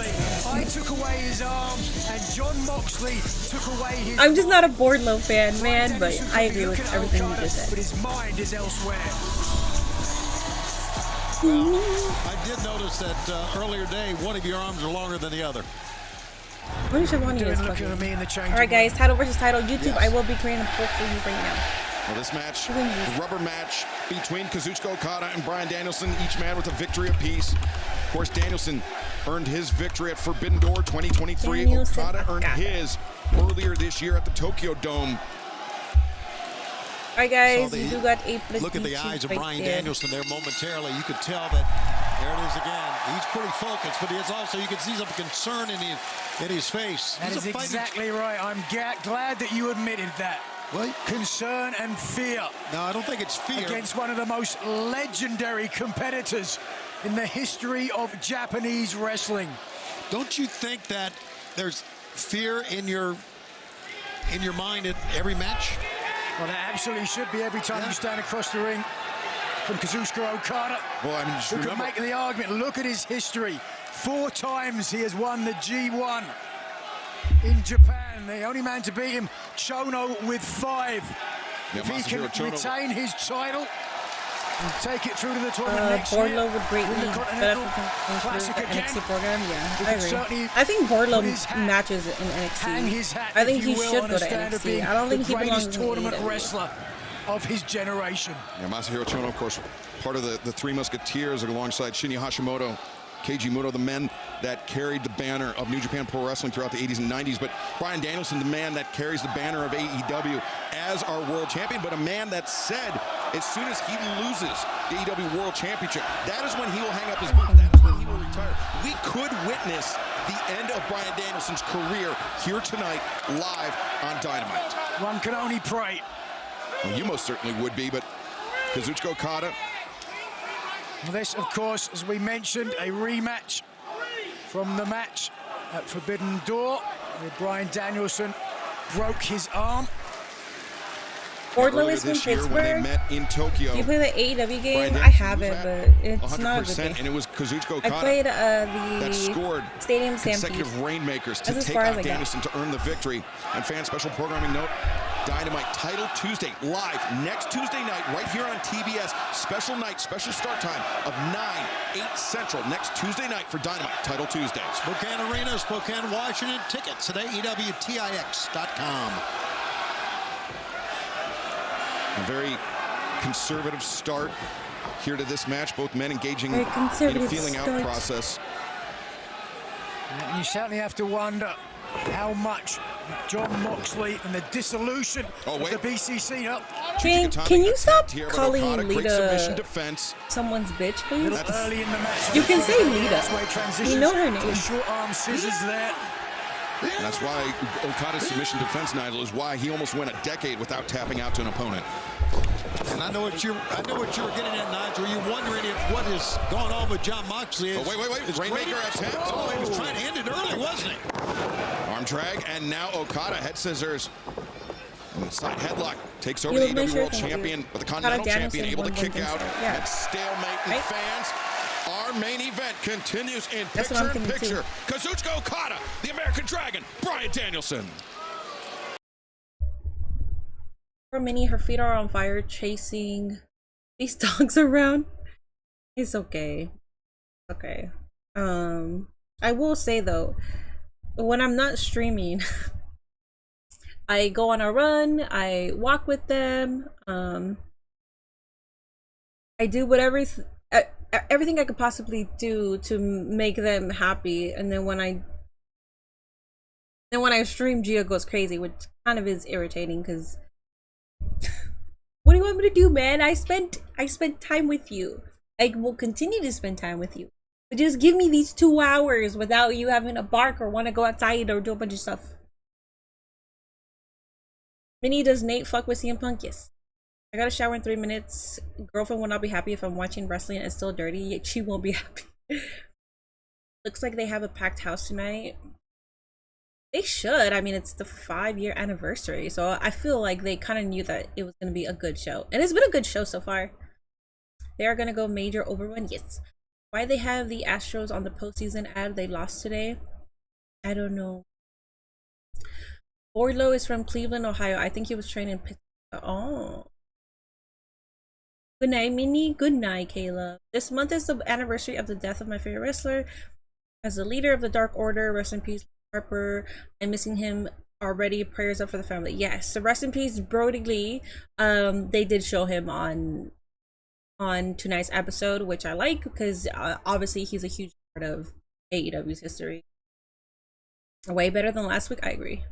I'm just not a Wardlow fan, man, but I agree with everything you just said. But his mind is elsewhere. I did notice that earlier day, one of your arms are longer than the other. Alright guys, title versus title, YouTube, yes. I will be creating a poll for you right now. Well, this match, the rubber match between Kazuchika Okada and Bryan Danielson, each man with a victory apiece. Of course, Danielson earned his victory at Forbidden Door 2023. Okada earned his earlier this year at the Tokyo Dome. Alright guys, you do got a look at the eyes of Bryan Danielson there momentarily. You could tell that, there it is again. He's pretty focused, but it's also, you can see some concern in his face. That is exactly right. I'm glad that you admitted that. What? Concern and fear. No, I don't think it's fear. Against one of the most legendary competitors in the history of Japanese wrestling. Don't you think that there's fear in your mind at every match? Well, there absolutely should be every time you stand across the ring from Kazuchika Okada. Well, I mean, just who can make the argument. Look at his history. 4 times he has won the G1 in Japan. The only man to beat him, Chono, with 5. Yeah, if he can retain his title and take it through to the tournament next year. Wardlow would greatly benefit from the NXT program. Yeah, I agree. I think Wardlow matches in NXT. I think he should go to NXT. I don't think he belongs in the tournament wrestler of his generation. Yeah, Masahiro Chono, of course, part of the Three Musketeers alongside Shinya Hashimoto, Keiji Muto, the men that carried the banner of New Japan Pro Wrestling throughout the 80s and 90s. But Bryan Danielson, the man that carries the banner of AEW as our world champion, but a man that said as soon as he loses the AEW World Championship, that is when he will hang up his boots. That is when he will retire. We could witness the end of Bryan Danielson's career here tonight, live on Dynamite. One can only pray. Well, you most certainly would be, but Kazuchika Okada. Well, this, of course, as we mentioned, a rematch from the match at Forbidden Door, where Bryan Danielson broke his arm. Wardlow is from Pittsburgh. When they met in Tokyo. Do you play the AEW game? I have it, but it's not a good game. And it was Kazuchika Okada I played that scored Stadium Stampede. Consecutive rainmakers to take out Danielson to earn the victory. And fan special programming note, Dynamite Title Tuesday, live next Tuesday night, right here on TBS. Special night, special start time of 8 Central next Tuesday night for Dynamite Title Tuesday. Spokane Arena, Spokane, Washington. Tickets at AEWTIX.com. A very conservative start here to this match. Both men engaging in a feeling out process. And you certainly have to wonder how much John Moxley and the dissolution of the BCC up. Can you stop calling Lita someone's bitch, please? Early in the match. You can say Lita. You know her name. Short arm scissors there. And that's why Okada's submission defense, Nigel, is why he almost went a decade without tapping out to an opponent. And I know what you're getting at, Nigel. You're wondering if what has gone on with John Moxley is. Oh, wait. Rainmaker attempt. Oh, he was trying to end it early, wasn't he? Arm drag, and now Okada head scissors. And the side headlock takes over the AEW World Champion, but the Continental Champion able to kick out. Yeah. And stalemate with fans. Our main event continues in picture-in-picture. Kazuchika Okada, the American Dragon, Bryan Danielson. Poor Minnie, her feet are on fire chasing these dogs around. It's okay. Okay. I will say though, when I'm not streaming, I go on a run, I walk with them, I do whatever everything I could possibly do to make them happy, and then when I stream, Gia goes crazy, which kind of is irritating because what do you want me to do, man? I spent time with you. I will continue to spend time with you, but just give me these 2 hours without you having to bark or want to go outside or do a bunch of stuff. Minnie, does Nate fuck with CM Punk? Yes. I got a shower in 3 minutes. Girlfriend will not be happy if I'm watching wrestling and still dirty. Yet she won't be happy. Looks like they have a packed house tonight. They should. I mean, it's the 5-year anniversary, so I feel like they kind of knew that it was going to be a good show. And it's been a good show so far. They are going to go major overrun. Yes. Why they have the Astros on the postseason ad? They lost today. I don't know. Wardlow is from Cleveland, Ohio. I think he was trained in Pittsburgh. Oh. Good night, Minnie. Good night, Kayla. This month is the anniversary of the death of my favorite wrestler. As the leader of the Dark Order, rest in peace, Harper. I'm missing him already. Prayers up for the family. Yes, so rest in peace, Brody Lee. They did show him on tonight's episode, which I like because obviously he's a huge part of AEW's history. Way better than last week. I agree.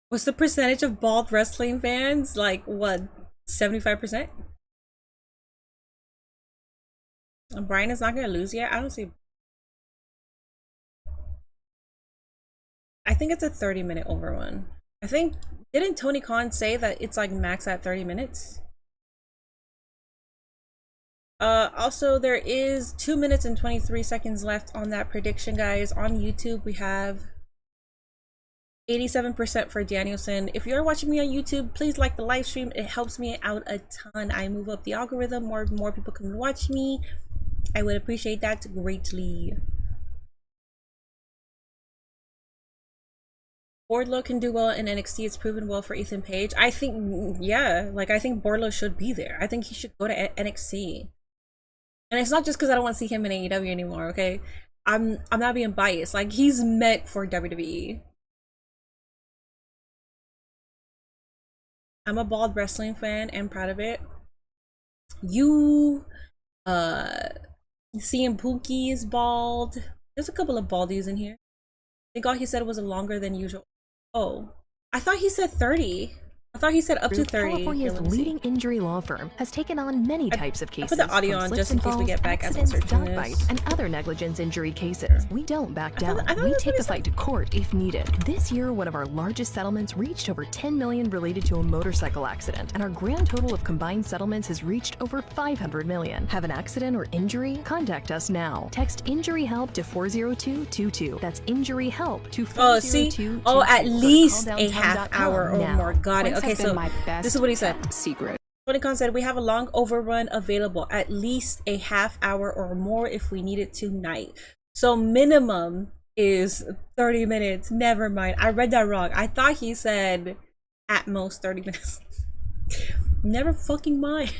What's the percentage of bald wrestling fans? Like what? 75%? Brian is not gonna lose yet. I don't see. I think it's a 30-minute overrun. I think, didn't Tony Khan say that it's like max at 30 minutes? Also, there is 2 minutes and 23 seconds left on that prediction, guys. On YouTube, we have 87% for Danielson. If you're watching me on YouTube, please like the live stream. It helps me out a ton. I move up the algorithm. More people can watch me. I would appreciate that greatly. Wardlow can do well in NXT. It's proven well for Ethan Page. I think, yeah, like I think Wardlow should be there. I think he should go to NXT. And it's not just because I don't want to see him in AEW anymore, okay? I'm not being biased. Like, he's meant for WWE. I'm a bald wrestling fan and proud of it. You, CM Pookie is bald. There's a couple of baldies in here. I think all he said was a longer than usual. Oh, I thought he said 30. I thought he said up to 30. California's leading injury law firm has taken on many types of cases. I put the audio on just in case we get back as I'm searching dog bites, and other negligence injury cases. We don't back down. We take the fight to court if needed. This year, one of our largest settlements reached over $10 million related to a motorcycle accident, and our grand total of combined settlements has reached over $500 million. Have an accident or injury? Contact us now. Text injury help to 40222. That's injury help to 40222. Oh, at least a half hour or more. Got it. Okay, so this is what he said. Secret. Tony Khan said, we have a long overrun available, at least a half hour or more if we need it tonight. So minimum is 30 minutes. Never mind. I read that wrong. I thought he said at most 30 minutes. Never fucking mind.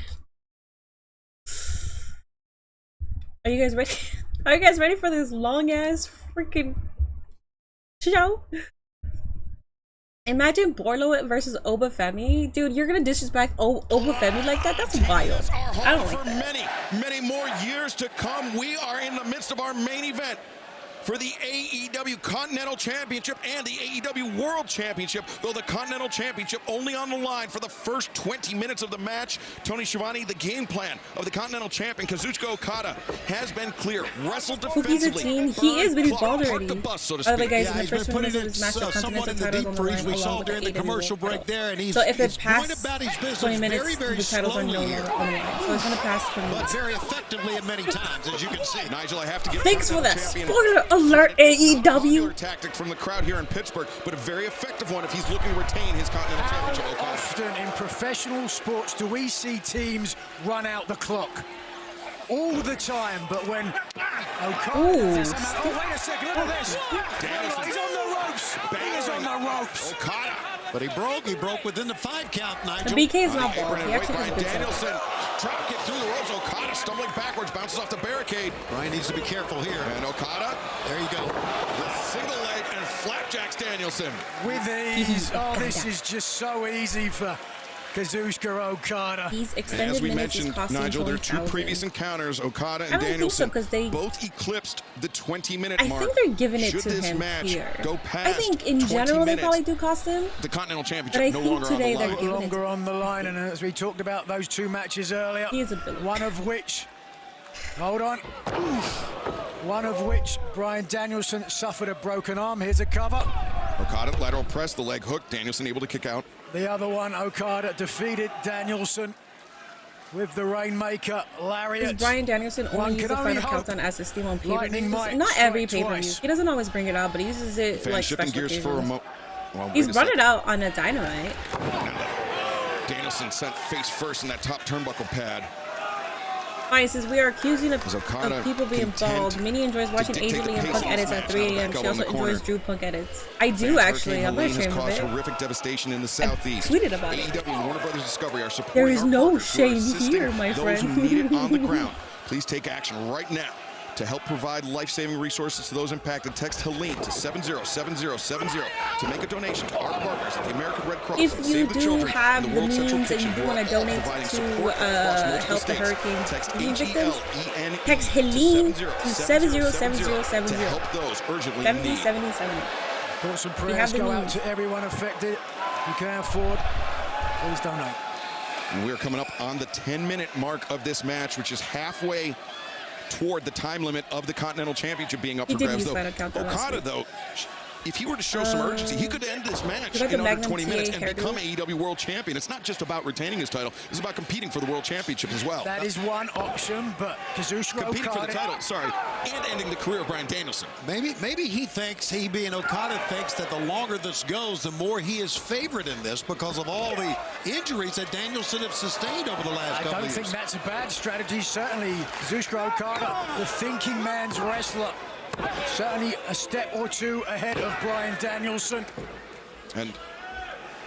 Are you guys ready? Are you guys ready for this long ass freaking show? Imagine Borlo versus Obafemi. Dude, you're gonna disrespect Obafemi like that? That's wild. I don't like that. Many more years to come. We are in the midst of our main event for the AEW Continental Championship and the AEW World Championship, though the Continental Championship only on the line for the first 20 minutes of the match. Tony Schiavone, the game plan of the Continental Champion, Kazuchika Okada, has been clear. Wrestle defensively. He is, but he's bald already. By the way, guys, Yeah, in the first 20 minutes of this match, the Continental titles on the line we saw along with during the AEW commercial World break there, and he's so if it going passes about his business 20 minutes, very, very the titles are no slowly longer here. on the line. So it's going to pass 20 minutes. But very effectively at many times, as you can see. Nigel, I have to give Thanks for that champion spoiler alert, AEW. tactic from the crowd here in Pittsburgh, but a very effective one if he's looking to retain his Continental Championship. How often in professional sports do we see teams run out the clock? All the time, but when Okada wait a second, look at this. He's on the ropes. He is on the ropes. Okada. But he broke within the 5 count, Nigel. The BK is not bald. He actually does a good Danielson trying to get through the ropes. Okada stumbling backwards, bounces off the barricade. Brian needs to be careful here. And Okada, there you go. With single leg and flapjacks Danielson. With ease. Oh, this is just so easy for Kazuchika Okada. These extended as we minutes mentioned, is costing Nigel, there are 2 $20,000. previous encounters, Okada and I don't think so, Danielson, 'cause they both eclipsed the 20-minute mark. I think they're giving it Should to this him match here. go past I think in 20 general they minutes, probably do cost him. the Continental But Championship I no think longer today on the they're line. giving it Longer on the line, and as we talked about those 2 matches earlier, one of which, hold on, one of which Bryan Danielson suffered a broken arm. Here's a cover. Okada lateral press, the leg hook, Danielson able to kick out. The other one, Okada defeated Danielson with the Rainmaker lariat. Because Bryan Danielson only uses the final countdown as his theme on pay-per-view. Not every pay-per-view. He doesn't always bring it out, but he uses it Fans like shifting special gears for a occasions. well, He's wait a brought sec. it out on a Dynamite. Danielson sent face first in that top turnbuckle pad. Alright, since we are accusing of Okada people being bald, Minnie enjoys watching dictate the AJ and pace Punk of edits this at match. 3 a.m. Back She out on also the corner. enjoys Drew Punk edits. I do Fans, actually. Hurricane I'm not Helene has ashamed of caused it. horrific devastation in the southeast. tweeted about it. AEW and Warner Brothers Discovery are supporting There is our no partners who are shame assisting here, my those friend. who need it on the ground. Please take action right now. To help provide life-saving resources to those impacted, text Helene to 707070 to make a donation to our partners at the American Red Cross. If and you Save the do Children have and the World Central means and Kitchen, you who want are to donate providing to support across multiple help the states. hurricane Text victims, HELENE text Helene to 707070. to help those urgently in need. 7077. Thoughts and You prayers have the go out means. to everyone affected. If you can afford, please donate. We're coming up on the 10-minute mark of this match, which is halfway toward the time limit of the Continental Championship being up He for did grabs. use Though Final Countdown last Okada, week. though, if he were to show some urgency, he could end this match You like in the under Magnum 20 minutes TA and hairdo? become AEW World Champion. It's not just about retaining his title; it's about competing for the World Championship as well. That is one option, but Kazuchika Competing for the Okada, title, sorry, and ending the career of Bryan Danielson. Maybe he thinks, he being Okada thinks that the longer this goes, the more he is favored in this because of all the injuries that Danielson have sustained over the last I couple don't of think years. that's a bad strategy. Certainly, Kazuchika Okada, the thinking man's wrestler, certainly a step or 2 ahead of Bryan Danielson. And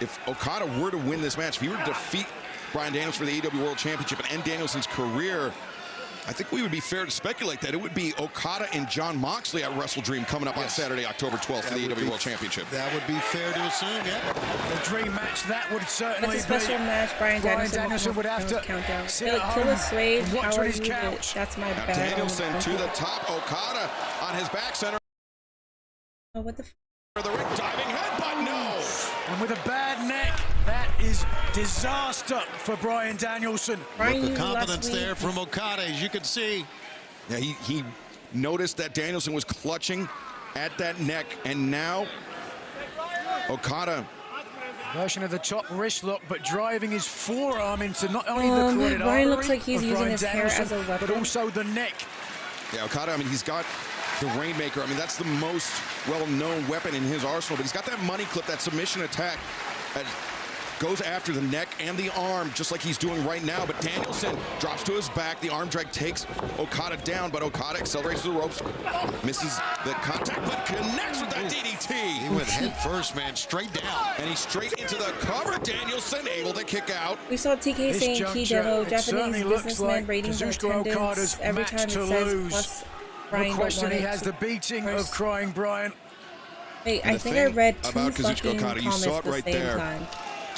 if Okada were to win this match, if he were to defeat Bryan Danielson for the AEW World Championship and end Danielson's career, I think we would be fair to speculate that it would be Okada and Jon Moxley at Wrestle Dream coming up on Saturday, October 12th for the AEW World Championship. That would be fair to assume, yeah. The dream match, that would certainly It's a special be. match. Bryan Danielson would have to countdown. sit They're like, at kill home a slave. and watch How on are his you? couch. That's my Now bad. Danielson to the top, Okada on his back center. Oh, what the? The ring diving headbutt, no! And with a bad neck, that is disaster for Bryan Danielson. Look, the confidence there from Okada, as you can see. Yeah, he noticed that Danielson was clutching at that neck, and now Okada. Version of the top wrist lock, but driving his forearm into not only the carotid Bryan artery looks like he's of using Bryan his hair Danielson, as a weapon. but also the neck. Yeah, Okada, I mean, he's got the Rainmaker. I mean, that's the most well-known weapon in his arsenal, but he's got that money clip, that submission attack that goes after the neck and the arm, just like he's doing right now. But Danielson drops to his back. The arm drag takes Okada down, but Okada accelerates to the ropes, misses the contact, but connects with that DDT. He went head first, man, straight down. And he's straight into the cover. Danielson able to kick out. We saw TK saying key demo, Japanese businessman like ratings and Kazuchika attendance. Okada's Every match time it to says lose. plus No Bryan question, don't he want has it. the beating of First. crying Brian. Wait, And I the think I thing read 2 about Kazuchika fucking Okada, you comments saw at it right the same there. time.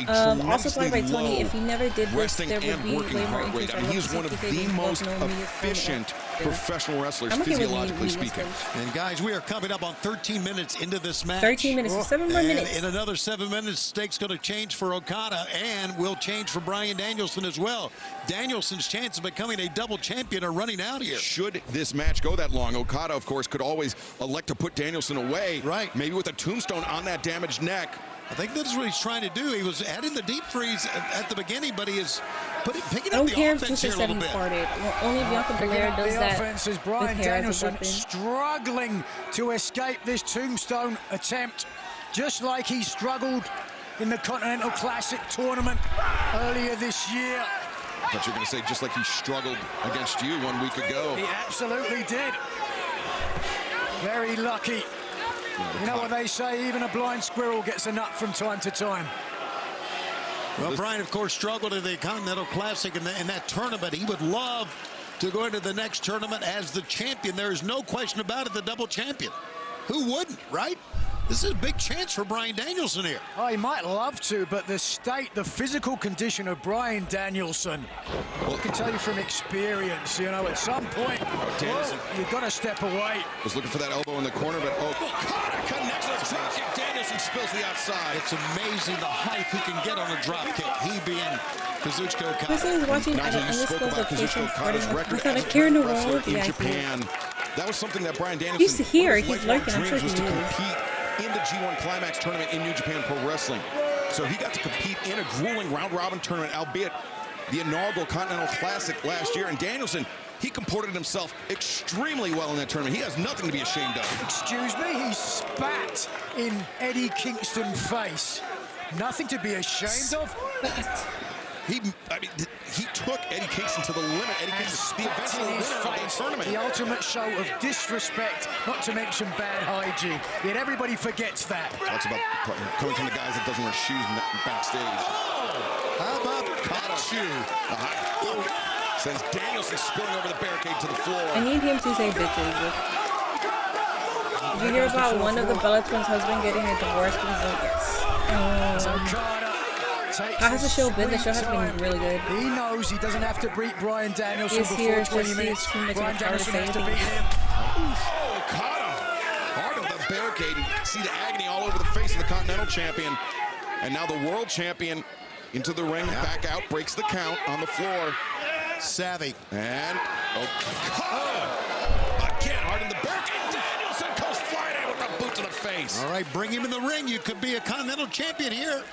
Also played by Tony. If he never did this, resting there would and be working way more heart rate. interest. I mean, he's one of the most efficient professional wrestlers, physiologically speaking. And guys, we are coming up on 13 minutes into this match. 13 minutes, 7 more minutes. In another 7 minutes, stake's going to change for Okada and will change for Bryan Danielson as well. Danielson's chance of becoming a double champion are running out here. Should this match go that long, Okada, of course, could always elect to put Danielson away. Right. Maybe with a tombstone on that damaged neck. I think that's what he's trying to do. He was adding the deep freeze at the beginning, but he is picking I up don't the care if offense Tusa here a said little he bit. farted. Well, only Bianca Belair does the that. offense is Bryan with hair as a Danielson weapon. struggling to escape this tombstone attempt, just like he struggled in the Continental Classic tournament earlier this year. I thought you were going to say just like he struggled against you 1 week ago. He absolutely did. Very lucky. You know what they say, even a blind squirrel gets a nut from time to time. Well, Bryan, of course, struggled in the Continental Classic in that tournament. He would love to go into the next tournament as the champion. There is no question about it, the double champion. Who wouldn't, right? This is a big chance for Bryan Danielson here. Oh, he might love to, but the physical condition of Bryan Danielson, I can tell you from experience, you know, at some point, you've got to step away. Was looking for that elbow in the corner, but Okada connects with a drop kick. Danielson spills the outside. It's amazing the height he can get on a drop kick. He being Kazuchika Okada. This is watching at an undisclosed location without a care in the world. In Japan. That was something that Bryan Danielson. He's here. He's lurking. I'm sure he was to is. compete in the G1 Climax tournament in New Japan Pro Wrestling. So he got to compete in a grueling round-robin tournament, albeit the inaugural Continental Classic last year. And Danielson, he comported himself extremely well in that tournament. He has nothing to be ashamed of. Excuse me, he spat in Eddie Kingston's face. Nothing to be ashamed of. He took Eddie Kingston to the limit. Eddie Kingston, the eventual winner of the tournament. The ultimate show of disrespect, not to mention bad hygiene. Yet everybody forgets that. Talks about coming from the guys that doesn't wear shoes backstage. How about that shoe? Sends Danielson spilling over the barricade to the floor. I need him to say bitches. Did you hear about one of the Bella Twins' husband getting a divorce because of yes? How has the show been? The show has been really good. He knows he doesn't have to beat Bryan Danielson before 20 minutes. Bryan Danielson has to beat him. Okada, hard on the barricade. You can see the agony all over the face of the Continental Champion. And now the World Champion into the ring, back out, breaks the count on the floor. Savvy. And Okada, again, hard in the barricade. Danielson goes flying in with a boot to the face. All right, bring him in the ring. You could be a Continental Champion here.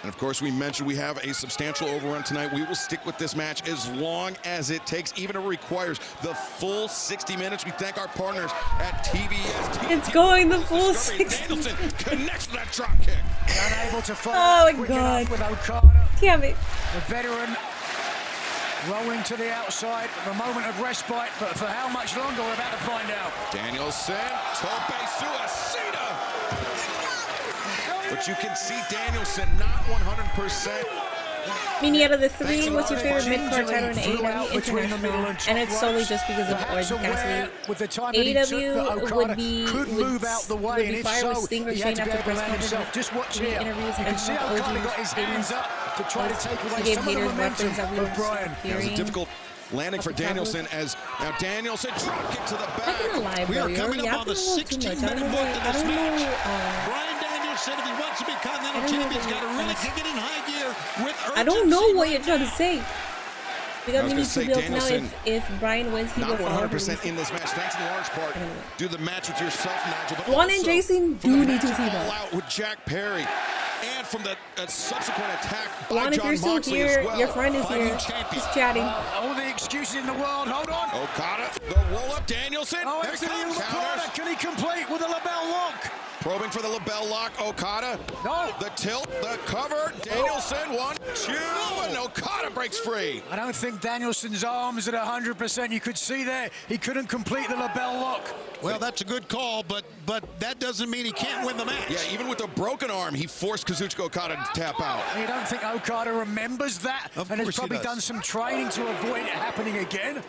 And of course, we mentioned we have a substantial overrun tonight. We will stick with this match as long as it takes, even if it requires the full 60 minutes. We thank our partners at TBS. It's going the full 60. Danielson connects to that drop kick. Unable to follow my God. with Okada. Damn it. The veteran rolling to the outside. The moment of respite, but for how much longer, we're about to find out. Danielson, tope suicida. But you can see Danielson not 100%. Meaning out of the three, what's your favorite mid-card title in AEW? International. And it's solely just because of Orange Cassidy. AEW would be fire with Sting or Shane after press conference. Just watch here. Interviews you can see how Okada got his hands up to try to take away some of the momentum of Bryan. It was a difficult landing for Danielson as now Danielson drop kick to the back. We are coming up on the 16-minute mark of this match. Bryan Danielson, if he wants to be Continental Champion, he's got to really kick it in high gear with urgency. I don't know what you're trying to say. Because we need to build now if Bryan wins, he will follow. Not 100% in this match, thanks in large part. Do the match with yourself, Nigel. But Juan and Jason do need to team up. Out with Jack Perry. And from the subsequent attack Juan, if you're still here, your friend is here. Just chatting. All the excuses in the world. Hold on. Okada, the roll-up. Danielson. Oh, Okada. Can he complete with a label lock? Probing for the label lock. Okada. No. The tilt, the cover. Danielson, 1, 2, and Okada breaks free. I don't think Danielson's arms at 100%. You could see there, he couldn't complete the label lock. Well, that's a good call, but that doesn't mean he can't win the match. Yeah, even with a broken arm, he forced Kazuchika Okada to tap out. You don't think Okada remembers that? And has probably done some training to avoid it happening again?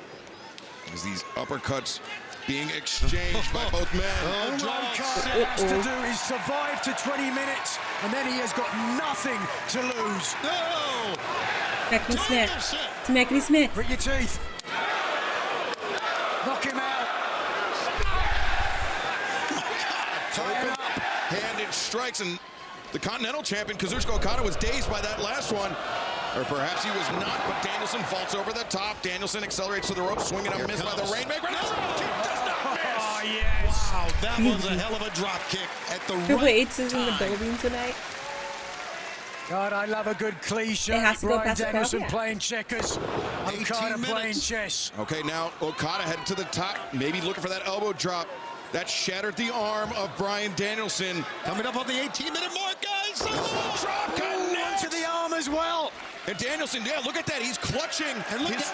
As these uppercuts being exchanged by both men. All Okada has to do is survive to 20 minutes, and then he has got nothing to lose. No! Smackety Smith. Smackety Smith. Grit your teeth. Knock him out. Open, handed strikes, and the Continental Champion, Kazuchika Okada, was dazed by that last one. Or perhaps he was not, but Danielson vaults over the top. Danielson accelerates to the rope, swinging a miss by the Rainmaker. No, he does not miss. Oh, yes. Wow, that was a hell of a drop kick at the Triple right H is in the building tonight. God, I love a good cliche. It has to go Bryan past the crowd. Danielson playing checkers. Okada playing chess. Okay, now Okada headed to the top, maybe looking for that elbow drop. That shattered the arm of Bryan Danielson. Coming up on the 18-minute mark, guys. Drop connect to the arm as well. And Danielson, yeah, look at that. He's clutching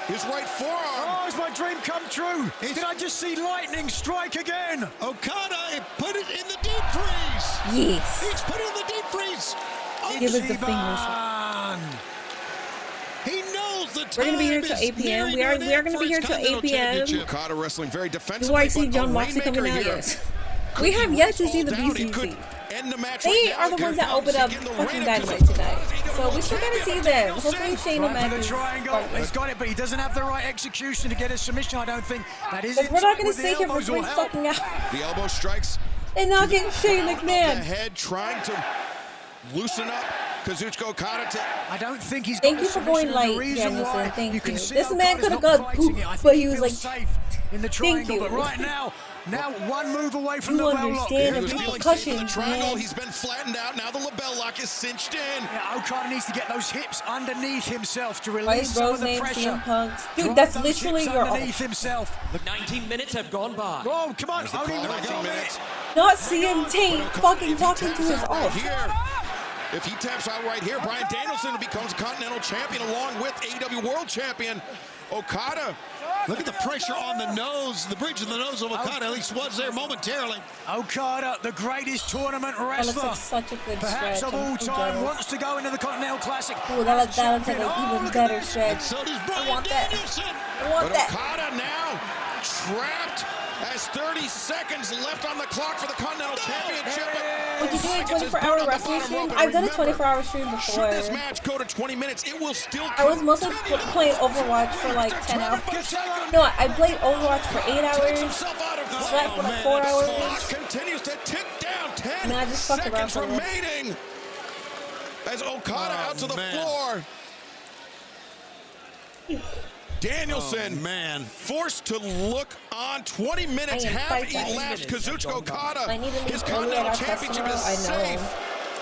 his right forearm. Oh, is my dream come true? Did I just see lightning strike again? Okada put it in the deep freeze. Yes. He's put it in the deep freeze. Give us the fingers. He knows the time. We're gonna be here till 8 p.m. We are gonna be here till 8 p.m. Okada wrestling very defensively. Do I see John Moxley coming out? Yes. We have yet to see the BCC. They are the ones that opened up fucking Dynamite tonight. So we still gotta see them. Hopefully Shane Right for O'Mac the triangle. He's got it, but he doesn't have the right execution to get a submission, I don't think. That is. We're not gonna stay here for 3 fucking hours. The elbow strikes. And not getting Shane The McMahon. head trying to loosen up Kazuchika Okada. I don't think he's. Thank you for going light, Danielson. Thank you. This man could have got poop, but he was like, safe in the triangle. But right now one move away from the bell lock. understand He the was feeling safe in the repercussions, triangle. man. He's been flattened out. Now the label lock is cinched in. Yeah, Okada needs to get those hips underneath himself to Why release is some Rose of the name pressure. CM Punk's? Dude, Drop that's those literally hips your underneath himself. The 19 minutes have gone by. Oh, come on, There's the only call, 19 19 minutes. Not CM Taint fucking talking to his Right off. here. If he taps out right here, Bryan Danielson becomes Continental Champion along with AEW World Champion Okada. Look at the pressure on the nose, the bridge of the nose of Okada. At least was there momentarily. Okada, the greatest tournament That looks wrestler, like such a good perhaps stretch. of all I'm so time, jealous. wants to go into the Continental Classic. Ooh, that looks like an even better stretch. So does I Bryan want that. Danielson. I want But that. Okada now trapped as 30 seconds left on the clock for the Continental Championship. Would you do a 24-hour wrestling stream? I've done a 24-hour stream before. Should this match go to 20 minutes, it will still I was mostly playing Overwatch for like 10 hours. No, I played Overwatch for 8 hours. Slept for like 4 hours. Clock continues to tick down. 10 And I just fucked around seconds for a bit. remaining. As Okada out to the floor. Danielson forced to look on. 20 minutes have elapsed. Kazuchika Okada, his Continental Championship is safe.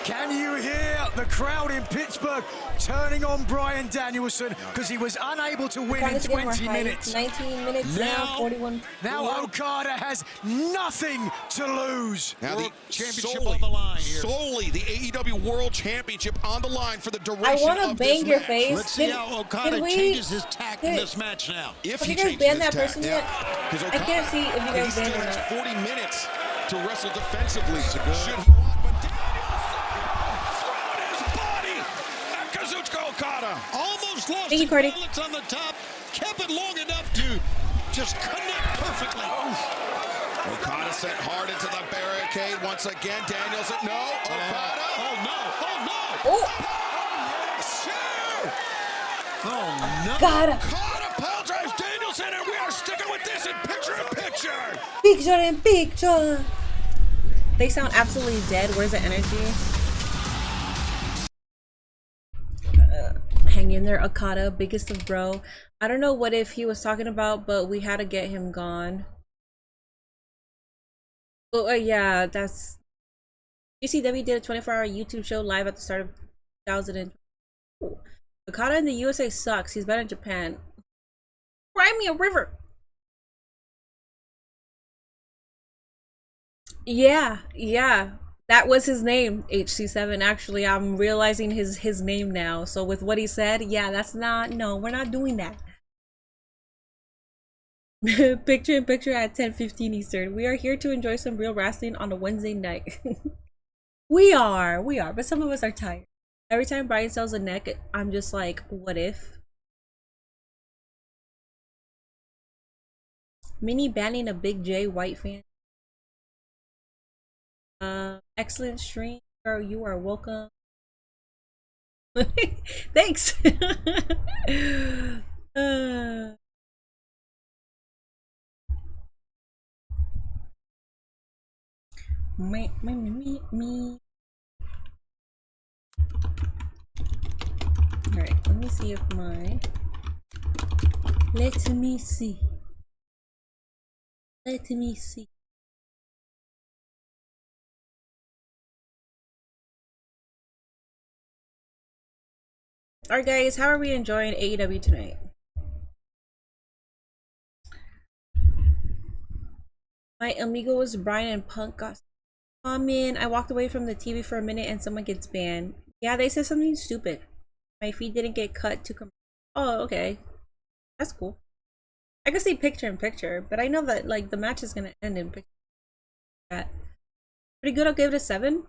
Can you hear the crowd in Pittsburgh turning on Bryan Danielson because he was unable to win in 20 minutes? 19 minutes now, 41. Now Okada has nothing to lose. Now the championship on the line here. Solely the AEW World Championship on the line for the duration I want to of bang this your match. face. Let's see how Okada changes his tack in this match now. If Have he you guys changes banned his that tack, person yet? Because I can't see if you he guys still banned him has yet. 40 minutes to wrestle defensively. Should he want, but Danielson throwing his body at Kazuchika Okada. Almost lost Thank you, his Cardi. balance on the top. Kept it long enough to just connect perfectly. Okada sent hard into the barricade once again. Danielson, no. Okada. Oh no! Oh no! Oh, Yes, sir. Oh no! God. Okada pile drives Danielson, and we are sticking with this in picture-in-picture. Picture in picture. They sound absolutely dead. Where's the energy? Hang in there, Okada, biggest of bro. I don't know what if he was talking about, but we had to get him gone. Oh, yeah, that's... GCW did a 24-hour YouTube show live at the start of 2000. Okada in the USA sucks. He's better in Japan. Cry me a river. Yeah. That was his name, HC7. Actually, I'm realizing his name now. So with what he said, yeah, that's not... No, we're not doing that. Picture in picture at 10:15 Eastern. We are here to enjoy some real wrestling on a Wednesday night. we are, but some of us are tired. Every time Brian sells a neck, I'm just like, what if? Mini banning a Big J White fan. Excellent stream, girl. You are welcome. Thanks. Me. All right, let me see if my. Let me see. Let me see. Alright guys, how are we enjoying AEW tonight? My amigos Brian and Punk got in. I walked away from the TV for a minute and someone gets banned. Yeah, they said something stupid. My feed didn't get cut to come. Oh, okay. That's cool. I could see picture in picture, but I know that like the match is gonna end in picture. Pretty good, I'll give it a 7.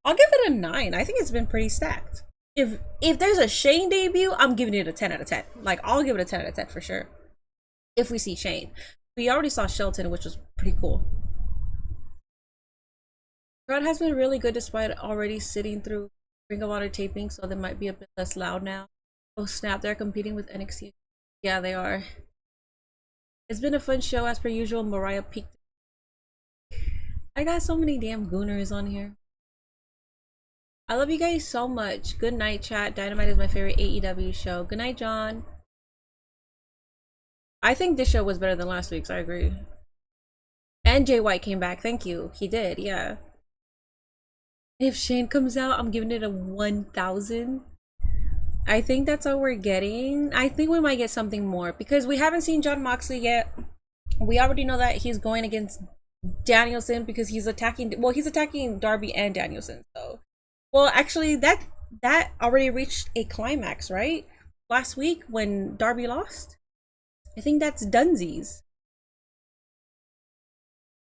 I'll give it a 9. I think it's been pretty stacked. If there's a Shane debut, I'm giving it a 10 out of 10. Like, I'll give it a 10 out of 10 for sure. If we see Shane. We already saw Shelton, which was pretty cool. Crowd has been really good despite already sitting through Ring of Honor taping, so they might be a bit less loud now. Oh snap, they're competing with NXT. Yeah, they are. It's been a fun show as per usual. Mariah peaked. I got so many damn gooners on here. I love you guys so much. Good night, chat. Dynamite is my favorite AEW show. Good night, John. I think this show was better than last week's. I agree. And Jay White came back. Thank you. He did. Yeah. If Shane comes out, I'm giving it a 1,000. I think that's all we're getting. I think we might get something more because we haven't seen Jon Moxley yet. We already know that he's going against Danielson because he's attacking. Well, he's attacking Darby and Danielson. So. Well, actually, that already reached a climax, right? Last week when Darby lost. I think that's Dunsies.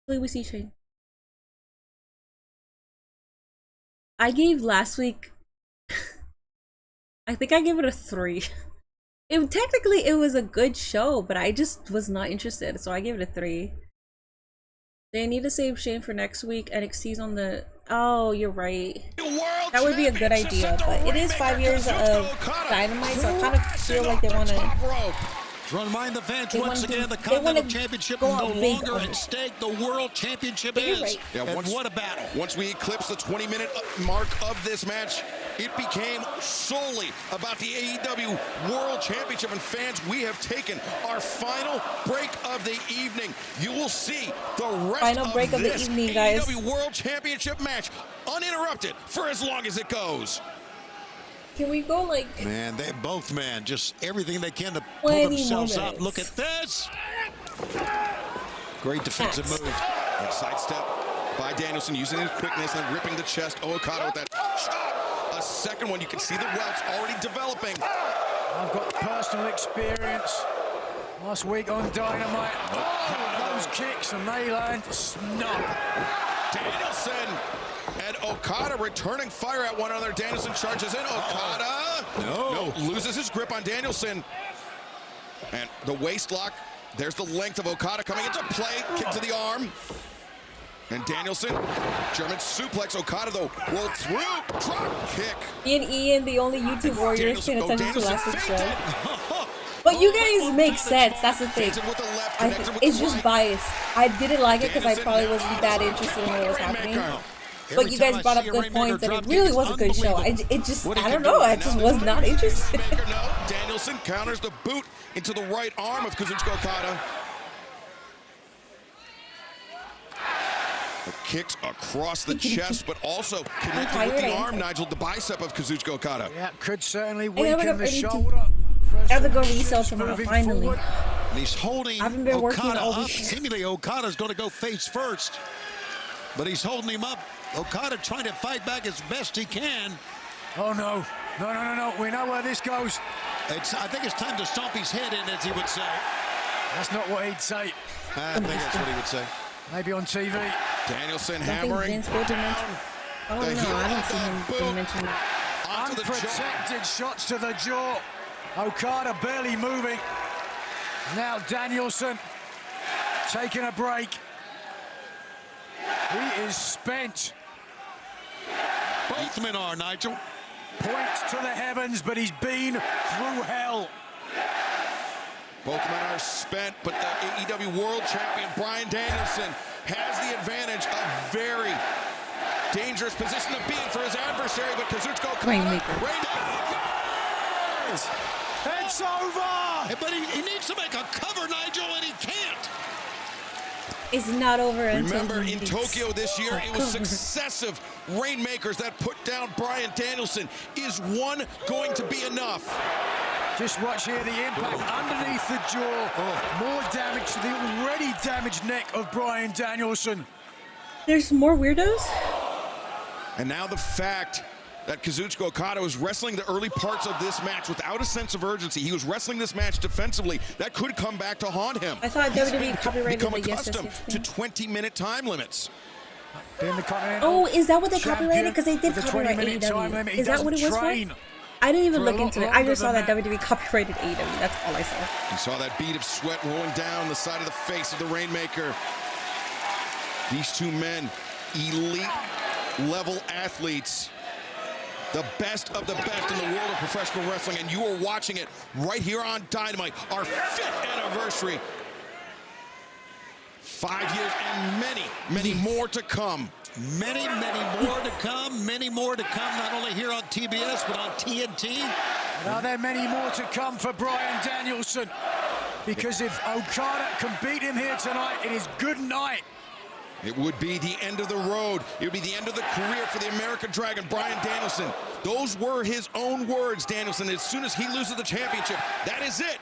Hopefully we see Shane. I gave last week. I think I gave it a 3. Technically, it was a good show, but I just was not interested, so I gave it a 3. They need to save Shane for next week. NXT's on the. Oh, you're right. That would be a good idea, but it is 5 years of Dynamite, so I kind of feel like they want to. Remind the fans once again, the Continental Championship is no longer at stake. The World Championship is. Right. Yeah, what a battle. Once we eclipsed the 20-minute mark of this match, it became solely about the AEW World Championship. And fans, we have taken our final break of the evening. You will see the rest of this AEW World Championship match uninterrupted for as long as it goes. Can we go like... Man, they both, just everything they can to pull themselves up. Look at this. Great defensive move. A sidestep by Danielson, using his quickness and ripping the chest. OKADA with that shot. A second one. You can see the welts already developing. I've got personal experience. Last week on Dynamite. Oh, those kicks and they land snug. Danielson and OKADA returning fire at one another. Danielson charges in. OKADA loses his grip on Danielson. And the waist lock. There's the length of OKADA coming into play. Kick to the arm. And Danielson, German suplex. OKADA, though, rolled through. Drop kick. Ian, the only YouTube warriors paying attention to last week's show. But you guys make sense. That's the thing. It's just biased. I didn't like it because I probably wasn't that interested in what was happening. But you guys brought up good points, and it really was a good show. I don't know. I just was not interested. Danielson counters the boot into the right arm of Kazuchika Okada. The kicks across the chest, but also connected with the arm, Nigel, the bicep of Kazuchika Okada. Yeah, could certainly weaken the shoulder. I have to go resell tomorrow, finally. And he's holding Okada all up. Seemingly, Okada's going to go face first. But he's holding him up. Okada trying to fight back as best he can. Oh, no. No. We know where this goes. I think it's time to stomp his head in, as he would say. That's not what he'd say. I think that's what he would say. Maybe on TV. Danielson hammering. I don't know. I don't see him mention that. Unprotected shots to the jaw. Okada barely moving. Now Danielson taking a break. He is spent. Both men are, Nigel. Points to the heavens, but he's been through hell. Both men are spent, but the AEW World Champion Bryan Danielson has the advantage, a very dangerous position to be in for his adversary, but Kazuchika Okada. It's over! But he needs to make a cover, Nigel, and he can't. It's not over until Remember, in Tokyo this year, it was successive rainmakers that put down Bryan Danielson. Is one going to be enough? Just watch here the impact underneath the jaw. More damage to the already damaged neck of Bryan Danielson. There's more weirdos? And now the fact that Kazuchika Okada was wrestling the early parts of this match without a sense of urgency. He was wrestling this match defensively. That could come back to haunt him. I thought WWE copyrighted become the accustomed to 20-minute time limits. Oh, is that what they copyrighted? Because they did copyright AEW. Is that what it was for? I didn't even look into it. I just saw that WWE copyrighted AEW. That's all I saw. You saw that bead of sweat rolling down the side of the face of the Rainmaker. These two men, elite level athletes. The best of the best in the world of professional wrestling, and you are watching it right here on Dynamite, our 5th anniversary. 5 years and many, many more to come. Many, many more to come. Many more to come, not only here on TBS, but on TNT. And are there many more to come for Bryan Danielson? Because if Okada can beat him here tonight, it is good night. It would be the end of the road. It would be the end of the career for the American Dragon, Bryan Danielson. Those were his own words, Danielson. As soon as he loses the championship, that is it.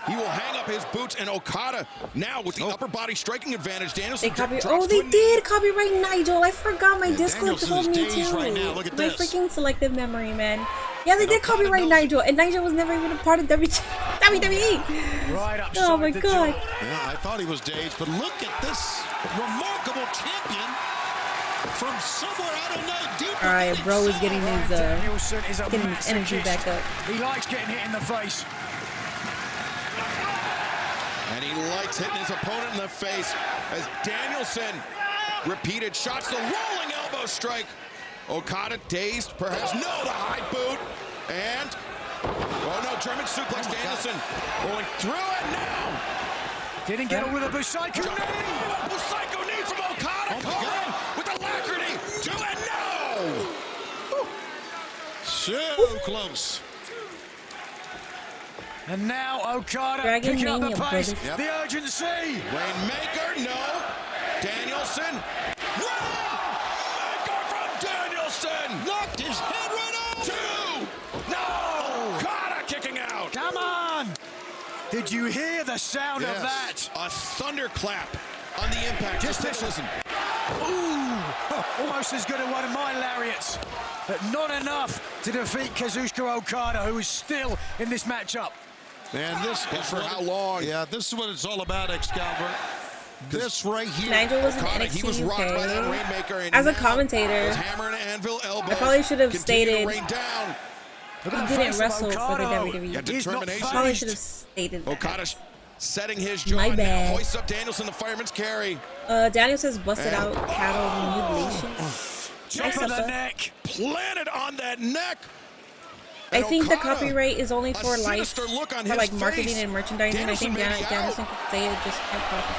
He will hang up his boots, and Okada now with the upper body striking advantage. Danielson they did copyright Nigel. I forgot my Discord told me too. Right now. Look at my this. freaking selective memory, man. Yeah, they did copyright Nigel, and Nigel was never even a part of WWE. Right up. Oh my god. Yeah, I thought he was dazed, but look at this remarkable champion from somewhere, I don't know, deep. All right, bro is getting Danielson is a getting his energy back up. He likes getting hit in the face. And he likes hitting his opponent in the face as Danielson repeated shots, the rolling elbow strike. Okada dazed, perhaps. No, the high boot. And, oh no, German suplex. Danielson going through it now. Didn't get it with a Busaiku knee. Busaiku knee from Okada. Caught with the alacrity. Do it now. So close. And now Okada Dragon picking up the Mania, pace, brother. the urgency. Rainmaker, no. Danielson. Rainmaker from Danielson. Knocked his head right off. 2. No. Okada kicking out. Come on. Did you hear the sound of that? A thunderclap on the impact. Just listen. Ooh, almost as good as one of my lariats, but not enough to defeat Kazuchika Okada, who is still in this matchup. And this is for how long? Yeah, this is what it's all about, Excalibur. This right here. Nigel was in Okada, he was NXT rocked by that UK. Rainmaker, and As a now commentator, with hammer and anvil elbows, I probably should have continue to stated rain down. he didn't wrestle for the WWE. Yeah, determination. I probably should have stated that. Okada setting his My jaw. bad. Hoists up Danielson, the fireman's carry. Daniel says busted out cattle mutilation. Jump on the neck. Planted on that neck. I think the Okada, copyright is only for life, sinister look on for his like marketing face. and merchandising. I think Danielson may be Danielson out. could say it just quite profit.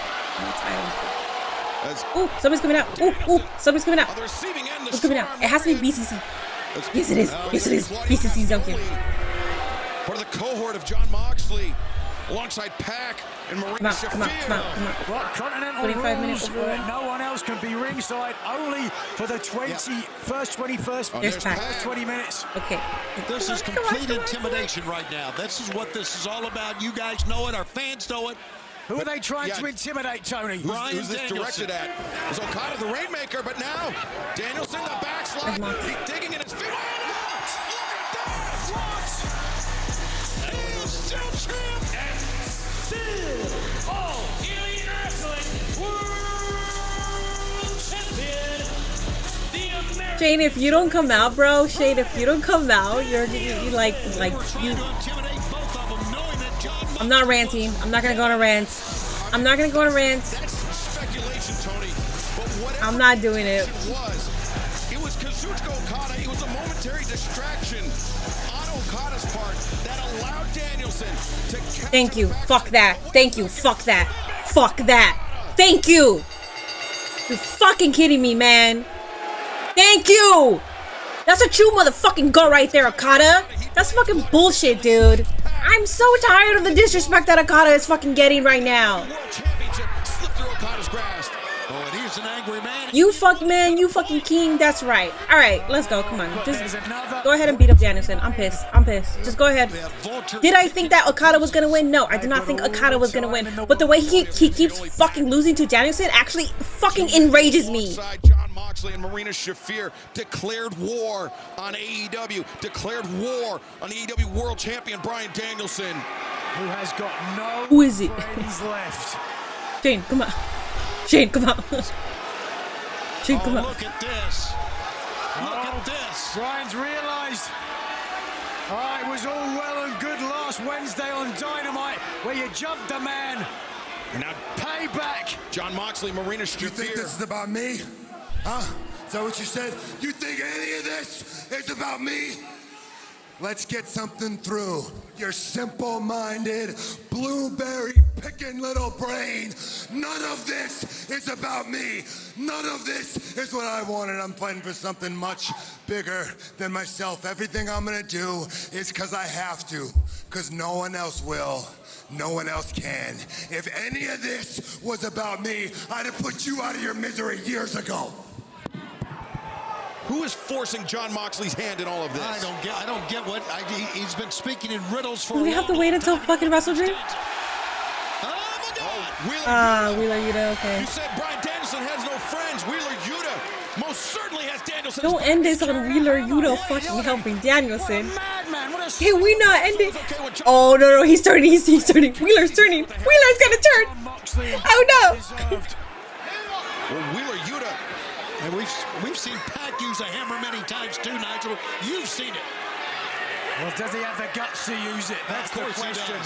Ooh, somebody's coming out. Ooh, somebody's coming out. On the receiving end, the Who's coming out? storm It has to be BCC. Yes, it is. Yes, it is. BCC's out here. Part of the cohort of John Moxley, alongside Pac and Marina Shafir. Come on. What continental 25 minute rules overrun. where no one else can be ringside, only for the 21st 20 minutes. Okay. This is complete intimidation right now. This is what this is all about. You guys know it. Our fans know it. Who are they trying to intimidate, Tony? Who's this directed at? It's Okada, the Rainmaker, but now Danielson, the backslide, digging in his feet. Oh, look! He is still champ and still All Elite Wrestling World Champion, the American. Shane, if you don't come out, bro, Shane, if you don't come out, you're like you. Intimidate both of them, knowing that John I'm not ranting. I'm not gonna go on a rant. I'm not gonna go on a rant. Speculation, Tony. But whatever I'm not doing it. it was Kazuchika Okada. It was a momentary distraction on Okada's part that allowed Danielson to. Thank you. Fuck that. Thank you. Fuck that. Fuck that. Thank you. You're fucking kidding me, man. Thank you. That's what you motherfucking got right there, Okada. That's fucking bullshit, dude. I'm so tired of the disrespect that Okada is fucking getting right now. You fuck man, you fucking king. That's right. All right, let's go. Come on, just go ahead and beat up Danielson. I'm pissed. I'm pissed. Just go ahead. Did I think that Okada was gonna win? No, I did not think Okada was gonna win. But the way he keeps fucking losing to Danielson actually fucking enrages me. John Moxley and Marina Shafir declared war on AEW. Declared war on AEW World Champion Bryan Danielson, who has got no Who is it? friends left. Shane, come on. Shane, come on. Shane, come on. Look at this. Look at this. Bryan's realised. It was all well and good last Wednesday on Dynamite, where you jumped a man. Now payback. John Moxley, Marina Shafir. You think this is about me? Huh? Is that what you said? You think any of this is about me? Let's get something through. Your simple-minded, blueberry-picking little brain. None of this is about me. None of this is what I wanted. I'm fighting for something much bigger than myself. Everything I'm gonna do is because I have to, because no one else will. No one else can. If any of this was about me, I'd have put you out of your misery years ago. Who is forcing John Moxley's hand in all of this? I don't get what he's been speaking in riddles for. Do we have to wait until fucking WrestleDream? Wheeler Yuta, okay. You said Bryan Danielson has no friends. Wheeler Yuta most certainly has Danielson. Don't end this on Wheeler Yuta fucking helping Danielson. Can we not end it? Oh no, he's turning. He's turning. Wheeler's turning. Wheeler's gonna turn. Oh no. Well, Wheeler Yuta. And we've seen Pac use a hammer many times too, Nigel. You've seen it. Well, does he have the guts to use it? That's the question.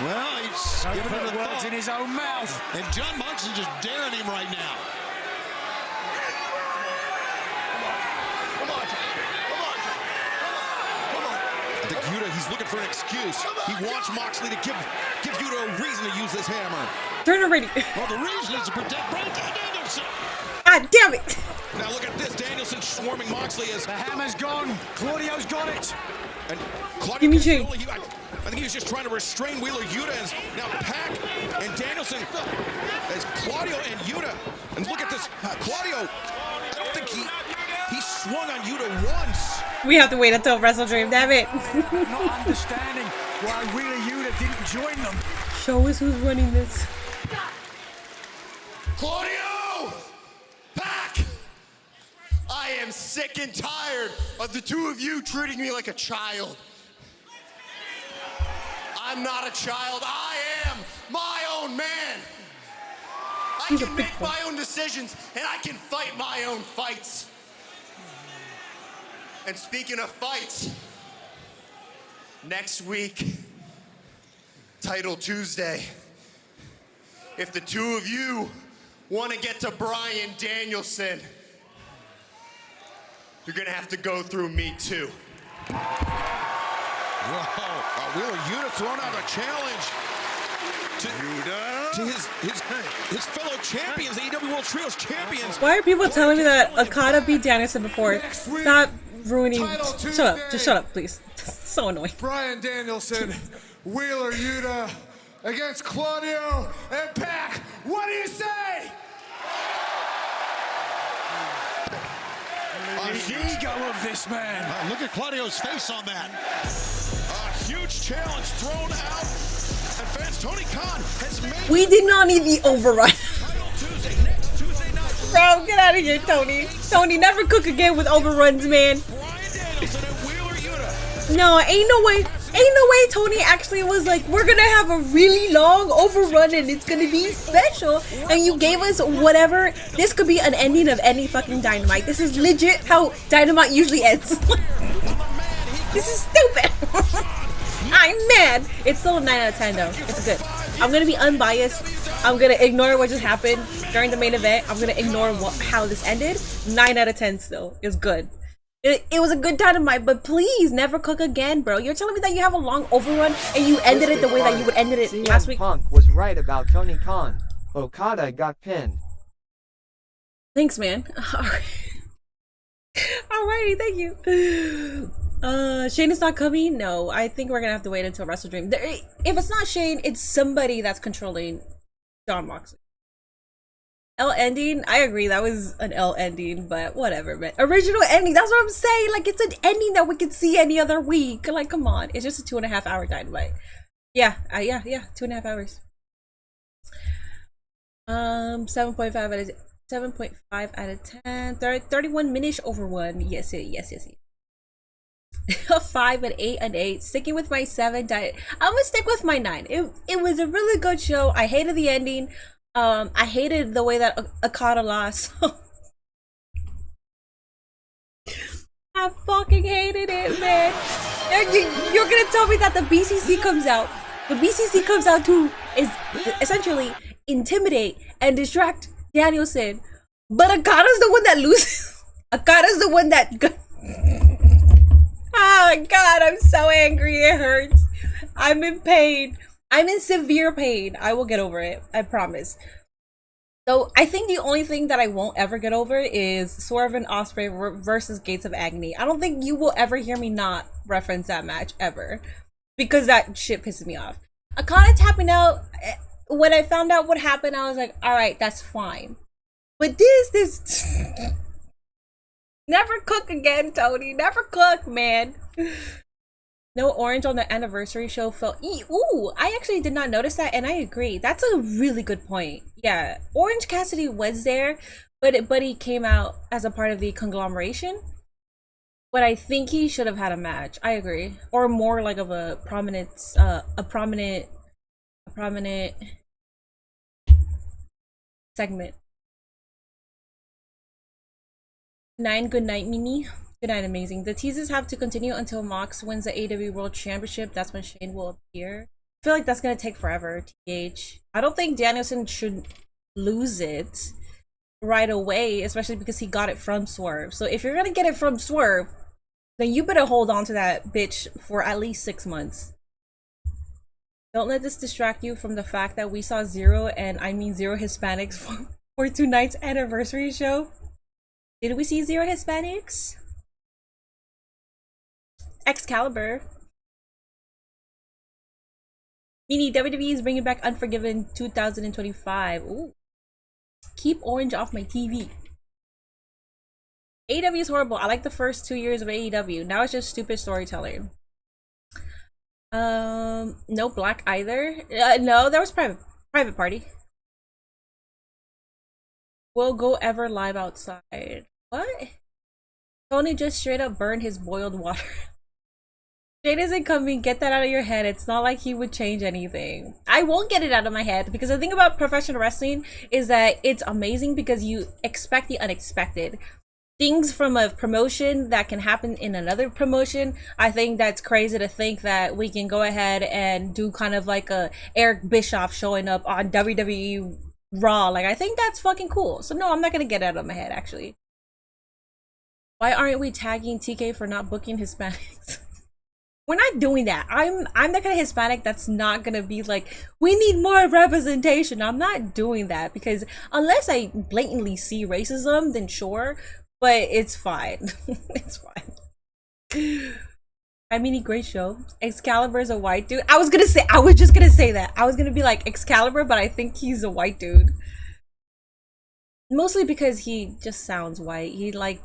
Well, he's giving it a words in his own mouth. And John Moxley just daring him right now. I think Yuta, he's looking for an excuse. He wants Moxley to give Yuta a reason to use this hammer. Turn already. Well, the reason is to protect Bryan Danielson. God damn it. Now look at this. Danielson swarming Moxley as... The hammer's gone. Claudio's got it. And Claudio... Give me Shane. I think he was just trying to restrain Wheeler Yuta as now Pac and Danielson as Claudio and Yuta. And look at this. Claudio, I don't think he swung on Yuta once. We have to wait until WrestleDream, damn it. Not understanding why Wheeler Yuta didn't join them. Show us who's running this. Claudio! Pac! I am sick and tired of the two of you treating me like a child. I'm not a child. I am my own man. I can make my own decisions and I can fight my own fights. And speaking of fights, next week, Title Tuesday, if the two of you want to get to Bryan Danielson, you're gonna have to go through me too. Whoa, Wheeler Yuta throwing out a challenge to his fellow champions, AEW World Trios champions. Why are people telling me that Okada beat Danielson before? Stop ruining. Shut up. Just shut up, please. So annoying. Bryan Danielson, Wheeler Yuta against Claudio and Pac. What do you say? The ego of this man. Look at Claudio's face on that. A huge challenge thrown out. And fans, Tony Khan has made... We did not need the overrun. Bro, get out of here, Tony. Tony, never cook again with overruns, man. No, ain't no way Tony actually was like, we're gonna have a really long overrun and it's gonna be special, and you gave us whatever. This could be an ending of any fucking Dynamite. This is legit how Dynamite usually ends. This is stupid. I'm mad. It's still a 9 out of 10 though. It's good. I'm gonna be unbiased. I'm gonna ignore what just happened during the main event. I'm gonna ignore how this ended. 9 out of 10 still. It's good. It was a good dynamite, but please never cook again, bro. You're telling me that you have a long overrun and you ended it the way that you would ended it last week? Punk was right about Tony Khan. Okada got pinned. Thanks, man. Alrighty, thank you. Shane is not coming? No, I think we're gonna have to wait until Wrestle Dream. If it's not Shane, it's somebody that's controlling John Moxley. L ending? I agree, that was an L ending, but whatever, man. Original ending, that's what I'm saying. Like, it's an ending that we could see any other week. Like, come on. It's just a 2.5 hour dynamite. Yeah, yeah, 2.5 hours. 7.5 out of 7.5 out of 10. 31 minutes over one. Yes. 5 and 8 and 8. Sticking with my 7. I'm gonna stick with my 9. It was a really good show. I hated the ending. I hated the way that Okada lost. I fucking hated it, man. You're gonna tell me that the BCC comes out. The BCC comes out to is essentially intimidate and distract Danielson, but Okada's the one that loses. Okada's the one that. Oh my god, I'm so angry. It hurts. I'm in pain. I'm in severe pain. I will get over it. I promise. So I think the only thing that I won't ever get over is Swerve and Ospreay versus Gates of Agony. I don't think you will ever hear me not reference that match ever, because that shit pisses me off. Okada tapping out. When I found out what happened, I was like, all right, that's fine. But this never cook again, Tony. Never cook, man. No orange on the anniversary show felt ooh, I actually did not notice that, and I agree. That's a really good point. Yeah, Orange Cassidy was there, but he came out as a part of the conglomeration. But I think he should have had a match. I agree, or more like of a prominent segment. 9, good night, Mimi. Good night, amazing. The teases have to continue until Mox wins the AEW World Championship. That's when Shane will appear. I feel like that's gonna take forever, TH. I don't think Danielson should lose it right away, especially because he got it from Swerve. So if you're gonna get it from Swerve, then you better hold on to that bitch for at least 6 months. Don't let this distract you from the fact that we saw zero, and I mean zero Hispanics for tonight's anniversary show. Did we see zero Hispanics? Excalibur. Meaning WWE is bringing back Unforgiven 2025. Ooh. Keep orange off my TV. AEW is horrible. I like the first 2 years of AEW. Now it's just stupid storytelling. No black either. No, there was private party. Will Go ever live outside? What? Tony just straight up burned his boiled water. Shane isn't coming. Get that out of your head. It's not like he would change anything. I won't get it out of my head, because the thing about professional wrestling is that it's amazing because you expect the unexpected. Things from a promotion that can happen in another promotion. I think that's crazy to think that we can go ahead and do kind of like a Eric Bischoff showing up on WWE Raw. Like, I think that's fucking cool. So no, I'm not gonna get it out of my head, actually. Why aren't we tagging TK for not booking Hispanics? We're not doing that. I'm the kind of Hispanic that's not gonna be like, we need more representation. I'm not doing that, because unless I blatantly see racism, then sure, but it's fine. It's fine. I mean, a great show. Excalibur is a white dude. I was just gonna say that. I was gonna be like Excalibur, but I think he's a white dude. Mostly because he just sounds white. He like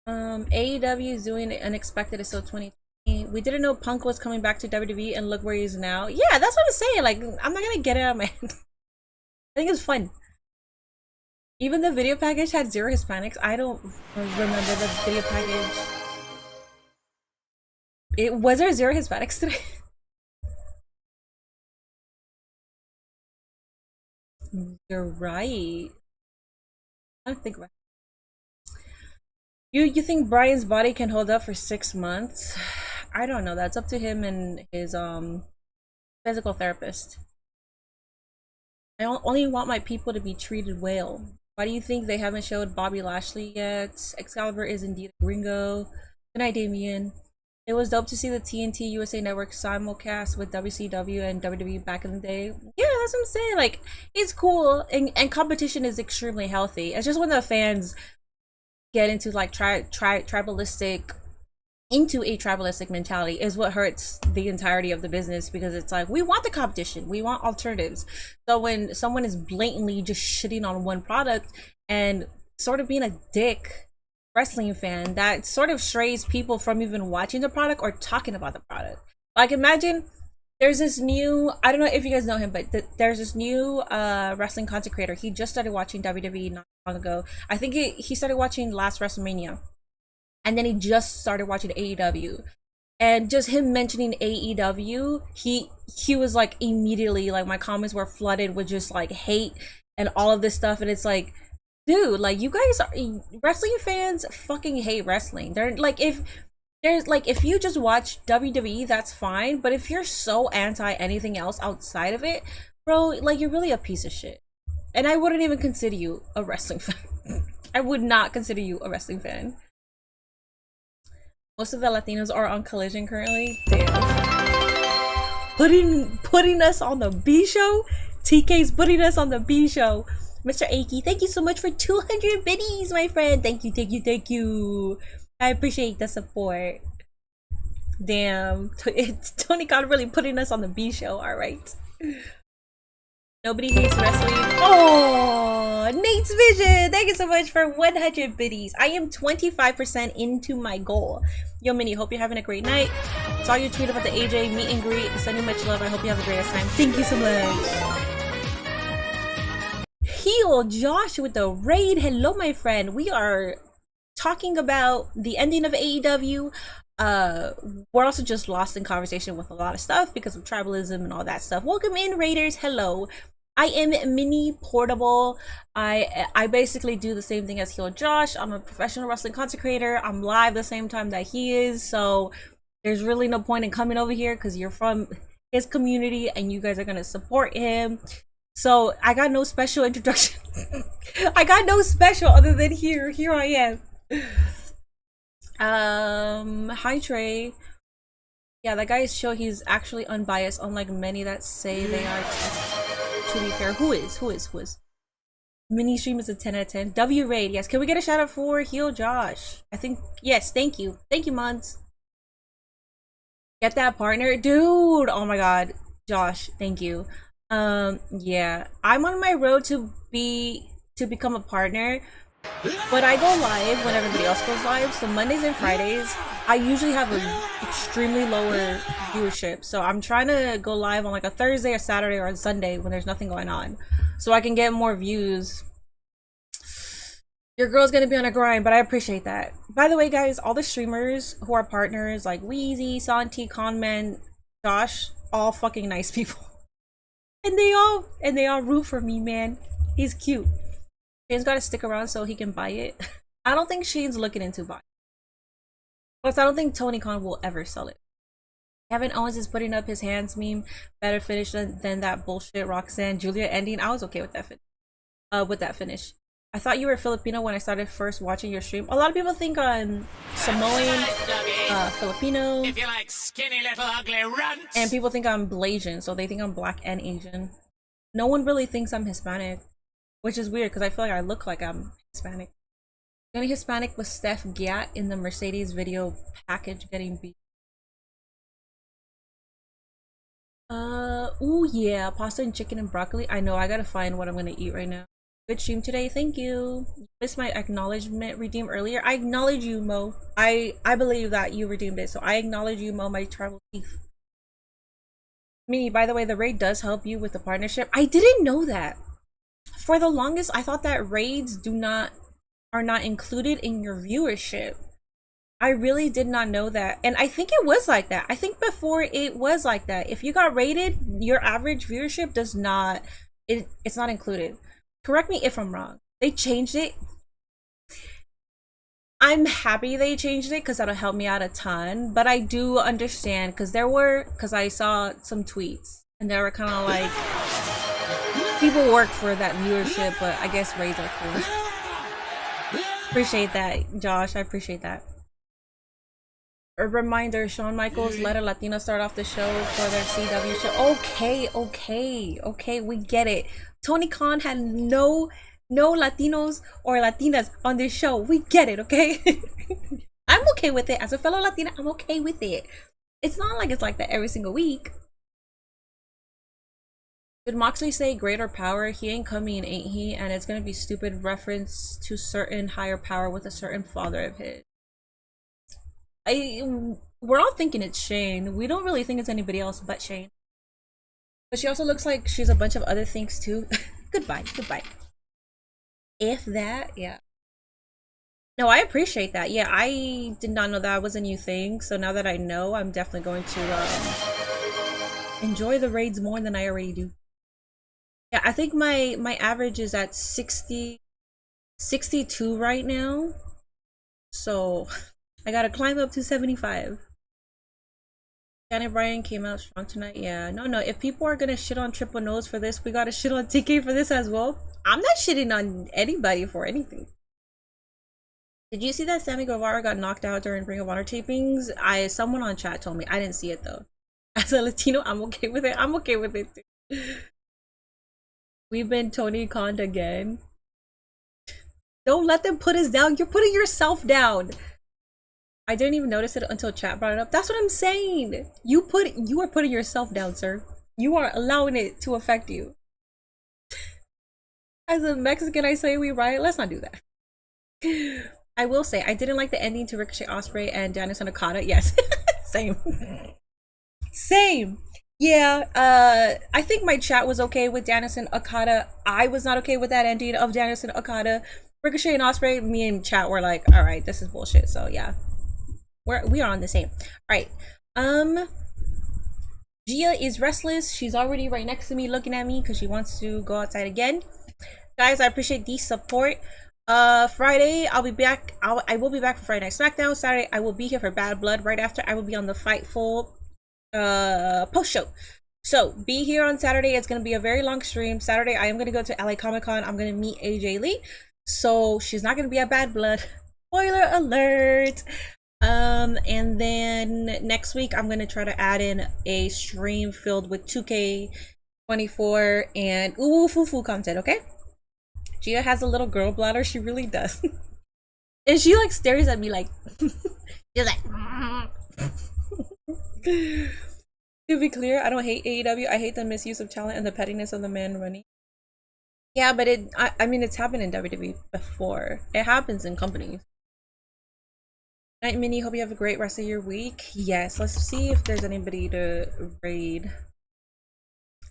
AEW is doing Unexpected is so 2020. We didn't know Punk was coming back to WWE, and look where he is now. Yeah, that's what I'm saying. Like, I'm not gonna get it out of my head. I think it's fun. Even the video package had zero Hispanics. I don't remember the video package. Was there zero Hispanics today? You're right. I don't think about it. You think Brian's body can hold up for 6 months? I don't know. That's up to him and his physical therapist. I only want my people to be treated well. Why do you think they haven't showed Bobby Lashley yet? Excalibur is indeed a gringo. Good night, Damien. It was dope to see the TNT USA Network simulcast with WCW and WWE back in the day. Yeah, that's what I'm saying. Like, it's cool, and competition is extremely healthy. It's just when the fans get into like tribalistic mentality is what hurts the entirety of the business, because it's like, we want the competition, we want alternatives. So when someone is blatantly just shitting on one product and sort of being a dick wrestling fan, that sort of strays people from even watching the product or talking about the product. Like, imagine there's this new, I don't know if you guys know him, but there's this new wrestling content creator. He just started watching WWE not long ago. I think he started watching last WrestleMania, and then he just started watching AEW. And just him mentioning AEW, he was like, immediately, like, my comments were flooded with just like hate and all of this stuff. And it's like, dude, like, you guys are wrestling fans fucking hate wrestling. They're like, if you just watch WWE, that's fine, but if you're so anti anything else outside of it, bro, like, you're really a piece of shit. And I wouldn't even consider you a wrestling fan. I would not consider you a wrestling fan. Most of the Latinos are on Collision currently. Damn. Putting us on the B show. TK's putting us on the B show. Mr. Aki, thank you so much for 200 biddies, my friend. Thank you. I appreciate the support. Damn, it's Tony Khan really putting us on the B show. All right. Nobody hates wrestling. Oh, Nate's Vision. Thank you so much for 100 biddies. I am 25% into my goal. Yo, Minnie, hope you're having a great night. Saw your tweet about the AJ meet and greet. Sending much love. I hope you have the greatest time. Thank you so much. Heel Josh with the raid. Hello, my friend. We are talking about the ending of AEW. We're also just lost in conversation with a lot of stuff because of tribalism and all that stuff. Welcome in, Raiders. Hello. I am Mini Portable. I basically do the same thing as Heel Josh. I'm a professional wrestling content creator. I'm live the same time that he is, so there's really no point in coming over here because you're from his community and you guys are gonna support him. So I got no special introduction. I got no special other than here I am. Hi Trey. Yeah, that guy's show, he's actually unbiased, unlike many that say they are. To be fair, who is? Mini stream is a 10 out of 10. W raid, yes. Can we get a shout out for Heel Josh? I think, yes, thank you. Thank you, Mons. Get that partner, dude. Oh my god, Josh, thank you. Yeah, I'm on my road to become a partner, but I go live when everybody else goes live. So Mondays and Fridays, I usually have an extremely lower viewership. So I'm trying to go live on like a Thursday or Saturday or a Sunday when there's nothing going on, so I can get more views. Your girl's gonna be on a grind, but I appreciate that. By the way, guys, all the streamers who are partners, like Wheezy, Santi, Conman, Josh, all fucking nice people. And they all root for me, man. He's cute. Shane's got to stick around so he can buy it. I don't think Shane's looking into buying it. Plus, I don't think Tony Khan will ever sell it. Kevin Owens is putting up his hands meme. Better finish than that bullshit Roxanne Julia ending. I was okay with that finish. I thought you were Filipino when I started first watching your stream. A lot of people think I'm Samoan, Filipino. If you like skinny little ugly runts. And people think I'm Blasian, so they think I'm black and Asian. No one really thinks I'm Hispanic, which is weird because I feel like I look like I'm Hispanic. The only Hispanic was Steph Giat in the Mercedes video package getting beat. Oh yeah, pasta and chicken and broccoli. I know, I gotta find what I'm gonna eat right now. Good stream today, thank you. Missed my acknowledgement redeem earlier. I acknowledge you, Mo. I believe that you redeemed it, so I acknowledge you, Mo, my tribal chief. Mini, by the way, the raid does help you with the partnership. I didn't know that. For the longest, I thought that raids are not included in your viewership. I really did not know that, and I think it was like that. I think before it was like that. If you got raided, your average viewership does not. It's not included. Correct me if I'm wrong. They changed it. I'm happy they changed it because that'll help me out a ton. But I do understand because I saw some tweets and they were kind of like, people work for that viewership, but I guess raids are cool. Appreciate that, Josh. I appreciate that. A reminder, Shawn Michaels let a Latina start off the show for their CW show. Okay, we get it. Tony Khan had no Latinos or Latinas on this show. We get it, okay? I'm okay with it. As a fellow Latina, I'm okay with it. It's not like it's like that every single week. Did Moxley say greater power? He ain't coming, ain't he? And it's gonna be stupid reference to certain higher power with a certain father of his. We're all thinking it's Shane. We don't really think it's anybody else but Shane. But she also looks like she's a bunch of other things too. Goodbye. If that, yeah. No, I appreciate that. Yeah, I did not know that was a new thing. So now that I know, I'm definitely going to enjoy the raids more than I already do. Yeah, I think my average is at 62 right now. So I gotta climb up to 75. Janet Bryan came out strong tonight. Yeah, no. If people are gonna shit on Triple Nose for this, we gotta shit on TK for this as well. I'm not shitting on anybody for anything. Did you see that Sammy Guevara got knocked out during Ring of Honor tapings? Someone on chat told me. I didn't see it though. As a Latino, I'm okay with it. I'm okay with it too. We've been Tony Khan again. Don't let them put us down. You're putting yourself down. I didn't even notice it until chat brought it up. That's what I'm saying. You are putting yourself down, sir. You are allowing it to affect you. As a Mexican, I say we riot. Let's not do that. I will say I didn't like the ending to Ricochet Ospreay and Danielson Okada. Yes, same. Yeah. I think my chat was okay with Danielson Okada. I was not okay with that ending of Danielson Okada. Ricochet and Ospreay, me and chat were like, all right, this is bullshit. So yeah, we are on the same. All right. Gia is restless. She's already right next to me looking at me because she wants to go outside again. Guys, I appreciate the support. Friday I'll be back. I will be back for Friday Night SmackDown. Saturday I will be here for Bad Blood. Right after I will be on the Fightful post show. So be here on Saturday. It's gonna be a very long stream. Saturday I am gonna go to LA Comic-Con. I'm gonna meet AJ Lee. So she's not gonna be at Bad Blood. Spoiler alert. And then next week I'm gonna try to add in a stream filled with 2K24 and fufu content, okay? Gia has a little girl bladder, she really does. And she like stares at me like she's like to be clear, I don't hate AEW, I hate the misuse of talent and the pettiness of the man running. Yeah, but I mean it's happened in WWE before. It happens in companies. Night Minnie, hope you have a great rest of your week. Yes, let's see if there's anybody to raid.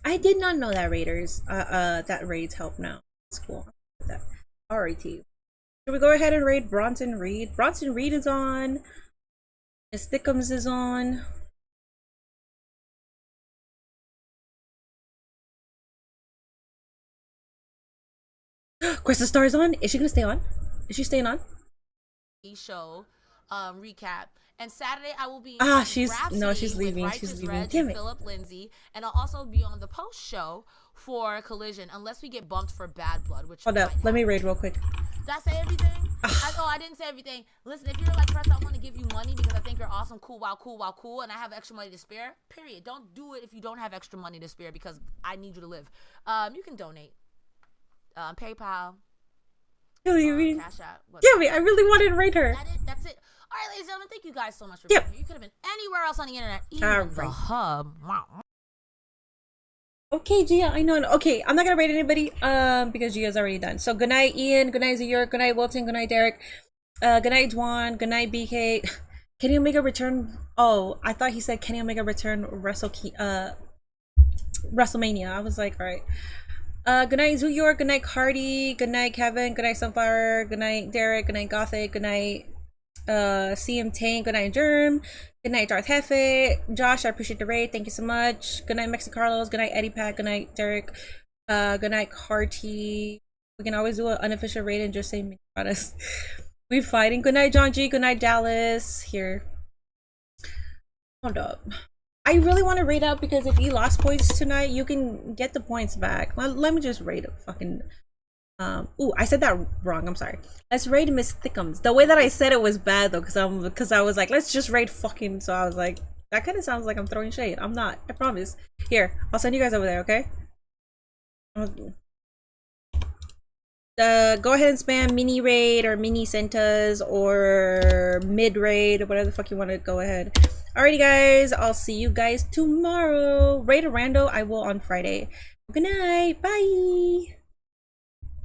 I did not know that that raids help now. That's cool. That. Alright, should we go ahead and raid Bronson Reed? Bronson Reed is on. Miss Thickums is on. Krista Star is on. Is she gonna stay on? Is she staying on? Show recap. And Saturday I will be she's leaving. She's leaving. Damn it. Philip Lindsay, and I'll also be on the post show for Collision unless we get bumped for Bad Blood, which hold up, let me raid real quick. Did I say everything? I didn't say everything. Listen, if you're like, Press, I want to give you money because I think you're awesome, cool, and I have extra money to spare, period. Don't do it if you don't have extra money to spare because I need you to live. You can donate. PayPal. Cash App. Damn it, I really wanted to raid her. That's it. All right, ladies and gentlemen, thank you guys so much for being here. You could have been anywhere else on the internet, even the hub. Okay, Gia, I know. Okay, I'm not gonna rate anybody because Gia's already done. So good night, Ian. Good night, Zayur. Good night, Wilton. Good night, Derek. Good night, Dwan. Good night, BK. Kenny Omega return. Oh, I thought he said Kenny Omega return WrestleMania. I was like, all right. Good night, Zayur. Good night, Cardi. Good night, Kevin. Good night, Sunflower. Good night, Derek. Good night, Gothic. Good night, CM Tank. Good night, Germ. Good night, Darth Hefe. Josh, I appreciate the raid. Thank you so much. Good night, Mexican Carlos. Good night, Eddie Pat. Good night, Derek. Good night, Carty. We can always do an unofficial raid and just say mini products. We fighting. Good night, John G. Good night, Dallas. Here. Hold up. I really want to raid out because if you lost points tonight, you can get the points back. Let me just raid a fucking. Ooh, I said that wrong. I'm sorry. Let's raid Miss Thickums. The way that I said it was bad though, because I was like, let's just raid fucking. So I was like, that kind of sounds like I'm throwing shade. I'm not. I promise. Here, I'll send you guys over there. Okay. Go ahead and spam mini raid or mini centas or mid raid or whatever the fuck you want to go ahead. Alrighty guys, I'll see you guys tomorrow. Raid a rando I will on Friday. Good night. Bye.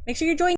Make sure you're joining.